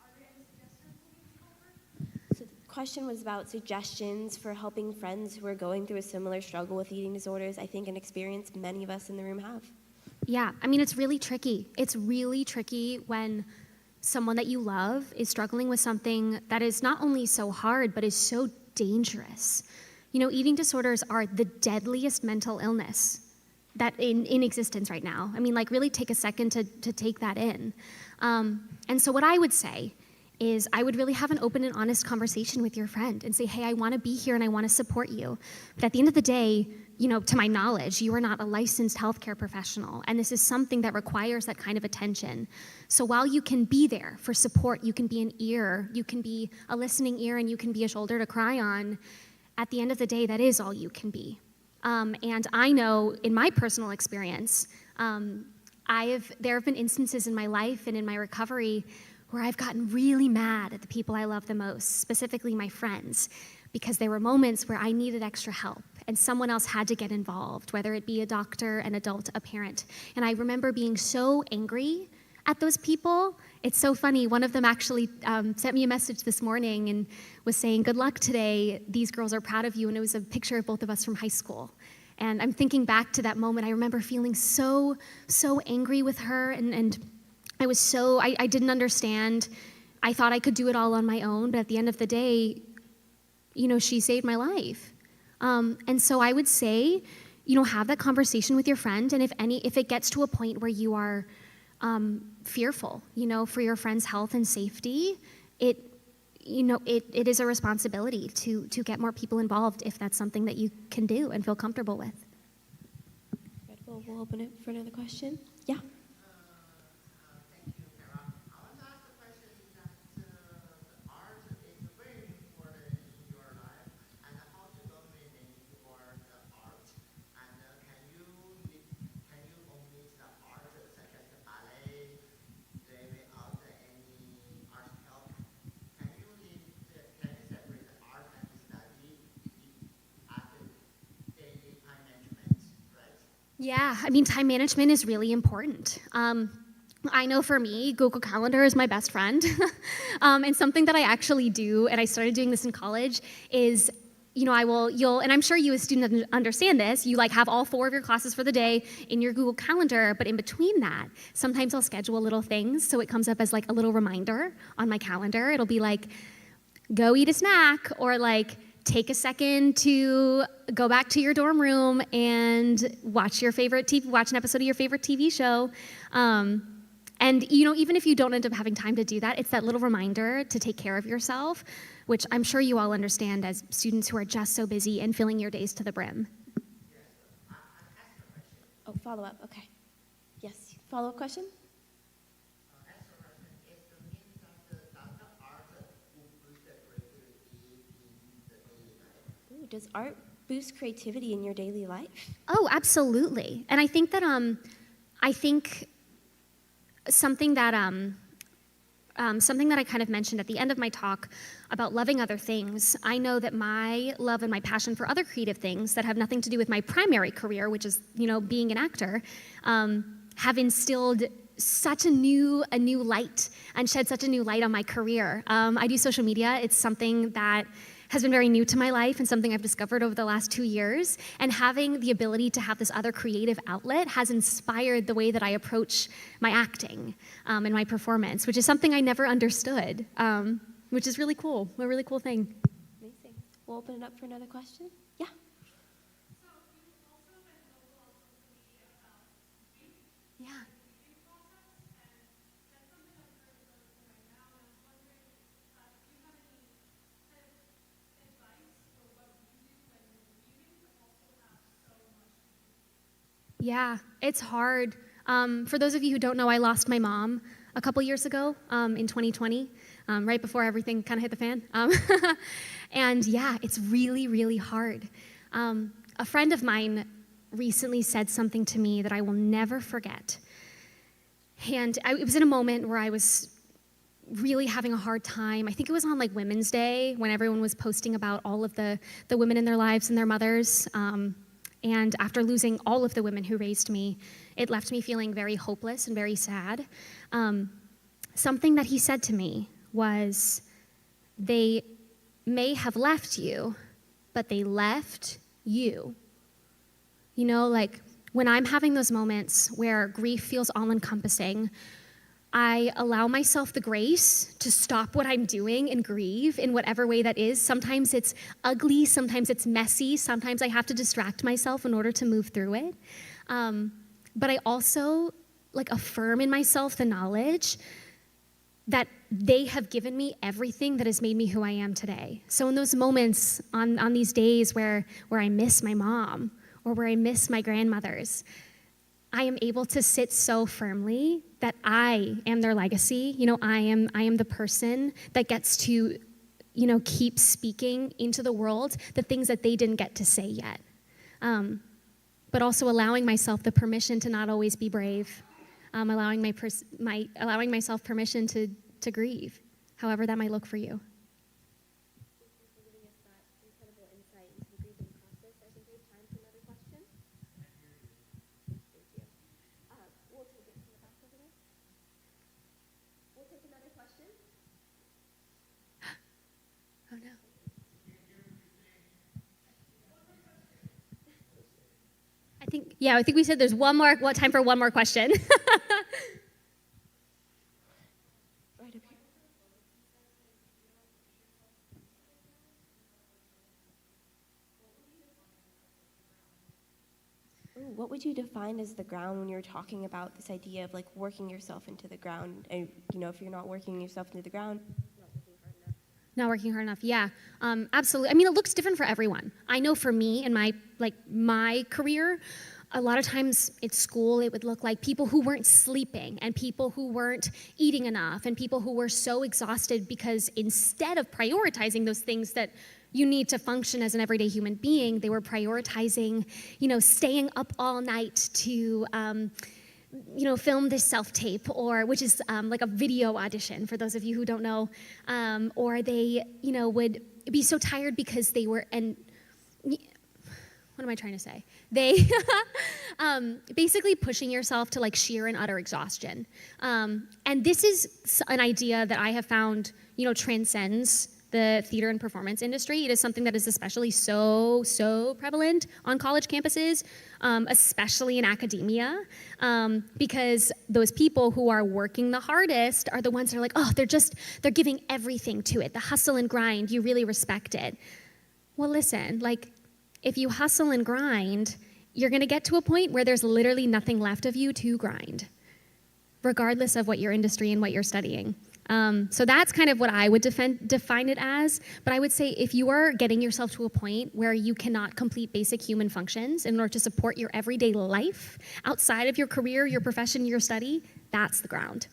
Are there any suggestions for me to help her? So the question was about suggestions for helping friends who are going through a similar struggle with eating disorders. I think an experience many of us in the room have. Yeah, I mean, it's really tricky. It's really tricky when someone that you love is struggling with something that is not only so hard, but is so dangerous. You know, eating disorders are the deadliest mental illness that in existence right now. I mean, like, really take a second to take that in. And so what I would say is I would really have an open and honest conversation with your friend and say, hey, I want to be here and I want to support you. But at the end of the day, you know, to my knowledge, you are not a licensed healthcare professional, and this is something that requires that kind of attention. So while you can be there for support, you can be an ear, you can be a listening ear, and you can be a shoulder to cry on, at the end of the day, that is all you can be. And I know in my personal experience, there have been instances in my life and in my recovery where I've gotten really mad at the people I love the most, specifically my friends, because there were moments where I needed extra help and someone else had to get involved, whether it be a doctor, an adult, a parent. And I remember being so angry at those people. It's so funny. One of them actually sent me a message this morning and was saying, good luck today. These girls are proud of you. And it was a picture of both of us from high school. And I'm thinking back to that moment. I remember feeling so angry with her. And I was I didn't understand. I thought I could do it all on my own. But at the end of the day, you know, she saved my life. And so I would say, you know, have that conversation with your friend. And if it gets to a point where you are fearful, you know, for your friend's health and safety, it is a responsibility to get more people involved if that's something that you can do and feel comfortable with. We'll open it for another question. Yeah. Yeah, I mean, time management is really important. I know for me, Google Calendar is my best friend. And something that I actually do, and I started doing this in college, is, you know, and I'm sure you as students understand this, you like have all 4 of your classes for the day in your Google Calendar, but in between that, sometimes I'll schedule little things, so it comes up as like a little reminder on my calendar. It'll be like, go eat a snack, or like, take a second to go back to your dorm room and watch an episode of your favorite TV show. And even if you don't end up having time to do that, it's that little reminder to take care of yourself, which I'm sure you all understand as students who are just so busy and filling your days to the brim. Oh, follow up. Okay. Yes. Follow up question? Ooh, does art boost creativity in your daily life? Oh, absolutely. And I think that something that I kind of mentioned at the end of my talk about loving other things, I know that my love and my passion for other creative things that have nothing to do with my primary career, which is, being an actor, have instilled such a new light and shed such a new light on my career. I do social media. It's something that has been very new to my life and something I've discovered over the last 2 years. And having the ability to have this other creative outlet has inspired the way that I approach my acting and my performance, which is something I never understood, which is really cool, a really cool thing. Amazing. We'll open it up for another question. Yeah. Yeah. Yeah, it's hard. For those of you who don't know, I lost my mom a couple years ago in 2020, right before everything kind of hit the fan. And yeah, it's really, really hard. A friend of mine recently said something to me that I will never forget. And it was in a moment where I was really having a hard time. I think it was on like Women's Day when everyone was posting about all of the women in their lives and their mothers. And after losing all of the women who raised me, it left me feeling very hopeless and very sad. Something that he said to me was, they may have left you, but they left you. Like when I'm having those moments where grief feels all-encompassing, I allow myself the grace to stop what I'm doing and grieve in whatever way that is. Sometimes it's ugly, sometimes it's messy, sometimes I have to distract myself in order to move through it. But I also affirm in myself the knowledge that they have given me everything that has made me who I am today. So in those moments, on these days where I miss my mom or where I miss my grandmothers, I am able to sit so firmly that I am their legacy. I am the person that gets to, keep speaking into the world the things that they didn't get to say yet. But also allowing myself the permission to not always be brave, allowing myself permission to grieve, however that might look for you. Oh no. I think we said there's time for one more question. Right up here. Ooh, what would you define as the ground when you're talking about this idea of working yourself into the ground? And if you're not working yourself into the ground, Not working hard enough, yeah, absolutely. I mean, it looks different for everyone. I know for me in my career, a lot of times at school, it would look like people who weren't sleeping and people who weren't eating enough and people who were so exhausted because instead of prioritizing those things that you need to function as an everyday human being, they were prioritizing, staying up all night to film this self-tape, which is like a video audition for those of you who don't know, or they, would be so tired because they were, and what am I trying to say? They basically pushing yourself to sheer and utter exhaustion. And this is an idea that I have found, transcends the theater and performance industry. It is something that is especially so prevalent on college campuses, especially in academia, because those people who are working the hardest are the ones that are like, they're giving everything to it. The hustle and grind, you really respect it. Well, listen, if you hustle and grind, you're gonna get to a point where there's literally nothing left of you to grind. regardless of what your industry and what you're studying. So that's kind of what I would define it as. But I would say if you are getting yourself to a point where you cannot complete basic human functions in order to support your everyday life outside of your career, your profession, your study, that's the ground.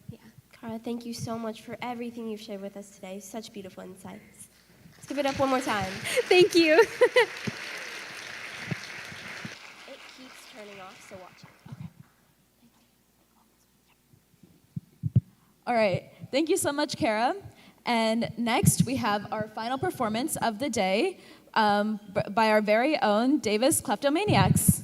Yeah, Cara, thank you so much for everything you've shared with us today. Such beautiful insights. Let's give it up one more time. Thank you. It keeps turning off, so watch it. All right, thank you so much, Cara. And next, we have our final performance of the day by our very own Davis Cleftomaniacs.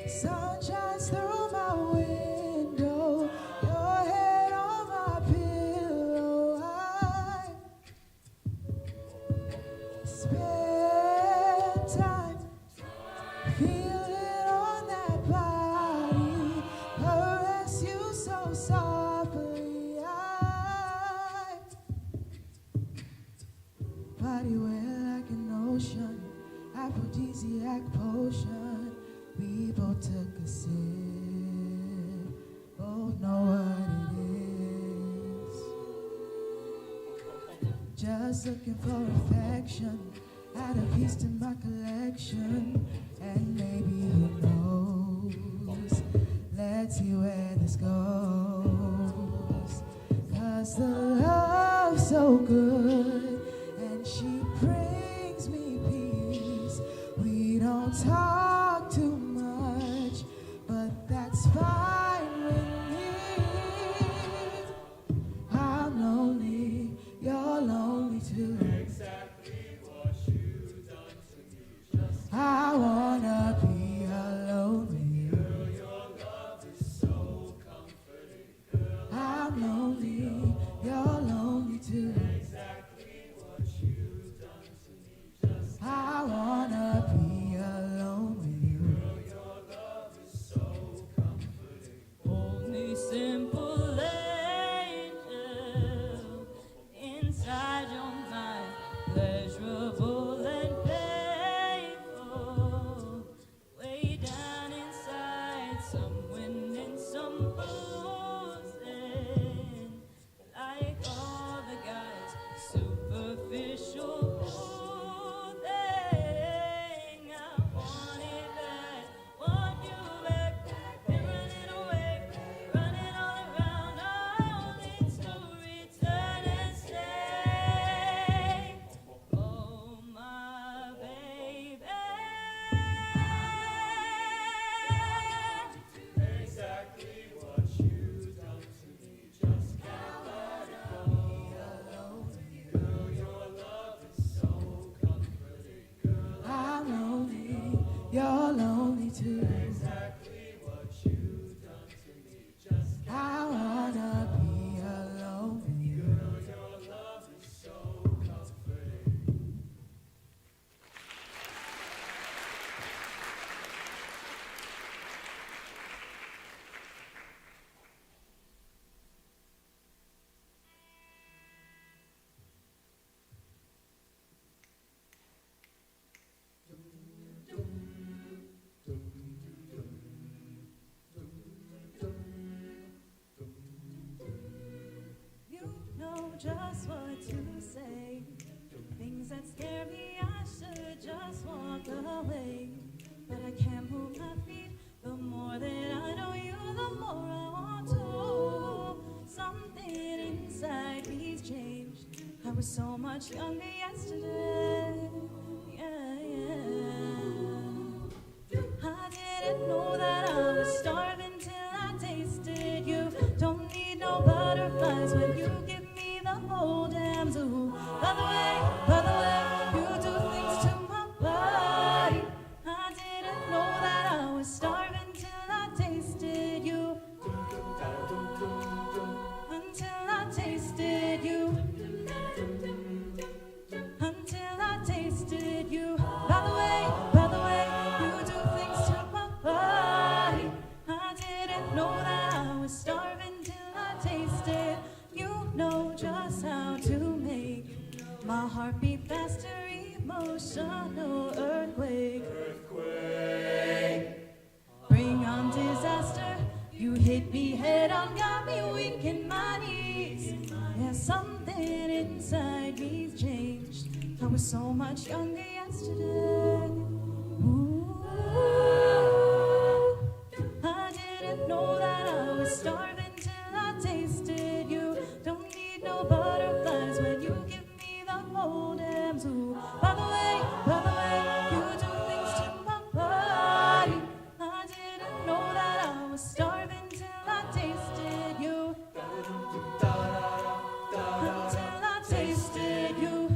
Sun shines through my window, your head on my pillow. I spend time feeling on that body, caress you so softly. I body wet like an ocean, aphrodisiac potion. We both took a sip, both know what it is. Just looking for affection, add a piece to my collection, and maybe who knows, let's see where this goes. Cause the love's so good, and she brings me peace. We don't talk too much, but that's fine with me. I'm lonely, you're lonely too. Exactly what you've done to me. I wanna be alone with you. Girl, your love is so comforting. Girl, I'm lonely, you're lonely too. Exactly what you've done to me. I wanna be alone. just what to say. Things that scare me, I should just walk away. But I can't move my feet. The more that I know you, the more I want to. Something inside me's changed. I was so much younger yesterday. Yeah, yeah. I didn't know that I was starving till I tasted you. Don't need no butterflies when you give me the whole damn zoo. By the way, you do things to my body. I didn't know that I was starving till I tasted you. Until I tasted you. Until I tasted you. By the way, you do things to my body. I didn't know that I was starving till I tasted. You know just how to make my heart beat faster, emotional earthquake. Bring on disaster. You hit me head on, got me weak in my knees. Yeah, something inside me's changed. I was so much younger yesterday. Ooh, I didn't know that I was starving till I tasted you. Don't need no butterflies when you give me the whole damn zoo. By the way, you do things to my body. I didn't know that I was starving till I tasted you. Until I tasted you.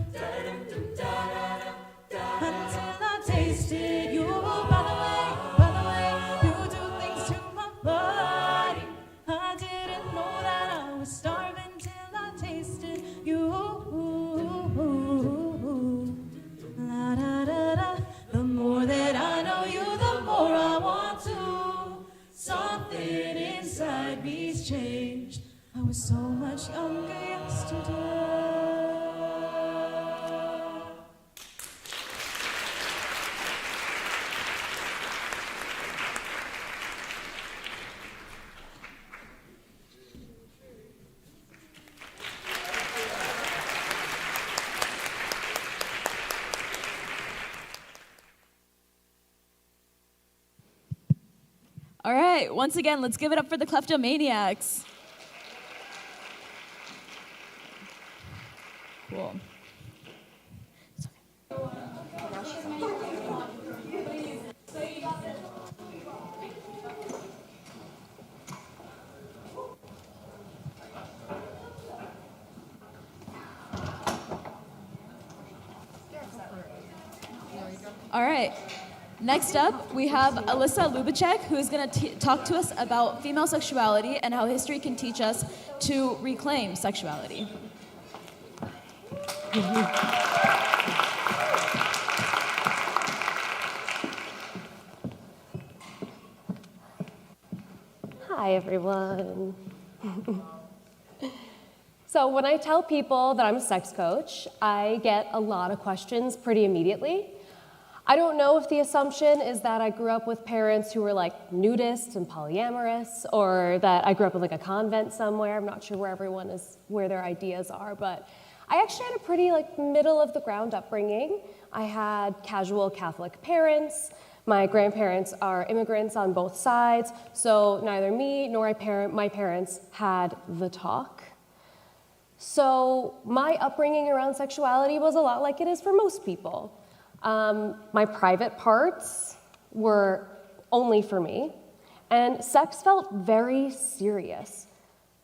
Until I tasted you. By the way, you do things to my body. I didn't know that I was starving till I tasted you. La da da da. The more that I know you, the more I want to. Something inside me's changed. I was so much younger yesterday. All right, once again, let's give it up for the Cleftomaniacs. Cool. All right. Next up, we have Alyssa Ljubicich, who is going to talk to us about female sexuality and how history can teach us to reclaim sexuality. Hi, everyone. So when I tell people that I'm a sex coach, I get a lot of questions pretty immediately. I don't know if the assumption is that I grew up with parents who were like nudists and polyamorous, or that I grew up in like a convent somewhere. I'm not sure where their ideas are, but I actually had a pretty like middle of the ground upbringing. I had casual Catholic parents. My grandparents are immigrants on both sides, so neither me nor my parents had the talk. So my upbringing around sexuality was a lot like it is for most people. My private parts were only for me, and sex felt very serious.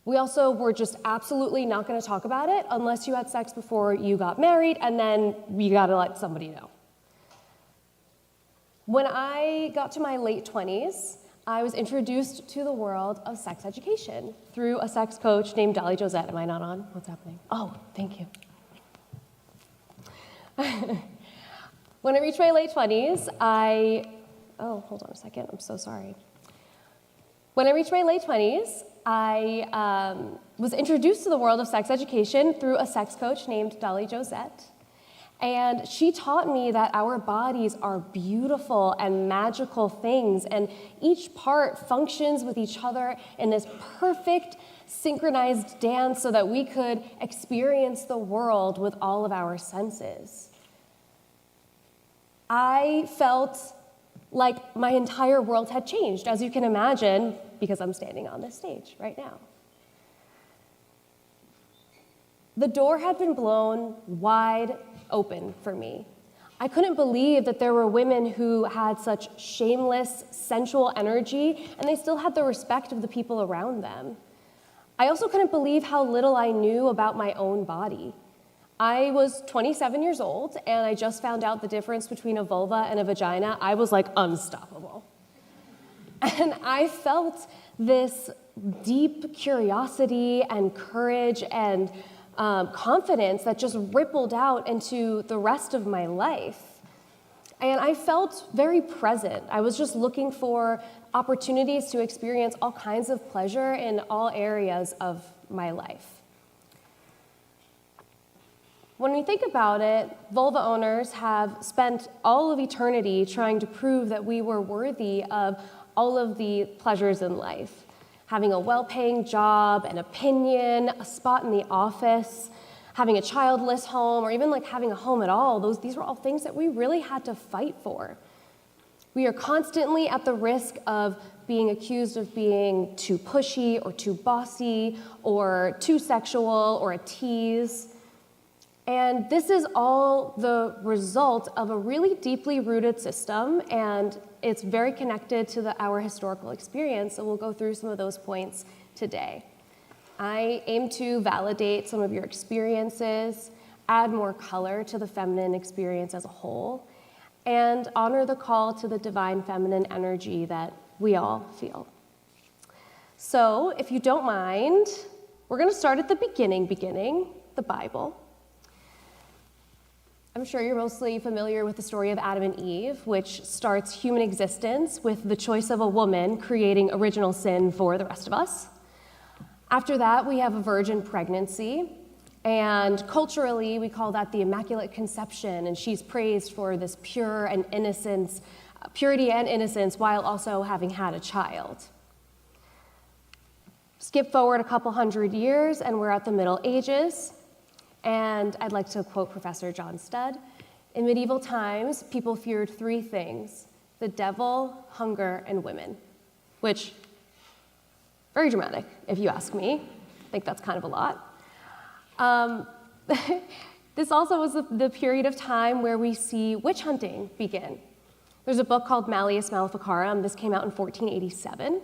We also were just absolutely not going to talk about it unless you had sex before you got married, and then you got to let somebody know. When I got to my late 20s, I was introduced to the world of sex education through a sex coach named Dolly Josette. Am I not on? What's happening? Oh, thank you. When I reached my late 20s, hold on a second, I'm so sorry. When I reached my late 20s, I was introduced to the world of sex education through a sex coach named Dolly Josette. And she taught me that our bodies are beautiful and magical things, and each part functions with each other in this perfect, synchronized dance so that we could experience the world with all of our senses. I felt like my entire world had changed, as you can imagine, because I'm standing on this stage right now. The door had been blown wide open for me. I couldn't believe that there were women who had such shameless, sensual energy, and they still had the respect of the people around them. I also couldn't believe how little I knew about my own body. I was 27 years old, and I just found out the difference between a vulva and a vagina. I was like unstoppable. And I felt this deep curiosity and courage and confidence that just rippled out into the rest of my life. And I felt very present. I was just looking for opportunities to experience all kinds of pleasure in all areas of my life. When we think about it, vulva owners have spent all of eternity trying to prove that we were worthy of all of the pleasures in life. Having a well-paying job, an opinion, a spot in the office, having a childless home, or even like having a home at all, these were all things that we really had to fight for. We are constantly at the risk of being accused of being too pushy or too bossy or too sexual or a tease. And this is all the result of a really deeply rooted system, and it's very connected to our historical experience, so we'll go through some of those points today. I aim to validate some of your experiences, add more color to the feminine experience as a whole, and honor the call to the divine feminine energy that we all feel. So, if you don't mind, we're going to start at the beginning, the Bible. I'm sure you're mostly familiar with the story of Adam and Eve, which starts human existence with the choice of a woman creating original sin for the rest of us. After that, we have a virgin pregnancy, and culturally, we call that the Immaculate Conception, and she's praised for this purity and innocence while also having had a child. Skip forward a couple hundred years, and we're at the Middle Ages. And I'd like to quote Professor John Studd. In medieval times, people feared three things: the devil, hunger, and women. Which, very dramatic, if you ask me. I think that's kind of a lot. This also was the period of time where we see witch hunting begin. There's a book called Malleus Maleficarum. This came out in 1487.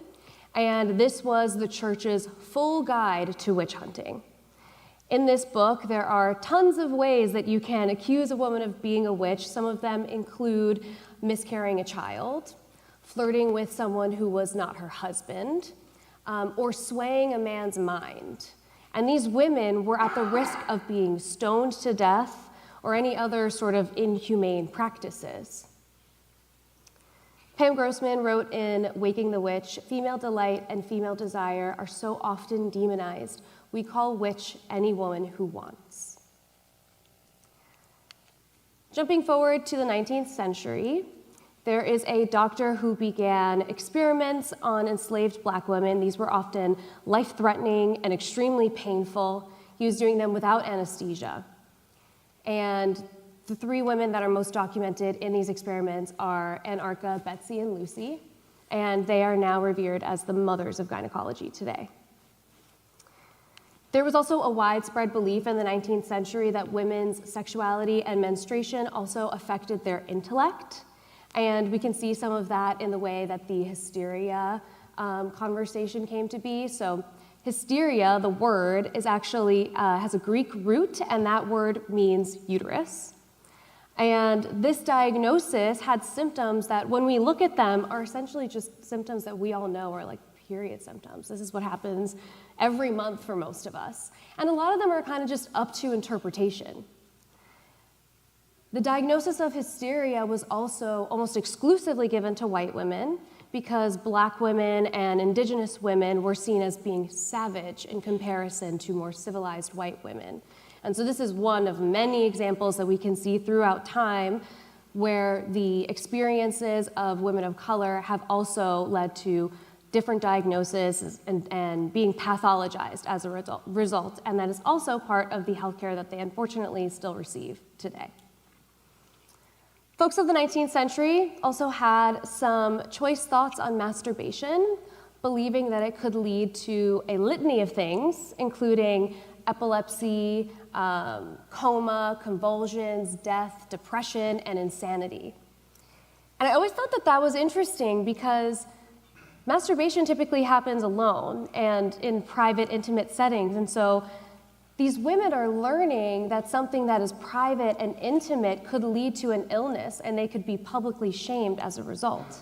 And this was the church's full guide to witch hunting. In this book, there are tons of ways that you can accuse a woman of being a witch. Some of them include miscarrying a child, flirting with someone who was not her husband, or swaying a man's mind. And these women were at the risk of being stoned to death or any other sort of inhumane practices. Pam Grossman wrote in Waking the Witch, "Female delight and female desire are so often demonized. We call witch any woman who wants." Jumping forward to the 19th century, there is a doctor who began experiments on enslaved black women. These were often life-threatening and extremely painful. He was doing them without anesthesia. And the three women that are most documented in these experiments are Anarcha, Betsy, and Lucy, and they are now revered as the mothers of gynecology today. There was also a widespread belief in the 19th century that women's sexuality and menstruation also affected their intellect, and we can see some of that in the way that the hysteria conversation came to be. So hysteria, the word, is actually has a Greek root, and that word means uterus. And this diagnosis had symptoms that, when we look at them, are essentially just symptoms that we all know are like period symptoms. This is what happens every month for most of us. And a lot of them are kind of just up to interpretation. The diagnosis of hysteria was also almost exclusively given to white women because black women and indigenous women were seen as being savage in comparison to more civilized white women. And so this is one of many examples that we can see throughout time where the experiences of women of color have also led to different diagnoses and being pathologized as a result. And that is also part of the healthcare that they unfortunately still receive today. Folks of the 19th century also had some choice thoughts on masturbation, believing that it could lead to a litany of things, including epilepsy, coma, convulsions, death, depression, and insanity. And I always thought that that was interesting because masturbation typically happens alone and in private, intimate settings. And so these women are learning that something that is private and intimate could lead to an illness, and they could be publicly shamed as a result.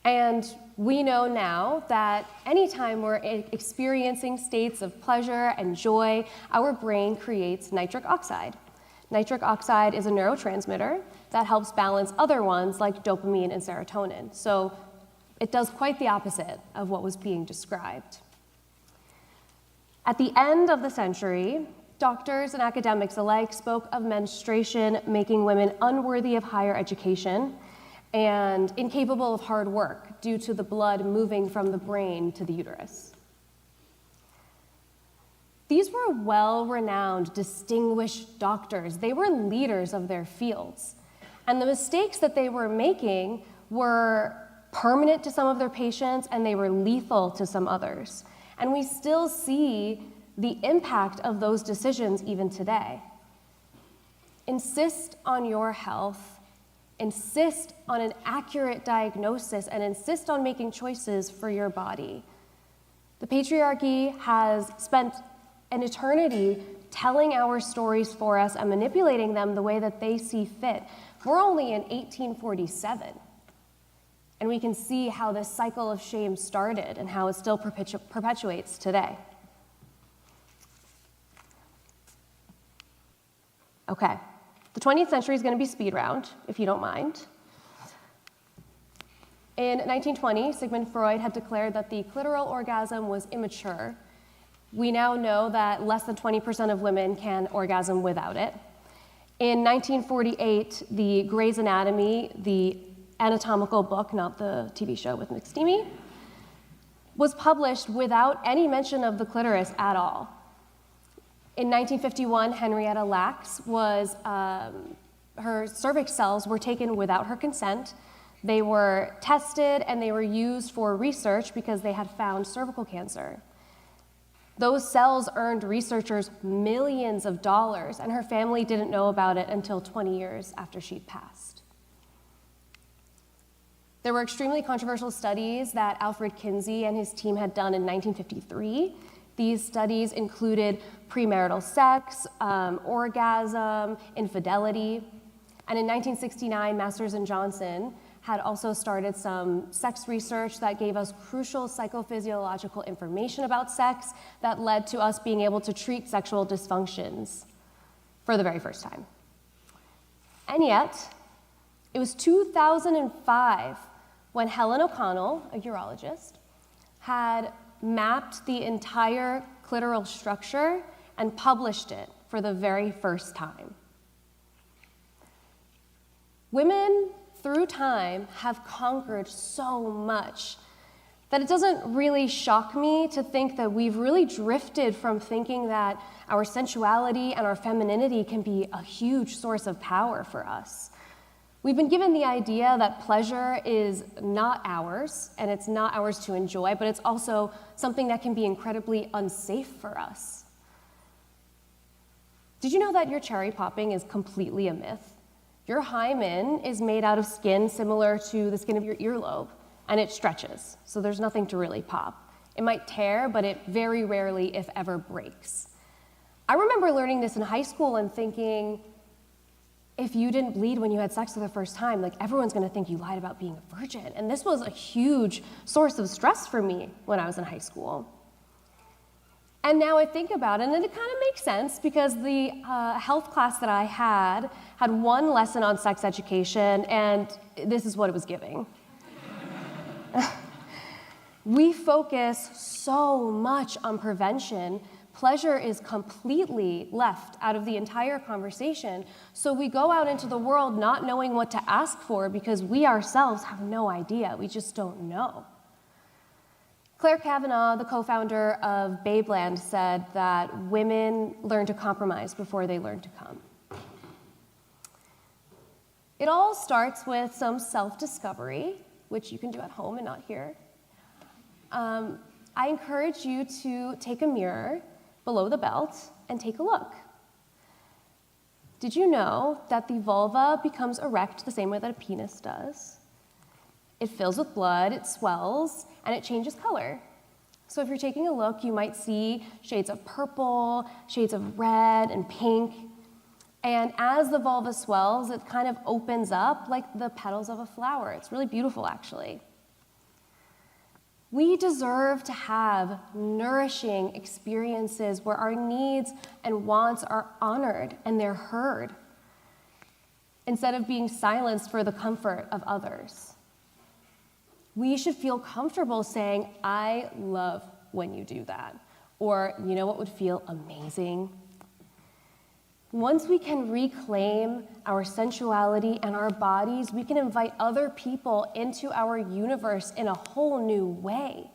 And we know now that anytime we're experiencing states of pleasure and joy, our brain creates nitric oxide. Nitric oxide is a neurotransmitter that helps balance other ones like dopamine and serotonin. So it does quite the opposite of what was being described. At the end of the century, doctors and academics alike spoke of menstruation making women unworthy of higher education and incapable of hard work due to the blood moving from the brain to the uterus. These were well-renowned, distinguished doctors. They were leaders of their fields. And the mistakes that they were making were permanent to some of their patients, and they were lethal to some others. And we still see the impact of those decisions even today. Insist on your health, insist on an accurate diagnosis, and insist on making choices for your body. The patriarchy has spent an eternity telling our stories for us and manipulating them the way that they see fit. We're only in 1847. And we can see how this cycle of shame started and how it still perpetuates today. Okay, the 20th century is going to be speed round, if you don't mind. In 1920, Sigmund Freud had declared that the clitoral orgasm was immature. We now know that less than 20% of women can orgasm without it. In 1948, the Grey's Anatomy, the anatomical book, not the TV show with McSteamy, was published without any mention of the clitoris at all. In 1951, Henrietta Lacks was, her cervix cells were taken without her consent. They were tested and they were used for research because they had found cervical cancer. Those cells earned researchers millions of dollars, and her family didn't know about it until 20 years after she'd passed. There were extremely controversial studies that Alfred Kinsey and his team had done in 1953. These studies included premarital sex, orgasm, infidelity. And in 1969, Masters and Johnson had also started some sex research that gave us crucial psychophysiological information about sex that led to us being able to treat sexual dysfunctions for the very first time. And yet, it was 2005 when Helen O'Connell, a urologist, had mapped the entire clitoral structure and published it for the very first time. Women, through time, have conquered so much that it doesn't really shock me to think that we've really drifted from thinking that our sensuality and our femininity can be a huge source of power for us. We've been given the idea that pleasure is not ours, and it's not ours to enjoy, but it's also something that can be incredibly unsafe for us. Did you know that your cherry popping is completely a myth? Your hymen is made out of skin similar to the skin of your earlobe, and it stretches, so there's nothing to really pop. It might tear, but it very rarely, if ever, breaks. I remember learning this in high school and thinking, if you didn't bleed when you had sex for the first time, like everyone's gonna think you lied about being a virgin. And this was a huge source of stress for me when I was in high school. And now I think about it, and it kind of makes sense because the health class that I had one lesson on sex education, and this is what it was giving. We focus so much on prevention, Pleasure is completely left out of the entire conversation. So we go out into the world not knowing what to ask for because we ourselves have no idea. We just don't know. Claire Cavanaugh, the co-founder of Babeland, said that women learn to compromise before they learn to come. It all starts with some self-discovery, which you can do at home and not here. I encourage you to take a mirror below the belt and take a look. Did you know that the vulva becomes erect the same way that a penis does? It fills with blood, it swells, and it changes color. So if you're taking a look, you might see shades of purple, shades of red and pink. And as the vulva swells, it kind of opens up like the petals of a flower. It's really beautiful, actually. We deserve to have nourishing experiences where our needs and wants are honored and they're heard, instead of being silenced for the comfort of others. We should feel comfortable saying, I love when you do that. Or, you know what would feel amazing? Once we can reclaim our sensuality and our bodies, we can invite other people into our universe in a whole new way.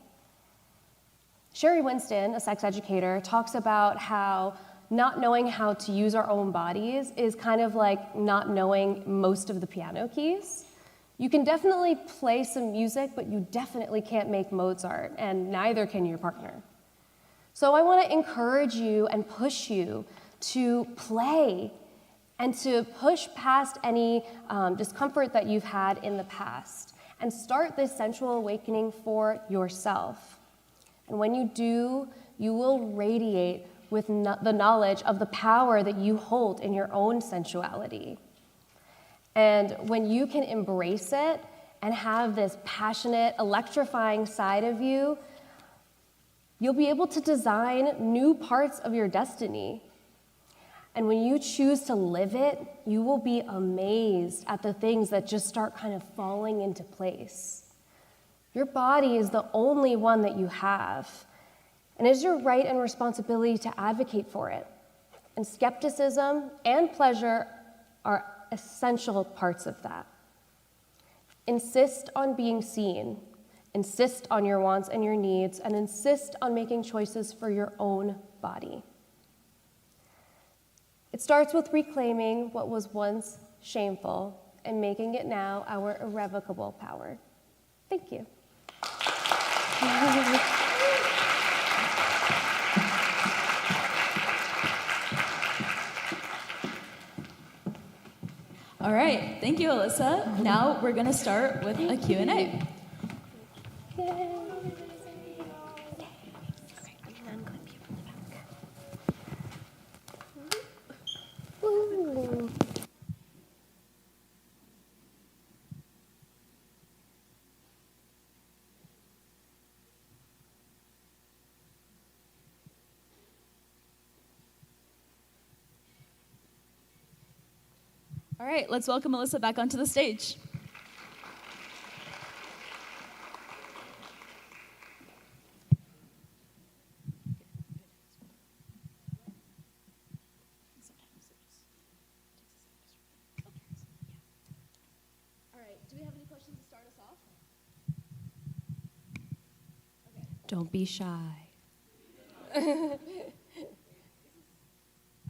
Sherry Winston, a sex educator, talks about how not knowing how to use our own bodies is kind of like not knowing most of the piano keys. You can definitely play some music, but you definitely can't make Mozart, and neither can your partner. So I want to encourage you and push you to play and to push past any discomfort that you've had in the past and start this sensual awakening for yourself. And when you do, you will radiate with the knowledge of the power that you hold in your own sensuality. And when you can embrace it and have this passionate, electrifying side of you, you'll be able to design new parts of your destiny. And when you choose to live it, you will be amazed at the things that just start kind of falling into place. Your body is the only one that you have, and it is your right and responsibility to advocate for it. And skepticism and pleasure are essential parts of that. Insist on being seen, insist on your wants and your needs, and insist on making choices for your own body. It starts with reclaiming what was once shameful and making it now our irrevocable power. Thank you. All right, thank you, Alyssa. Now we're gonna start with a Q&A. All right, let's welcome Alyssa back onto the stage. All right, do we have any questions to start us off? Don't be shy.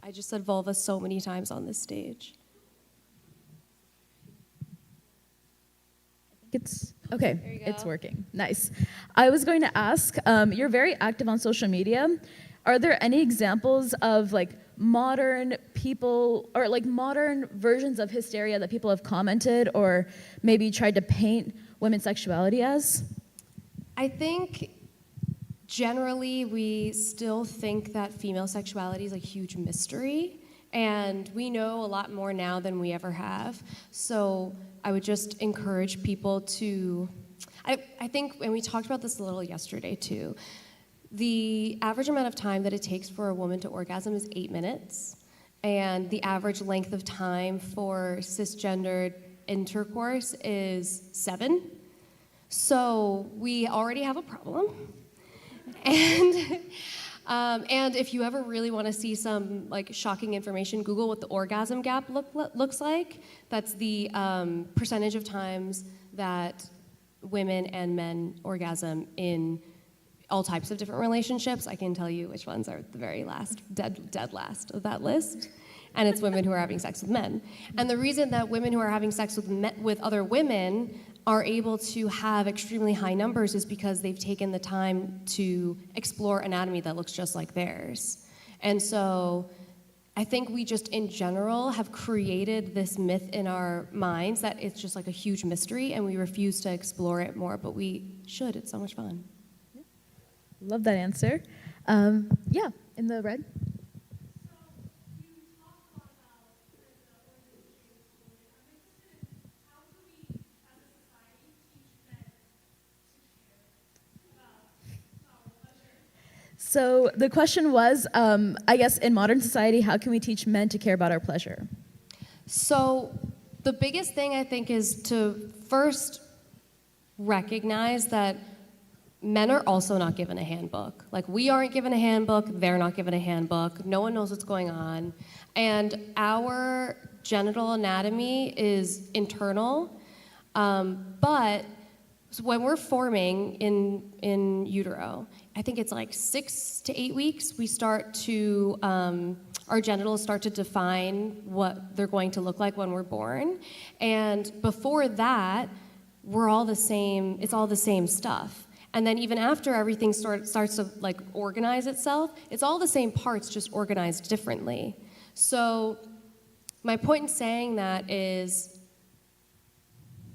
I just said vulva so many times on this stage. It's okay. It's working. Nice. I was going to ask, you're very active on social media. Are there any examples of like modern people or like modern versions of hysteria that people have commented or maybe tried to paint women's sexuality as? I think generally we still think that female sexuality is a huge mystery, and we know a lot more now than we ever have. So I would just encourage people to, I think, and we talked about this a little yesterday too, the average amount of time that it takes for a woman to orgasm is 8 minutes, and the average length of time for cisgendered intercourse is 7. So we already have a problem. And And if you ever really want to see some like shocking information, Google what the orgasm gap looks like. That's the percentage of times that women and men orgasm in all types of different relationships. I can tell you which ones are the very last, dead last of that list. And it's women who are having sex with men. And the reason that women who are having sex with other women are able to have extremely high numbers is because they've taken the time to explore anatomy that looks just like theirs. And so I think we just in general have created this myth in our minds that it's just like a huge mystery and we refuse to explore it more, but we should. It's so much fun. Love that answer. Yeah, in the red. So the question was, I guess in modern society, how can we teach men to care about our pleasure? So the biggest thing I think is to first recognize that men are also not given a handbook. Like we aren't given a handbook, they're not given a handbook, no one knows what's going on. And our genital anatomy is internal, but when we're forming in utero, I think it's like 6 to 8 weeks, we start to, our genitals start to define what they're going to look like when we're born. And before that, we're all the same, it's all the same stuff. And then even after everything starts to like organize itself, it's all the same parts, just organized differently. So my point in saying that is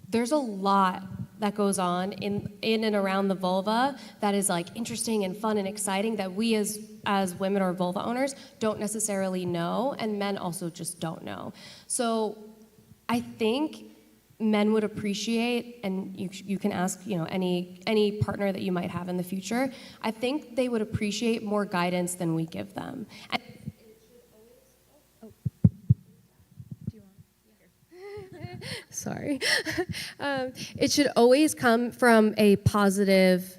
there's a lot that goes on in and around the vulva that is like interesting and fun and exciting that we as women or vulva owners don't necessarily know, and men also just don't know. So I think men would appreciate, and you can ask any partner that you might have in the future, I think they would appreciate more guidance than we give them. And sorry. It should always come from a positive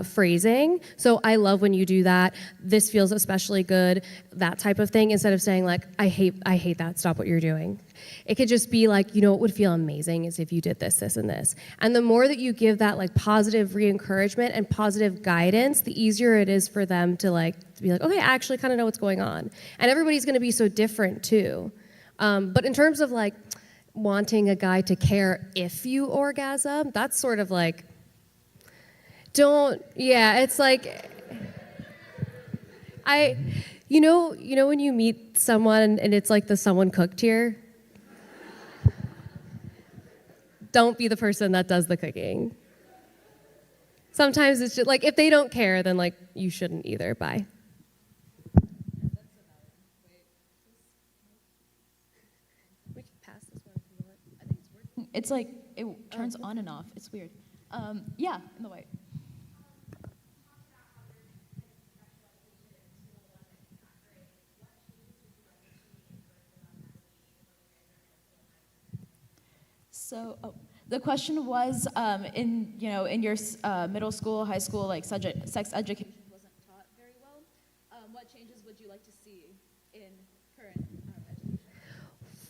phrasing. So I love when you do that. This feels especially good, that type of thing, instead of saying like, I hate that, stop what you're doing. It could just be like, what would feel amazing is if you did this, this, and this. And the more that you give that like positive re-encouragement and positive guidance, the easier it is for them to be like, okay, I actually kind of know what's going on. And everybody's gonna be so different too. But in terms of like wanting a guy to care if you orgasm, that's sort of like, it's like, when you meet someone and it's like the someone cooked here? Don't be the person that does the cooking. Sometimes it's just like, if they don't care, then like, you shouldn't either, bye. We can pass this one if you want. I think it's working. It's like, it turns on and off. It's weird. Yeah, in the white. So, the question was, in your middle school, high school, like sex education wasn't taught very well. What changes would you like to see in current education?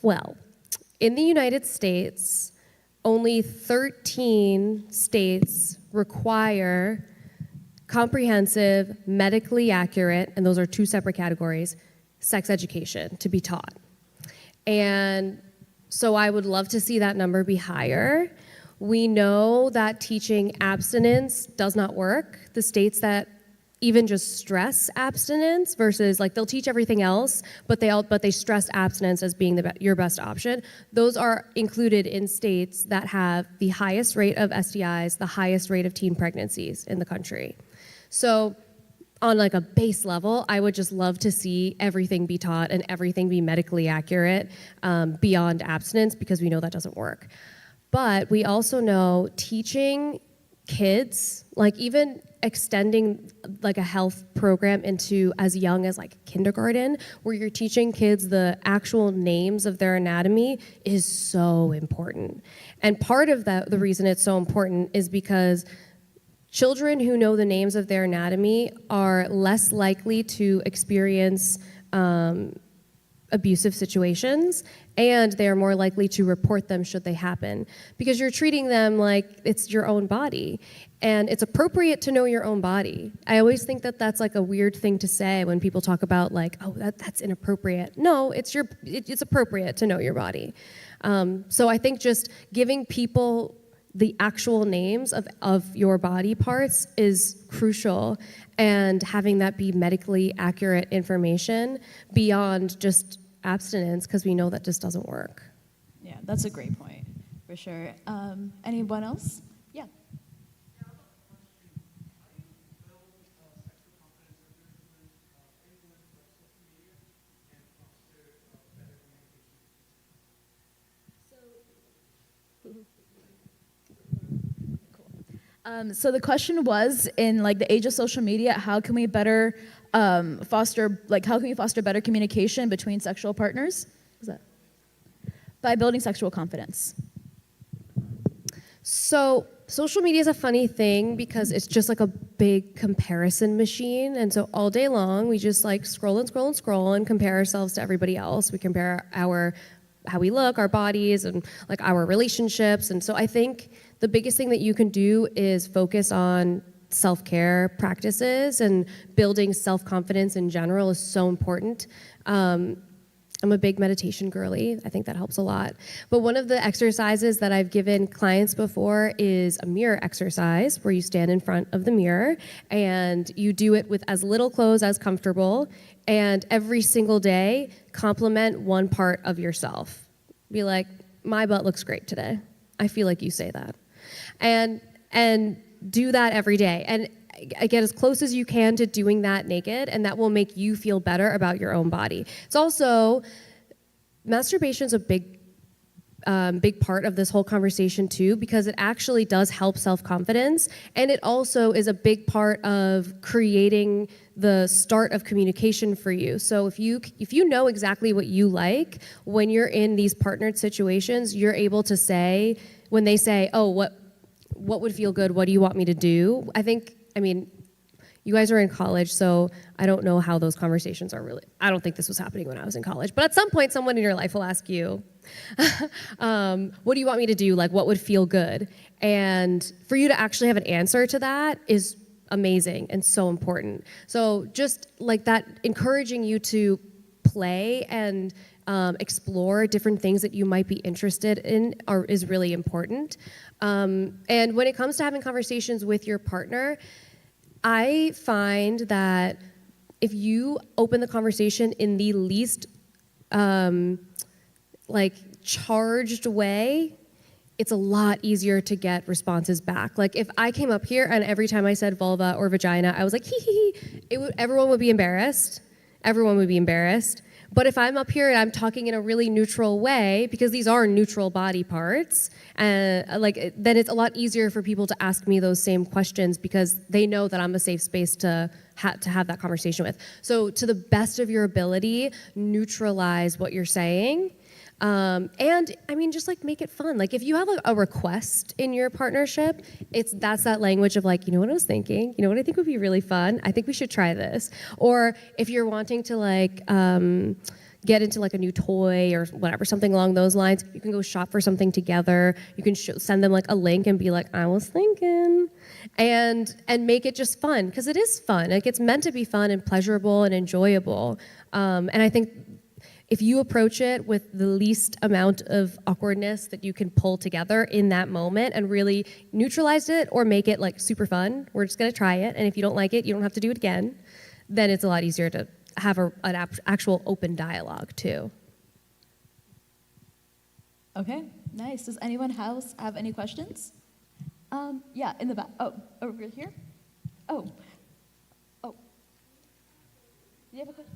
Well, in the United States, only 13 states require comprehensive, medically accurate, and those are two separate categories, sex education to be taught. And so I would love to see that number be higher. We know that teaching abstinence does not work. The states that even just stress abstinence versus like they'll teach everything else, but they stress abstinence as being your best option. Those are included in states that have the highest rate of STIs, the highest rate of teen pregnancies in the country. So on like a base level, I would just love to see everything be taught and everything be medically accurate beyond abstinence, because we know that doesn't work. But we also know teaching kids, like even extending like a health program into as young as like kindergarten, where you're teaching kids the actual names of their anatomy, is so important. And part of that, the reason it's so important is because children who know the names of their anatomy are less likely to experience abusive situations, and they are more likely to report them should they happen, because you're treating them like it's your own body. And it's appropriate to know your own body. I always think that that's like a weird thing to say when people talk about like, oh, that's inappropriate. No, it's appropriate to know your body. So I think just giving people the actual names of your body parts is crucial, and having that be medically accurate information beyond just abstinence, because we know that just doesn't work. Yeah, that's a great point, for sure. Anyone else? Yeah. So the question was, in like the age of social media, how can we better foster better communication between sexual partners? What was that? By building sexual confidence. So social media is a funny thing because it's just like a big comparison machine. And so all day long, we just like scroll and scroll and scroll and compare ourselves to everybody else. We compare how we look, our bodies, and like our relationships. And so I think the biggest thing that you can do is focus on self-care practices, and building self-confidence in general is so important. I'm a big meditation girly. I think that helps a lot. But one of the exercises that I've given clients before is a mirror exercise, where you stand in front of the mirror and you do it with as little clothes as comfortable, and every single day compliment one part of yourself. Be like, my butt looks great today. I feel like you say that. And do that every day. And get as close as you can to doing that naked, and that will make you feel better about your own body. It's also, masturbation is a big part of this whole conversation too, because it actually does help self-confidence, and it also is a big part of creating the start of communication for you. So if you know exactly what you like, when you're in these partnered situations, you're able to say, when they say, oh, what would feel good? What do you want me to do? I mean, you guys are in college, so I don't know how those conversations are really. I don't think this was happening when I was in college. But at some point, someone in your life will ask you, what do you want me to do? Like, what would feel good? And for you to actually have an answer to that is amazing and so important. So just like that, encouraging you to play and explore different things that you might be interested in is really important. And when it comes to having conversations with your partner, I find that if you open the conversation in the least charged way, it's a lot easier to get responses back. Like if I came up here and every time I said vulva or vagina, I was like, hee hee hee, everyone would be embarrassed. Everyone would be embarrassed. But if I'm up here and I'm talking in a really neutral way, because these are neutral body parts, then it's a lot easier for people to ask me those same questions, because they know that I'm a safe space to have that conversation with. So to the best of your ability, neutralize what you're saying. And I mean, just like make it fun. Like if you have a request in your partnership, that's that language of like, you know what I was thinking? You know what I think would be really fun? I think we should try this. Or if you're wanting to like get into like a new toy or whatever, something along those lines, you can go shop for something together. You can send them like a link and be like, I was thinking, and make it just fun, because it is fun. Like it's meant to be fun and pleasurable and enjoyable. And I think if you approach it with the least amount of awkwardness that you can pull together in that moment and really neutralize it or make it like super fun, we're just gonna try it, and if you don't like it, you don't have to do it again, then it's a lot easier to have an actual open dialogue too. Okay, nice. Does anyone else have any questions? Yeah, in the back. Oh, over here? Oh. Do you have a question?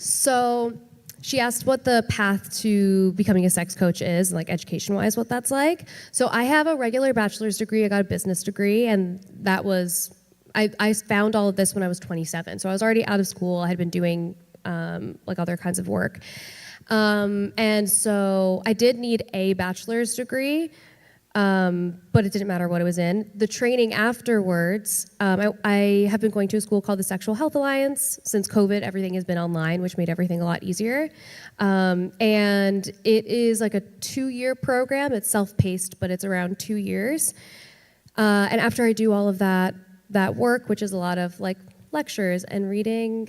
So she asked what the path to becoming a sex coach is, like education-wise, what that's like. So I have a regular bachelor's degree. I got a business degree, and that was, I found all of this when I was 27. So I was already out of school. I had been doing like other kinds of work. And so I did need a bachelor's degree, but it didn't matter what it was in. The training afterwards, I have been going to a school called the Sexual Health Alliance. Since COVID, everything has been online, which made everything a lot easier. And it is like a 2-year program. It's self-paced, but it's around 2 years. And after I do all of that work, which is a lot of like lectures and reading,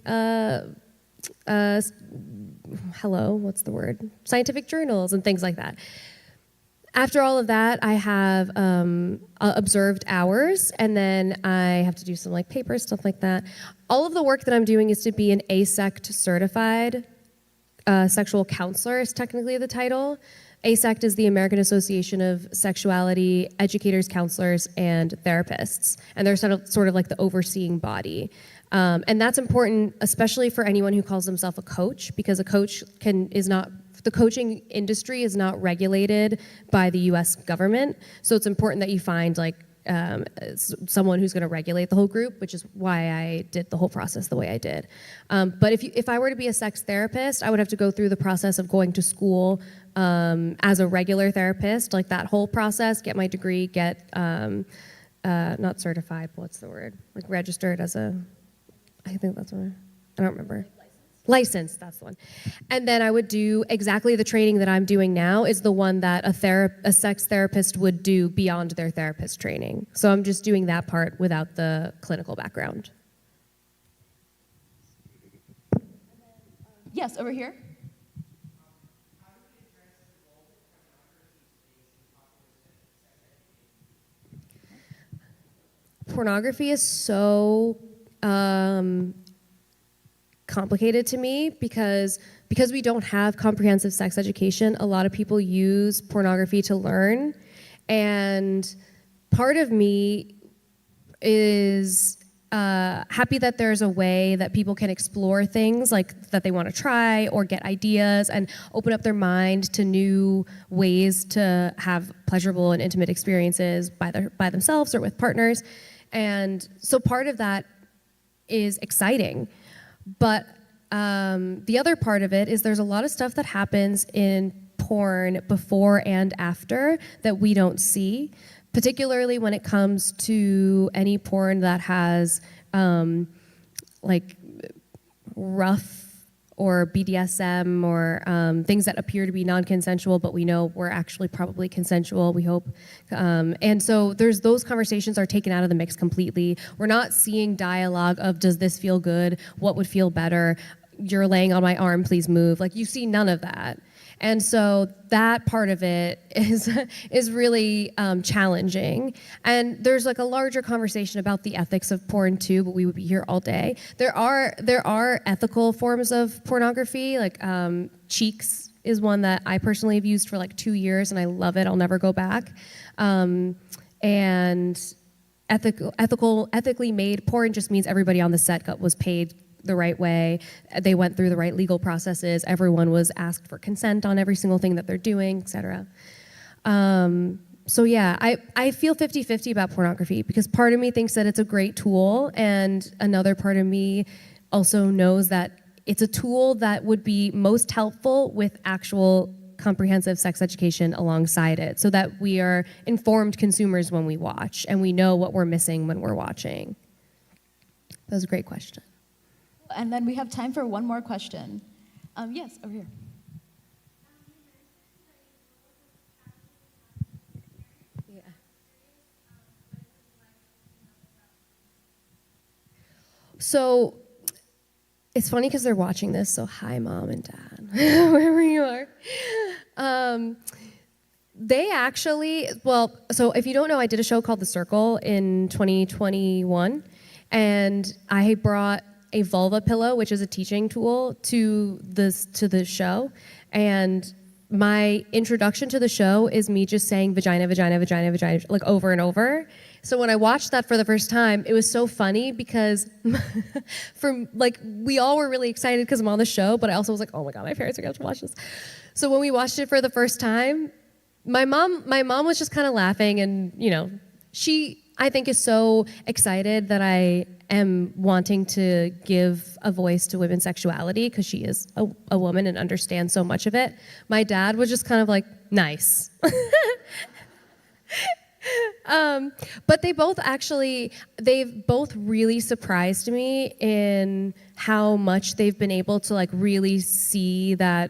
scientific journals and things like that. After all of that, I have observed hours, and then I have to do some like papers, stuff like that. All of the work that I'm doing is to be an ASECT certified sexual counselor, is technically the title. ASECT is the American Association of Sexuality Educators, Counselors, and Therapists, and they're sort of like the overseeing body. And that's important, especially for anyone who calls themselves a coach, because a coach the coaching industry is not regulated by the US government. So it's important that you find like someone who's going to regulate the whole group, which is why I did the whole process the way I did. But if I were to be a sex therapist, I would have to go through the process of going to school as a regular therapist, like that whole process, get my degree, get not certified, but what's the word? Like registered as I think that's what I don't remember. License, that's the one. And then I would do exactly the training that I'm doing now is the one that a sex therapist would do beyond their therapist training. So I'm just doing that part without the clinical background. Yes, over here. Pornography is so complicated to me because we don't have comprehensive sex education. A lot of people use pornography to learn, and part of me is happy that there's a way that people can explore things like that they want to try or get ideas and open up their mind to new ways to have pleasurable and intimate experiences by themselves or with partners. And so part of that is exciting. But the other part of it is there's a lot of stuff that happens in porn before and after that we don't see, particularly when it comes to any porn that has like rough or BDSM or things that appear to be non-consensual, but we know were actually probably consensual, we hope. And so those conversations are taken out of the mix completely. We're not seeing dialogue of, does this feel good? What would feel better? You're laying on my arm, please move. Like, you see none of that. And so that part of it is really challenging. And there's like a larger conversation about the ethics of porn too, but we would be here all day. There are ethical forms of pornography, like Cheeks is one that I personally have used for like 2 years, and I love it. I'll never go back. And ethically made porn just means everybody on the set was paid the right way. They went through the right legal processes. Everyone was asked for consent on every single thing that they're doing, etc. So yeah, I feel 50-50 about pornography because part of me thinks that it's a great tool, and another part of me also knows that it's a tool that would be most helpful with actual comprehensive sex education alongside it, so that we are informed consumers when we watch and we know what we're missing when we're watching. That was a great question. And then we have time for one more question. Yes, over here. Yeah. So it's funny because they're watching this, so hi, Mom and Dad, wherever you are. They actually, so if you don't know, I did a show called The Circle in 2021, and I brought a vulva pillow, which is a teaching tool, to the show. And my introduction to the show is me just saying vagina, vagina, vagina, vagina, like over and over. So when I watched that for the first time, it was so funny because we all were really excited because I'm on the show, but I also was like, oh my God, my parents are going to watch this. So when we watched it for the first time, my mom was just kind of laughing, and I think is so excited that I am wanting to give a voice to women's sexuality because she is a woman and understands so much of it. My dad was just kind of like, nice. But they've both really surprised me in how much they've been able to like really see that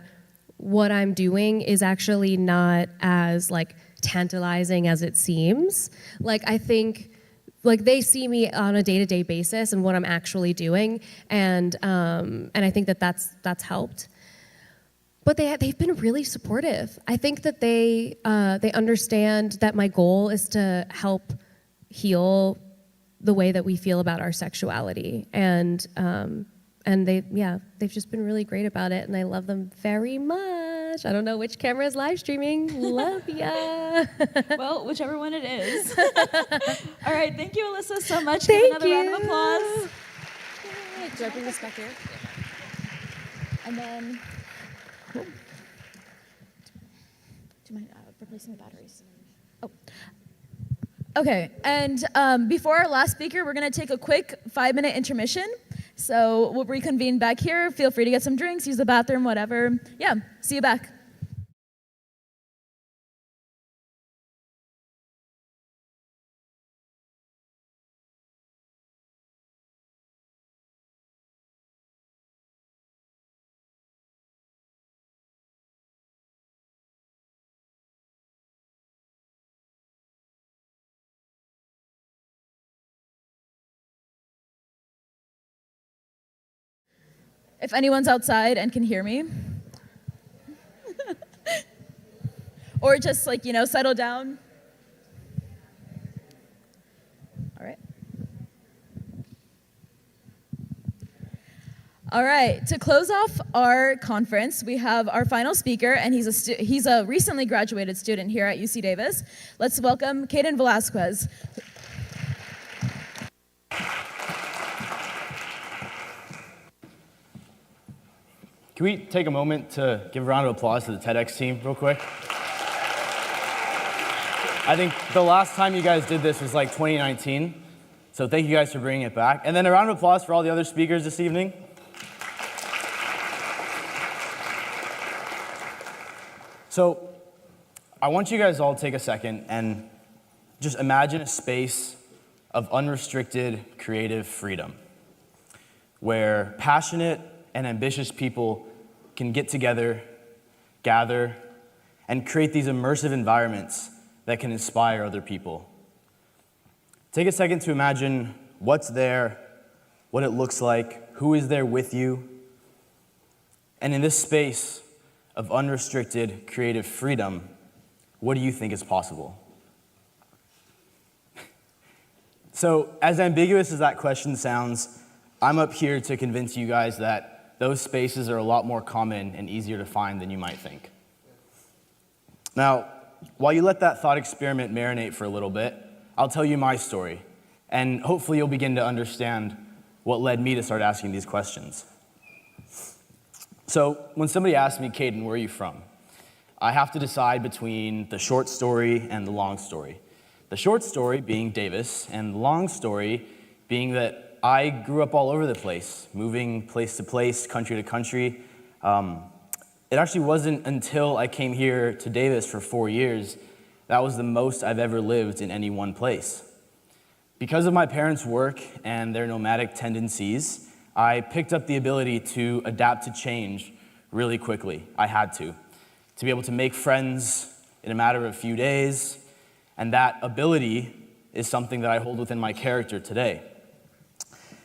what I'm doing is actually not as like tantalizing as it seems. Like I think like they see me on a day-to-day basis and what I'm actually doing, and I think that's helped. But they've been really supportive. I think that they understand that my goal is to help heal the way that we feel about our sexuality, and they've just been really great about it, and I love them very much. I don't know which camera is live streaming. Love ya. Well, whichever one it is. All right, thank you, Alyssa, so much. Thank Give another round of applause. Do I bring this back here? And then, cool. Do you mind replacing the batteries? Oh. Okay, and before our last speaker, we're going to take a quick 5-minute intermission. So we'll reconvene back here. Feel free to get some drinks, use the bathroom, whatever. Yeah, see you back. If anyone's outside and can hear me. Or just like, settle down. All right. All right, to close off our conference, we have our final speaker, and he's a recently graduated student here at UCDavis. Let's welcome Caden Velasquez. Can we take a moment to give a round of applause to the TEDx team real quick? I think the last time you guys did this was like 2019, so thank you guys for bringing it back. And then a round of applause for all the other speakers this evening. So I want you guys all to take a second and just imagine a space of unrestricted creative freedom where passionate and ambitious people can get together, gather, and create these immersive environments that can inspire other people. Take a second to imagine what's there, what it looks like, who is there with you. And in this space of unrestricted creative freedom, what do you think is possible? So, as ambiguous as that question sounds, I'm up here to convince you guys that those spaces are a lot more common and easier to find than you might think. Now, while you let that thought experiment marinate for a little bit, I'll tell you my story, and hopefully you'll begin to understand what led me to start asking these questions. So, when somebody asks me, Caden, where are you from? I have to decide between the short story and the long story. The short story being Davis, and the long story being that I grew up all over the place, moving place to place, country to country. It actually wasn't until I came here to Davis for 4 years that was the most I've ever lived in any one place. Because of my parents' work and their nomadic tendencies, I picked up the ability to adapt to change really quickly. I had to be able to make friends in a matter of a few days, and that ability is something that I hold within my character today.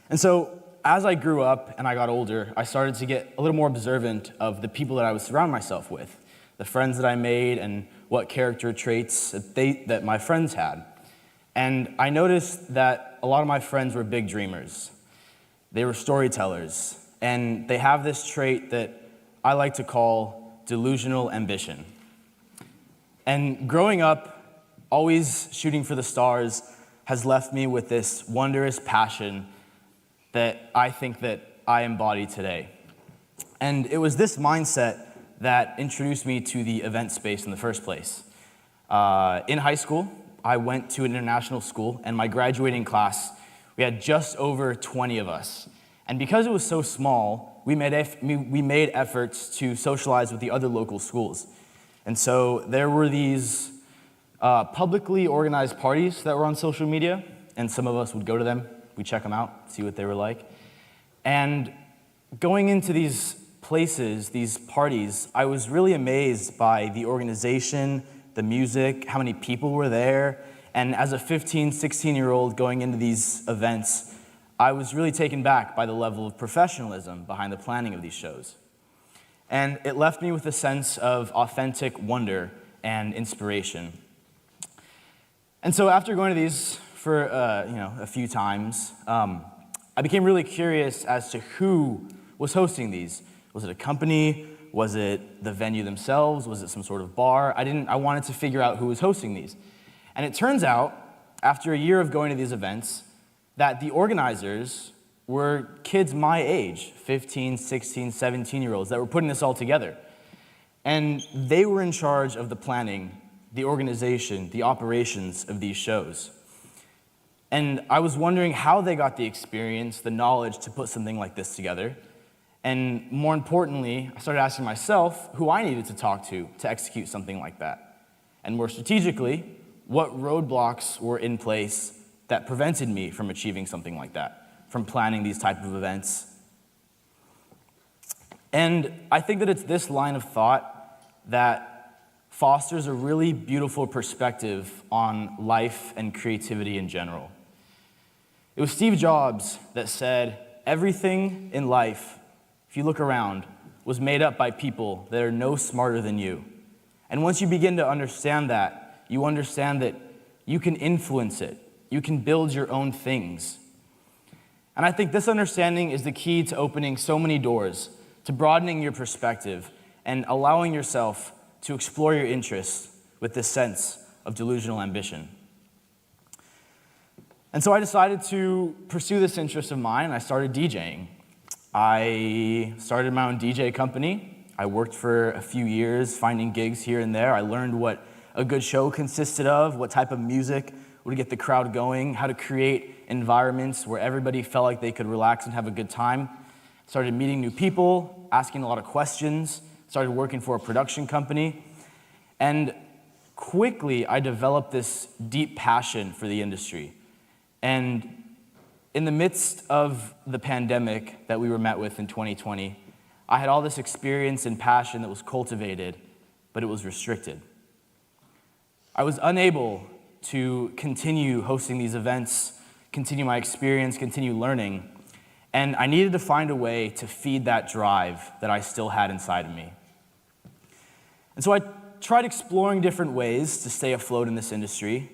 And so, as I grew up and I got older, I started to get a little more observant of the people that I would surround myself with, the friends that I made, and what character traits that my friends had. And I noticed that a lot of my friends were big dreamers. They were storytellers, and they have this trait that I like to call delusional ambition. And growing up, always shooting for the stars, has left me with this wondrous passion that I think that I embody today. And it was this mindset that introduced me to the event space in the first place. In high school, I went to an international school, and my graduating class, we had just over 20 of us. And because it was so small, we made efforts to socialize with the other local schools. And so there were these publicly organized parties that were on social media, and some of us would go to them. We'd check them out, see what they were like. And going into these places, these parties, I was really amazed by the organization, the music, how many people were there. And as a 15, 16-year-old going into these events, I was really taken back by the level of professionalism behind the planning of these shows. And it left me with a sense of authentic wonder and inspiration. And so after going to these for a few times, I became really curious as to who was hosting these. Was it a company? Was it the venue themselves? Was it some sort of bar? I wanted to figure out who was hosting these. And it turns out, after a year of going to these events, that the organizers were kids my age, 15, 16, 17-year-olds, that were putting this all together. And they were in charge of the planning, the organization, the operations of these shows. And I was wondering how they got the experience, the knowledge to put something like this together. And more importantly, I started asking myself who I needed to talk to execute something like that. And more strategically, what roadblocks were in place that prevented me from achieving something like that, from planning these type of events. And I think that it's this line of thought that fosters a really beautiful perspective on life and creativity in general. It was Steve Jobs that said, everything in life, if you look around, was made up by people that are no smarter than you. And once you begin to understand that, you understand that you can influence it. You can build your own things. And I think this understanding is the key to opening so many doors, to broadening your perspective, and allowing yourself to explore your interests with this sense of delusional ambition. And so I decided to pursue this interest of mine, and I started DJing. I started my own DJ company. I worked for a few years, finding gigs here and there. I learned what a good show consisted of, what type of music would get the crowd going, how to create environments where everybody felt like they could relax and have a good time. Started meeting new people, asking a lot of questions, started working for a production company, and quickly I developed this deep passion for the industry. And in the midst of the pandemic that we were met with in 2020, I had all this experience and passion that was cultivated, but it was restricted. I was unable to continue hosting these events, continue my experience, continue learning, and I needed to find a way to feed that drive that I still had inside of me. And so I tried exploring different ways to stay afloat in this industry,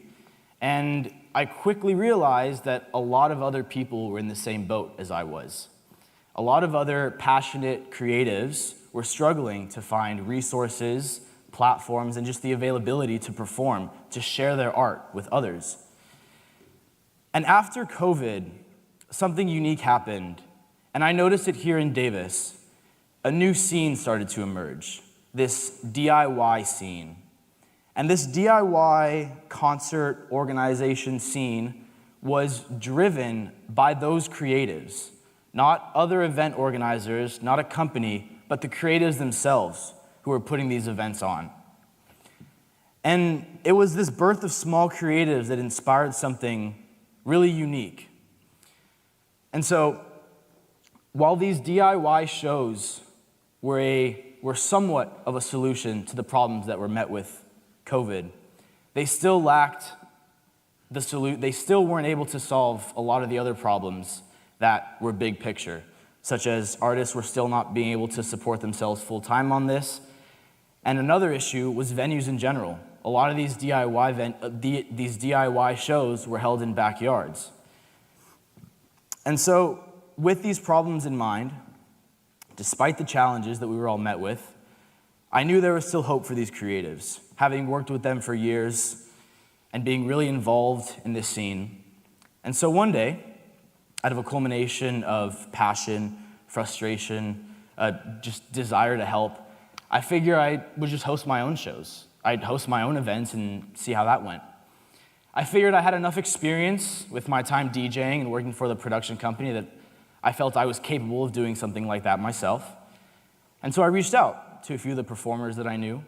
and I quickly realized that a lot of other people were in the same boat as I was. A lot of other passionate creatives were struggling to find resources, platforms, and just the availability to perform, to share their art with others. And after COVID, something unique happened, and I noticed it here in Davis. A new scene started to emerge, this DIY scene. And this DIY concert organization scene was driven by those creatives, not other event organizers, not a company, but the creatives themselves who were putting these events on. And it was this birth of small creatives that inspired something really unique. And so, while these DIY shows were somewhat of a solution to the problems that were met with COVID, they still lacked they still weren't able to solve a lot of the other problems that were big picture, such as artists were still not being able to support themselves full-time on this. And another issue was venues in general. A lot of these DIY shows were held in backyards. And so, with these problems in mind, despite the challenges that we were all met with, I knew there was still hope for these creatives. Having worked with them for years and being really involved in this scene. And so one day, out of a culmination of passion, frustration, just desire to help, I figured I would just host my own shows. I'd host my own events and see how that went. I figured I had enough experience with my time DJing and working for the production company that I felt I was capable of doing something like that myself. And so I reached out to a few of the performers that I knew.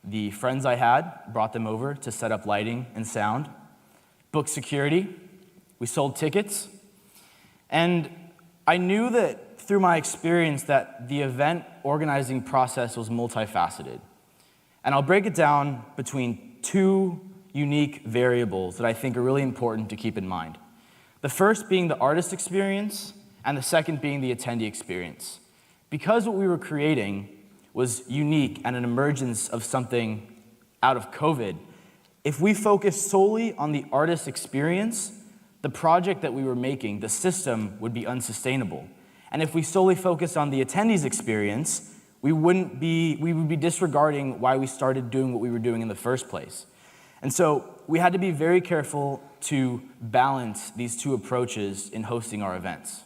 The friends I had, brought them over to set up lighting and sound, booked security, we sold tickets, and I knew that through my experience that the event organizing process was multifaceted. And I'll break it down between two unique variables that I think are really important to keep in mind. The first being the artist experience, and the second being the attendee experience. Because what we were creating was unique and an emergence of something out of COVID, if we focused solely on the artist experience, the project that we were making, the system, would be unsustainable. And if we solely focused on the attendees' experience, we would be disregarding why we started doing what we were doing in the first place. And so we had to be very careful to balance these two approaches in hosting our events.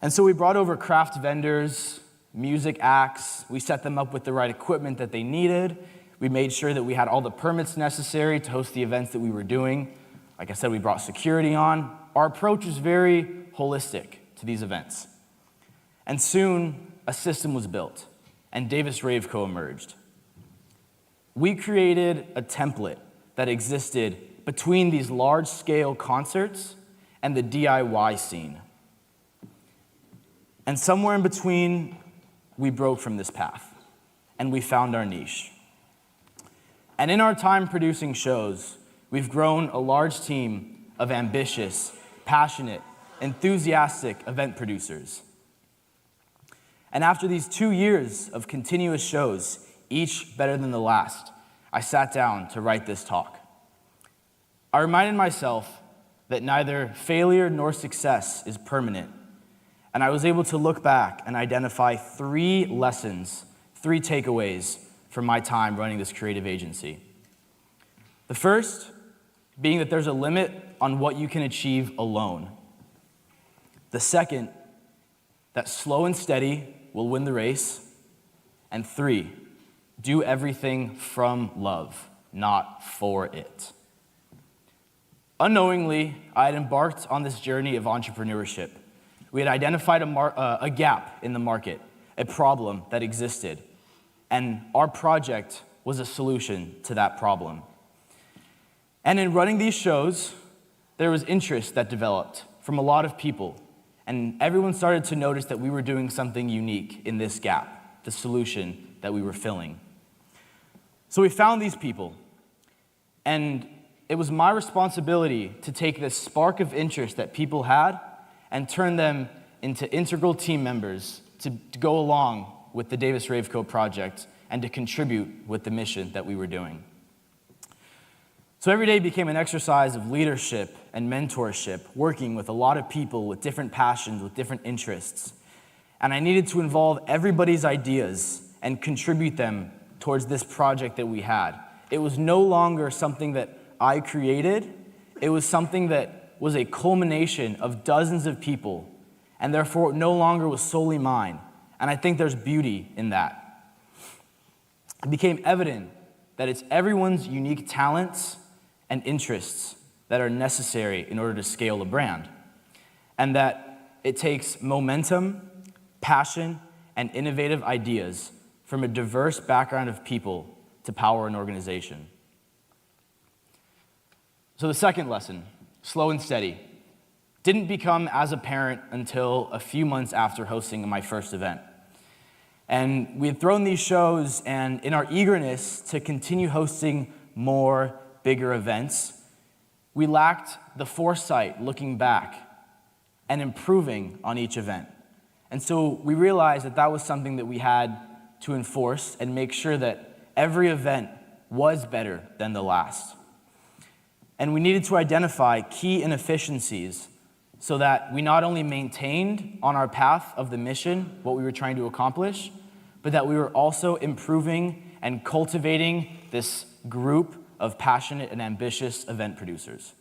And so we brought over craft vendors, music acts, we set them up with the right equipment that they needed, we made sure that we had all the permits necessary to host the events that we were doing. Like I said, we brought security on. Our approach was very holistic to these events. And soon, a system was built, and Davis Rave Co. emerged. We created a template that existed between these large-scale concerts and the DIY scene. And somewhere in between, we broke from this path, and we found our niche. And in our time producing shows, we've grown a large team of ambitious, passionate, enthusiastic event producers. And after these 2 years of continuous shows, each better than the last, I sat down to write this talk. I reminded myself that neither failure nor success is permanent, and I was able to look back and identify 3 lessons, 3 takeaways from my time running this creative agency. The first being that there's a limit on what you can achieve alone. The second, that slow and steady will win the race. And 3, do everything from love, not for it. Unknowingly, I had embarked on this journey of entrepreneurship. We had identified a gap in the market, a problem that existed, and our project was a solution to that problem. And in running these shows, there was interest that developed from a lot of people, and everyone started to notice that we were doing something unique in this gap, the solution that we were filling. So we found these people, and it was my responsibility to take this spark of interest that people had and turn them into integral team members to go along with the Davis Rave Co. project and to contribute with the mission that we were doing. So every day became an exercise of leadership and mentorship, working with a lot of people with different passions, with different interests. And I needed to involve everybody's ideas and contribute them towards this project that we had. It was no longer something that I created. It was something that was a culmination of dozens of people, and therefore it no longer was solely mine. And I think there's beauty in that. It became evident that it's everyone's unique talents and interests that are necessary in order to scale a brand, and that it takes momentum, passion, and innovative ideas from a diverse background of people to power an organization. So the second lesson, slow and steady, didn't become as apparent until a few months after hosting my first event. And we had thrown these shows, and in our eagerness to continue hosting more bigger events, we lacked the foresight looking back and improving on each event. And so we realized that that was something that we had to enforce and make sure that every event was better than the last. And we needed to identify key inefficiencies so that we not only maintained on our path of the mission what we were trying to accomplish, but that we were also improving and cultivating this group of passionate and ambitious event producers.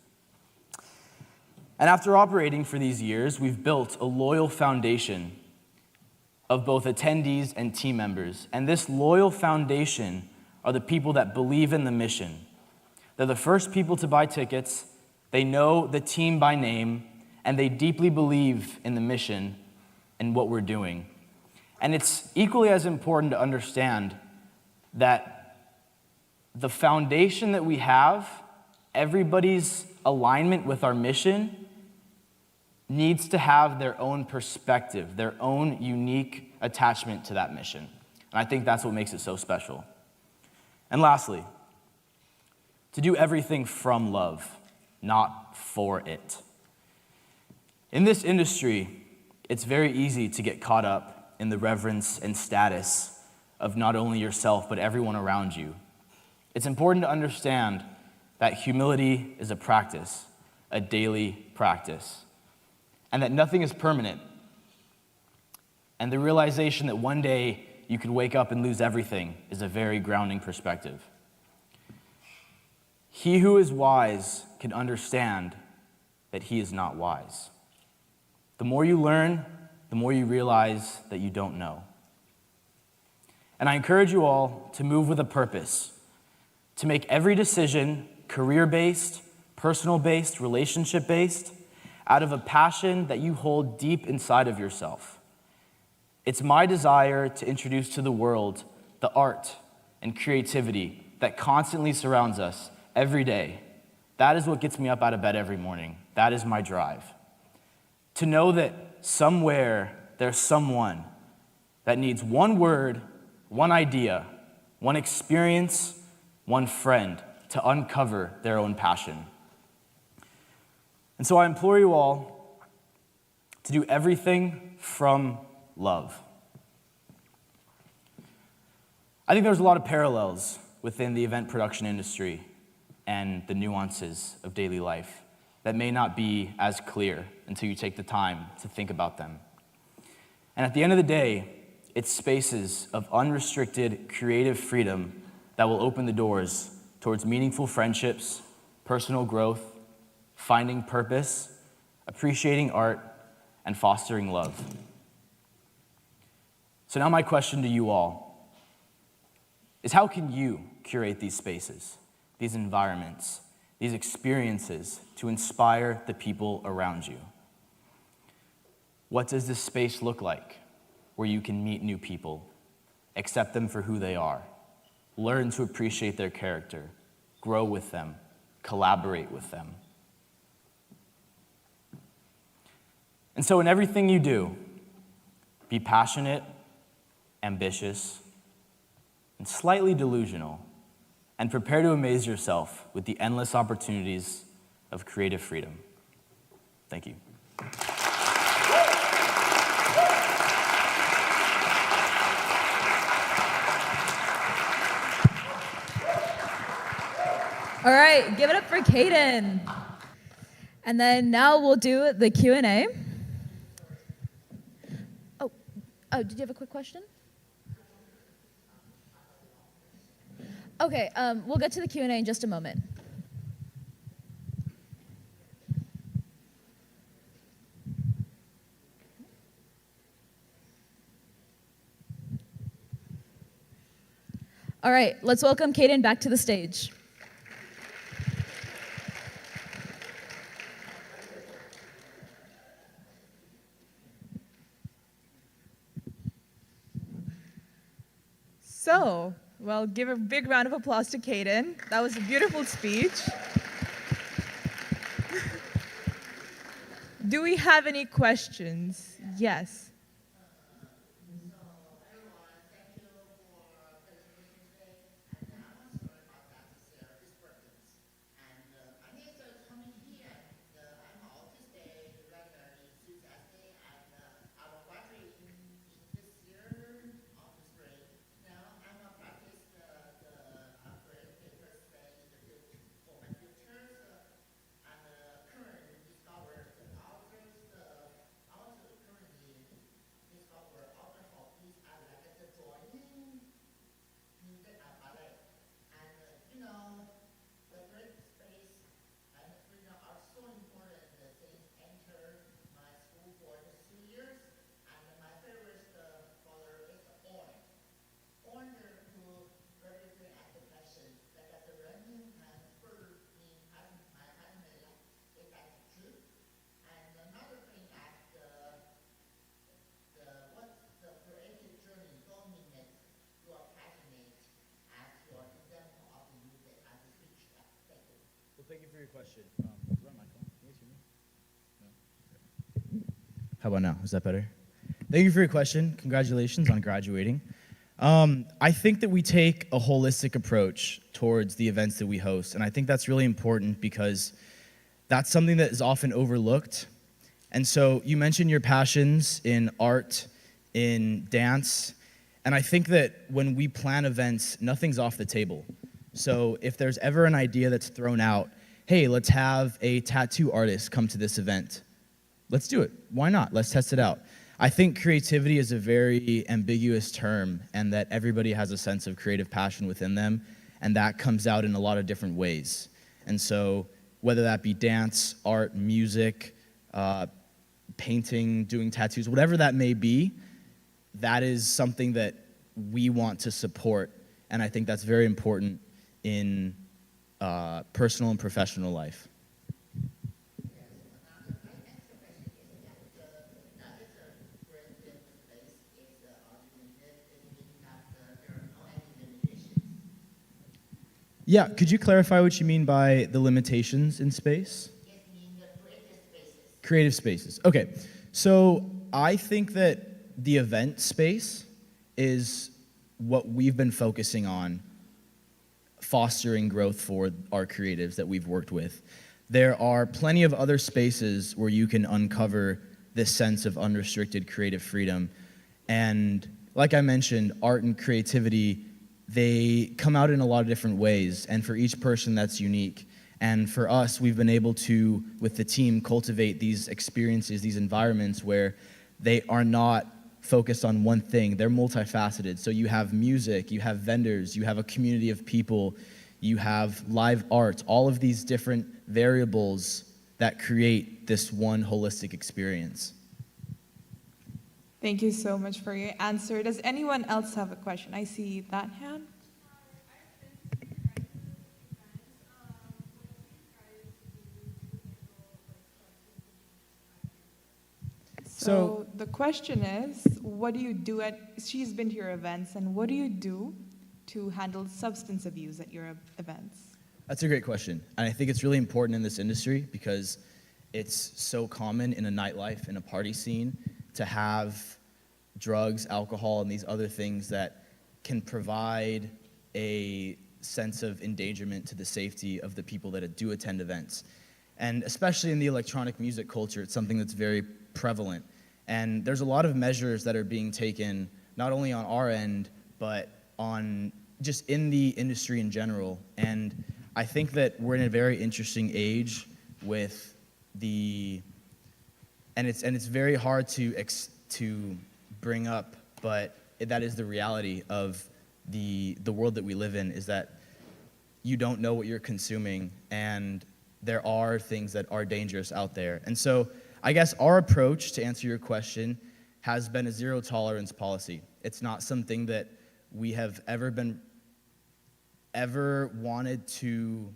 And after operating for these years, we've built a loyal foundation of both attendees and team members. And this loyal foundation are the people that believe in the mission, They're the first people to buy tickets, they know the team by name, and they deeply believe in the mission and what we're doing. And it's equally as important to understand that the foundation that we have, everybody's alignment with our mission, needs to have their own perspective, their own unique attachment to that mission. And I think that's what makes it so special. And lastly, to do everything from love, not for it. In this industry, it's very easy to get caught up in the reverence and status of not only yourself, but everyone around you. It's important to understand that humility is a practice, a daily practice, and that nothing is permanent. And the realization that one day you could wake up and lose everything is a very grounding perspective. He who is wise can understand that he is not wise. The more you learn, the more you realize that you don't know. And I encourage you all to move with a purpose, to make every decision career-based, personal-based, relationship-based, out of a passion that you hold deep inside of yourself. It's my desire to introduce to the world the art and creativity that constantly surrounds us every day. That is what gets me up out of bed every morning. That is my drive. To know that somewhere there's someone that needs one word, one idea, one experience, one friend to uncover their own passion. And so I implore you all to do everything from love. I think there's a lot of parallels within the event production industry and the nuances of daily life that may not be as clear until you take the time to think about them. And at the end of the day, it's spaces of unrestricted creative freedom that will open the doors towards meaningful friendships, personal growth, finding purpose, appreciating art, and fostering love. So now my question to you all is, how can you curate these spaces, these environments, these experiences to inspire the people around you? What does this space look like where you can meet new people, accept them for who they are, learn to appreciate their character, grow with them, collaborate with them? And so in everything you do, be passionate, ambitious, and slightly delusional, and prepare to amaze yourself with the endless opportunities of creative freedom. Thank you. All right, give it up for Caden. And then now we'll do the Q&A. Oh, did you have a quick question? Okay, we'll get to the Q&A in just a moment. All right, let's welcome Caden back to the stage. So, well, give a big round of applause to Caden. That was a beautiful speech. Do we have any questions? Yes. Thank you for your question. Is my mic on? Can you guys hear me? No? How about now? Is that better? Thank you for your question. Congratulations on graduating. I think that we take a holistic approach towards the events that we host, and I think that's really important because that's something that is often overlooked. And so you mentioned your passions in art, in dance, and I think that when we plan events, nothing's off the table. So if there's ever an idea that's thrown out, hey, let's have a tattoo artist come to this event, let's do it. Why not? Let's test it out. I think creativity is a very ambiguous term, and that everybody has a sense of creative passion within them, and that comes out in a lot of different ways. And so whether that be dance, art, music, painting, doing tattoos, whatever that may be, that is something that we want to support, and I think that's very important in personal and professional life. Yeah, could you clarify what you mean by the limitations in space? Creative spaces. Okay, so I think that the event space is what we've been focusing on, fostering growth for our creatives that we've worked with. There are plenty of other spaces where you can uncover this sense of unrestricted creative freedom. And like I mentioned, art and creativity, they come out in a lot of different ways, and for each person that's unique. And for us, we've been able to, with the team, cultivate these experiences, these environments where they are not focused on one thing. They're multifaceted. So you have music, you have vendors, you have a community of people, you have live art, all of these different variables that create this one holistic experience. Thank you so much for your answer. Does anyone else have a question? I see that hand. So the question is, what do you do she's been to your events, and what do you do to handle substance abuse at your events? That's a great question. And I think it's really important in this industry because it's so common in a nightlife, in a party scene, to have drugs, alcohol, and these other things that can provide a sense of endangerment to the safety of the people that do attend events. And especially in the electronic music culture, it's something that's very prevalent. And there's a lot of measures that are being taken, not only on our end, but on just in the industry in general. And I think that we're in a very interesting age with and it's very hard to bring up, but that is the reality of the world that we live in, is that you don't know what you're consuming, and there are things that are dangerous out there. And so I guess our approach, to answer your question, has been a zero tolerance policy. It's not something that we have ever wanted to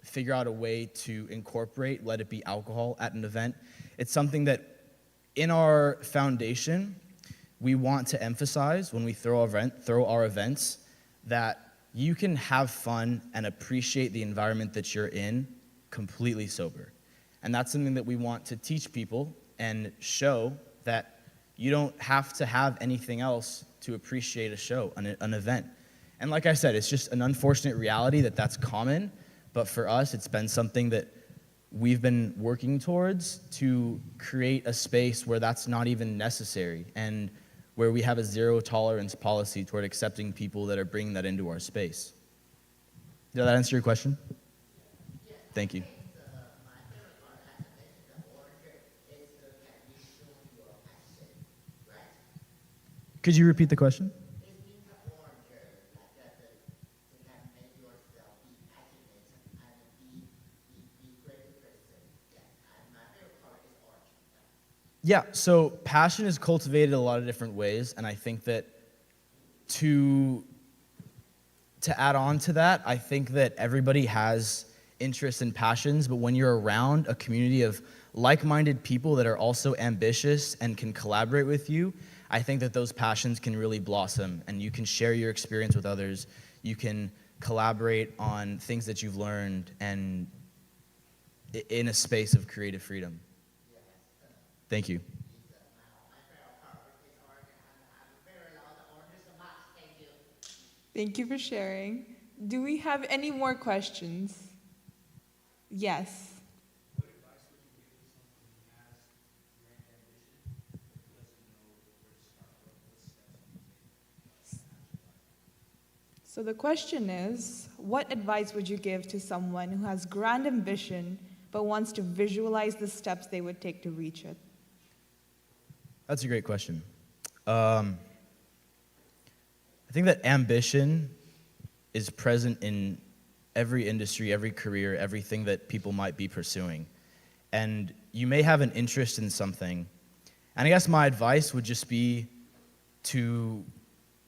figure out a way to incorporate, let it be alcohol at an event. It's something that in our foundation, we want to emphasize when we throw our events, that you can have fun and appreciate the environment that you're in completely sober. And that's something that we want to teach people and show that you don't have to have anything else to appreciate a show, an event. And like I said, it's just an unfortunate reality that that's common, but for us, it's been something that we've been working towards to create a space where that's not even necessary, and where we have a zero tolerance policy toward accepting people that are bringing that into our space. Did that answer your question? Thank you. Could you repeat the question? Yeah, so passion is cultivated a lot of different ways, and I think that to add on to that, I think that everybody has interests and passions, but when you're around a community of like-minded people that are also ambitious and can collaborate with you, I think that those passions can really blossom, and you can share your experience with others. You can collaborate on things that you've learned, and in a space of creative freedom. Thank you. Thank you for sharing. Do we have any more questions? Yes. So the question is, what advice would you give to someone who has grand ambition but wants to visualize the steps they would take to reach it? That's a great question. I think that ambition is present in every industry, every career, everything that people might be pursuing. And you may have an interest in something. And I guess my advice would just be to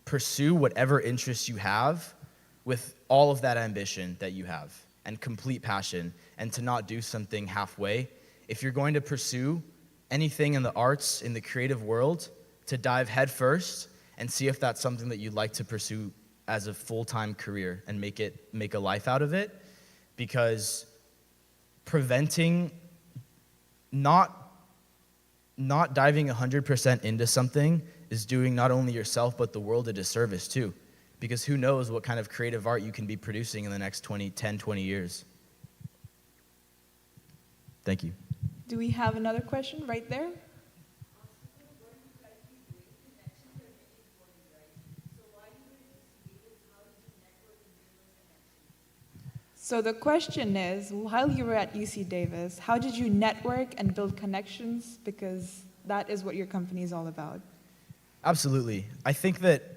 pursue whatever interests you have with all of that ambition that you have and complete passion, and to not do something halfway. If you're going to pursue anything in the arts, in the creative world, to dive headfirst and see if that's something that you'd like to pursue as a full-time career and make a life out of it. Because preventing not diving 100% into something is doing not only yourself but the world a disservice too. Because who knows what kind of creative art you can be producing in the next 10, 20 years. Thank you. Do we have another question right there? So the question is, while you were at UC Davis, how did you network and build connections? Because that is what your company is all about. Absolutely. I think that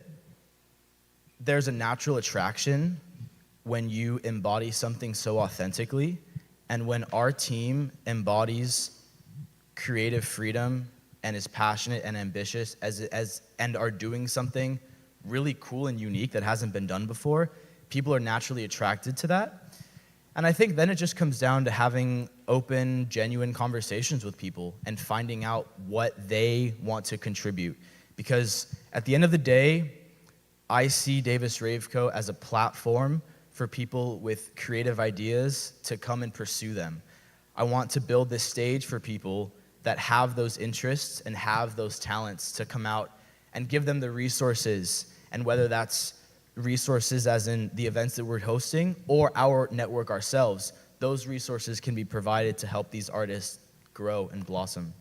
there's a natural attraction when you embody something so authentically, and when our team embodies creative freedom and is passionate and ambitious and are doing something really cool and unique that hasn't been done before, people are naturally attracted to that. And I think then it just comes down to having open, genuine conversations with people and finding out what they want to contribute. Because at the end of the day, I see Davis Raveco as a platform for people with creative ideas to come and pursue them. I want to build this stage for people that have those interests and have those talents to come out and give them the resources, and whether that's resources as in the events that we're hosting or our network ourselves, those resources can be provided to help these artists grow and blossom.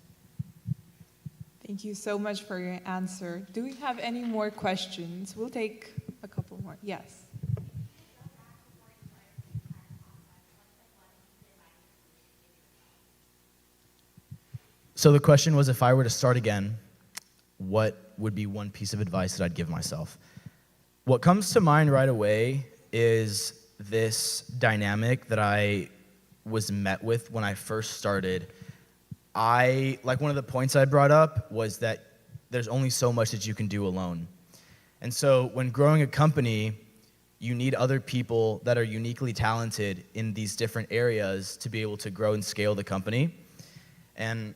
Thank you so much for your answer. Do we have any more questions? We'll take a couple more. Yes. So the question was, if I were to start again, what would be one piece of advice that I'd give myself? What comes to mind right away is this dynamic that I was met with when I first started. Like one of the points I brought up was that there's only so much that you can do alone. And so when growing a company, you need other people that are uniquely talented in these different areas to be able to grow and scale the company. And,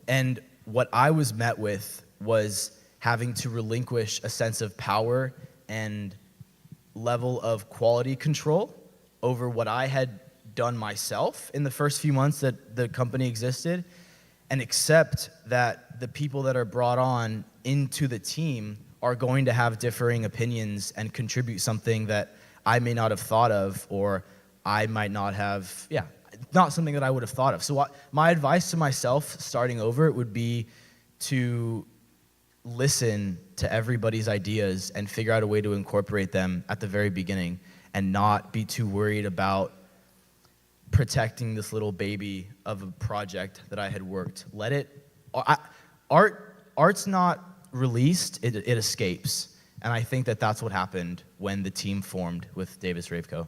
and what I was met with was having to relinquish a sense of power and level of quality control over what I had done myself in the first few months that the company existed, and accept that the people that are brought on into the team are going to have differing opinions and contribute something that I may not have thought of, or I might not have, not something that I would have thought of. So my advice to myself starting over would be to listen to everybody's ideas and figure out a way to incorporate them at the very beginning, and not be too worried about protecting this little baby of a project that I had worked. Art's not released, it escapes. And I think that that's what happened when the team formed with Davis Raveco.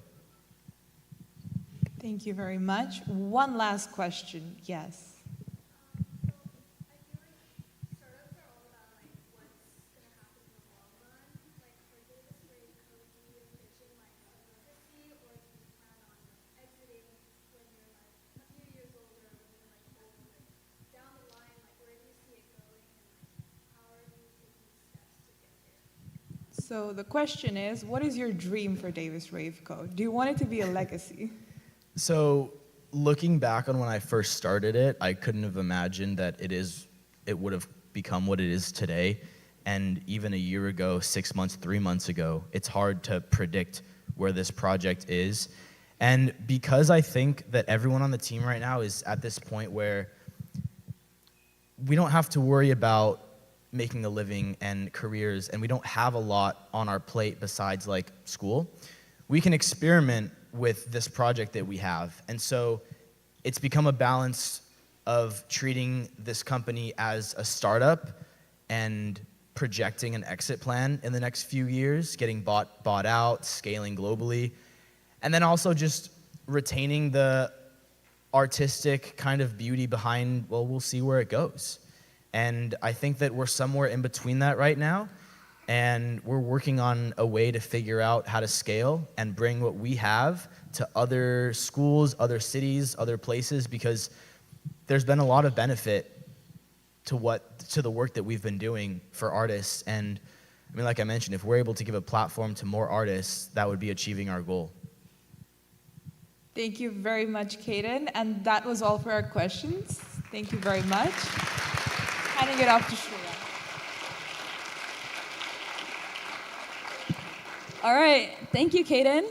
Thank you very much. One last question. Yes. So the question is, what is your dream for Davis Raveco? Do you want it to be a legacy? So looking back on when I first started it, I couldn't have imagined that it would have become what it is today. And even a year ago, 6 months, 3 months ago, it's hard to predict where this project is. And because I think that everyone on the team right now is at this point where we don't have to worry about making a living and careers, and we don't have a lot on our plate besides like school, we can experiment with this project that we have. And so it's become a balance of treating this company as a startup and projecting an exit plan in the next few years, getting bought out, scaling globally, and then also just retaining the artistic kind of beauty behind, well, we'll see where it goes. And I think that we're somewhere in between that right now, and we're working on a way to figure out how to scale and bring what we have to other schools, other cities, other places, because there's been a lot of benefit to the work that we've been doing for artists. And I mean, like I mentioned, if we're able to give a platform to more artists, that would be achieving our goal. Thank you very much, Caden. And that was all for our questions. Thank you very much. Handing it off to Shreya. All right, thank you, Caden.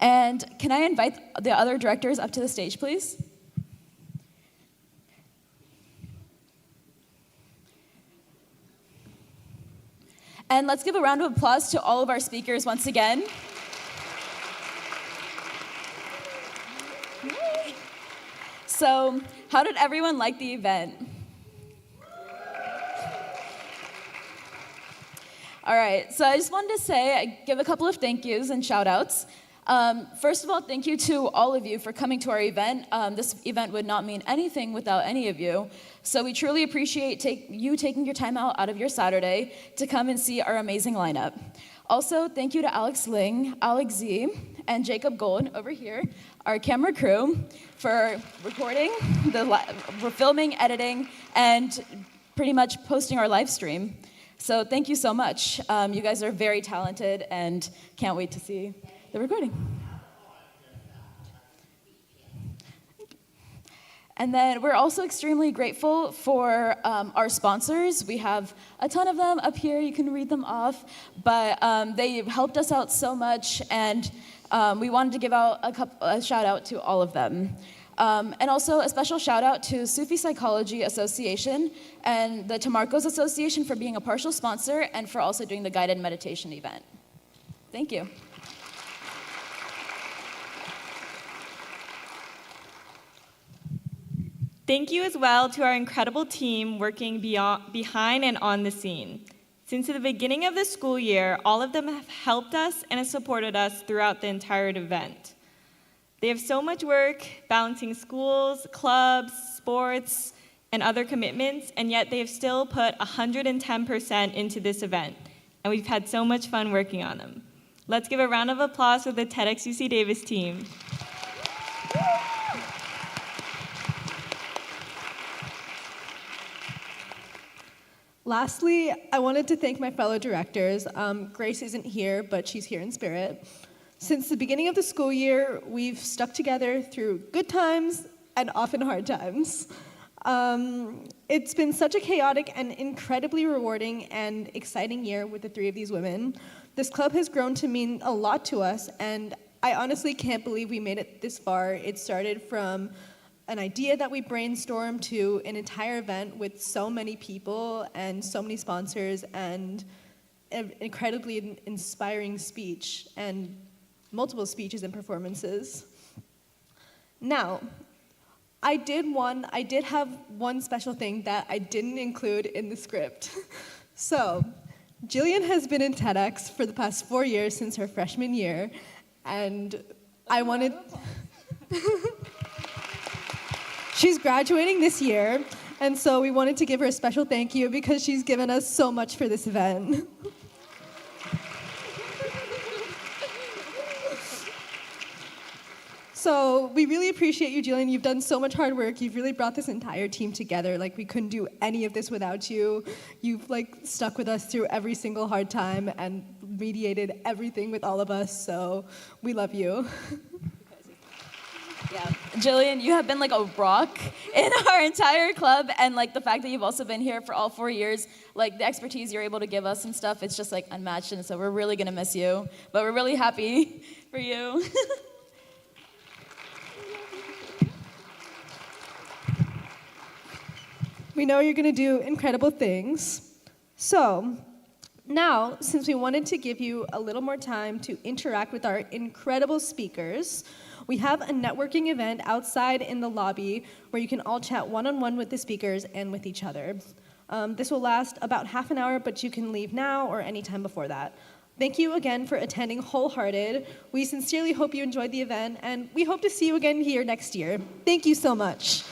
And can I invite the other directors up to the stage, please? And let's give a round of applause to all of our speakers once again. So, how did everyone like the event? All right, so I just wanted to say, give a couple of thank yous and shout outs. First of all, thank you to all of you for coming to our event. This event would not mean anything without any of you. So we truly appreciate you taking your time out of your Saturday to come and see our amazing lineup. Also, thank you to Alex Ling, Alex Z, and Jacob Gold over here, our camera crew, for recording, for filming, editing, and pretty much posting our live stream. So thank you so much. You guys are very talented and can't wait to see the recording. And then we're also extremely grateful for our sponsors. We have a ton of them up here. You can read them off. But they helped us out so much, and we wanted to give out a shout out to all of them. And also a special shout out to Sufi Psychology Association and the Tamarkoz Association for being a partial sponsor and for also doing the guided meditation event. Thank you. Thank you as well to our incredible team working behind and on the scene. Since the beginning of the school year, all of them have helped us and have supported us throughout the entire event. They have so much work balancing schools, clubs, sports, and other commitments, and yet they have still put 110% into this event, and we've had so much fun working on them. Let's give a round of applause for the TEDxUCDavis team. Lastly, I wanted to thank my fellow directors. Grace isn't here, but she's here in spirit. Since the beginning of the school year, we've stuck together through good times and often hard times. It's been such a chaotic and incredibly rewarding and exciting year with the three of these women. This club has grown to mean a lot to us, and I honestly can't believe we made it this far. It started from an idea that we brainstormed to an entire event with so many people and so many sponsors and an incredibly inspiring speech and multiple speeches and performances. Now, I did have one special thing that I didn't include in the script. So, Jillian has been in TEDx for the past 4 years since her freshman year, and I wanted... She's graduating this year, and so we wanted to give her a special thank you because she's given us so much for this event. So we really appreciate you, Jillian. You've done so much hard work. You've really brought this entire team together. Like, we couldn't do any of this without you. You've stuck with us through every single hard time and mediated everything with all of us, so we love you. Yeah, Jillian, you have been like a rock in our entire club, and like the fact that you've also been here for all 4 years, like the expertise you're able to give us and stuff, it's just like unmatched, and so we're really gonna miss you, but we're really happy for you. We know you're gonna do incredible things. So, now, since we wanted to give you a little more time to interact with our incredible speakers, we have a networking event outside in the lobby where you can all chat one-on-one with the speakers and with each other. This will last about half an hour, but you can leave now or anytime before that. Thank you again for attending Wholehearted. We sincerely hope you enjoyed the event, and we hope to see you again here next year. Thank you so much.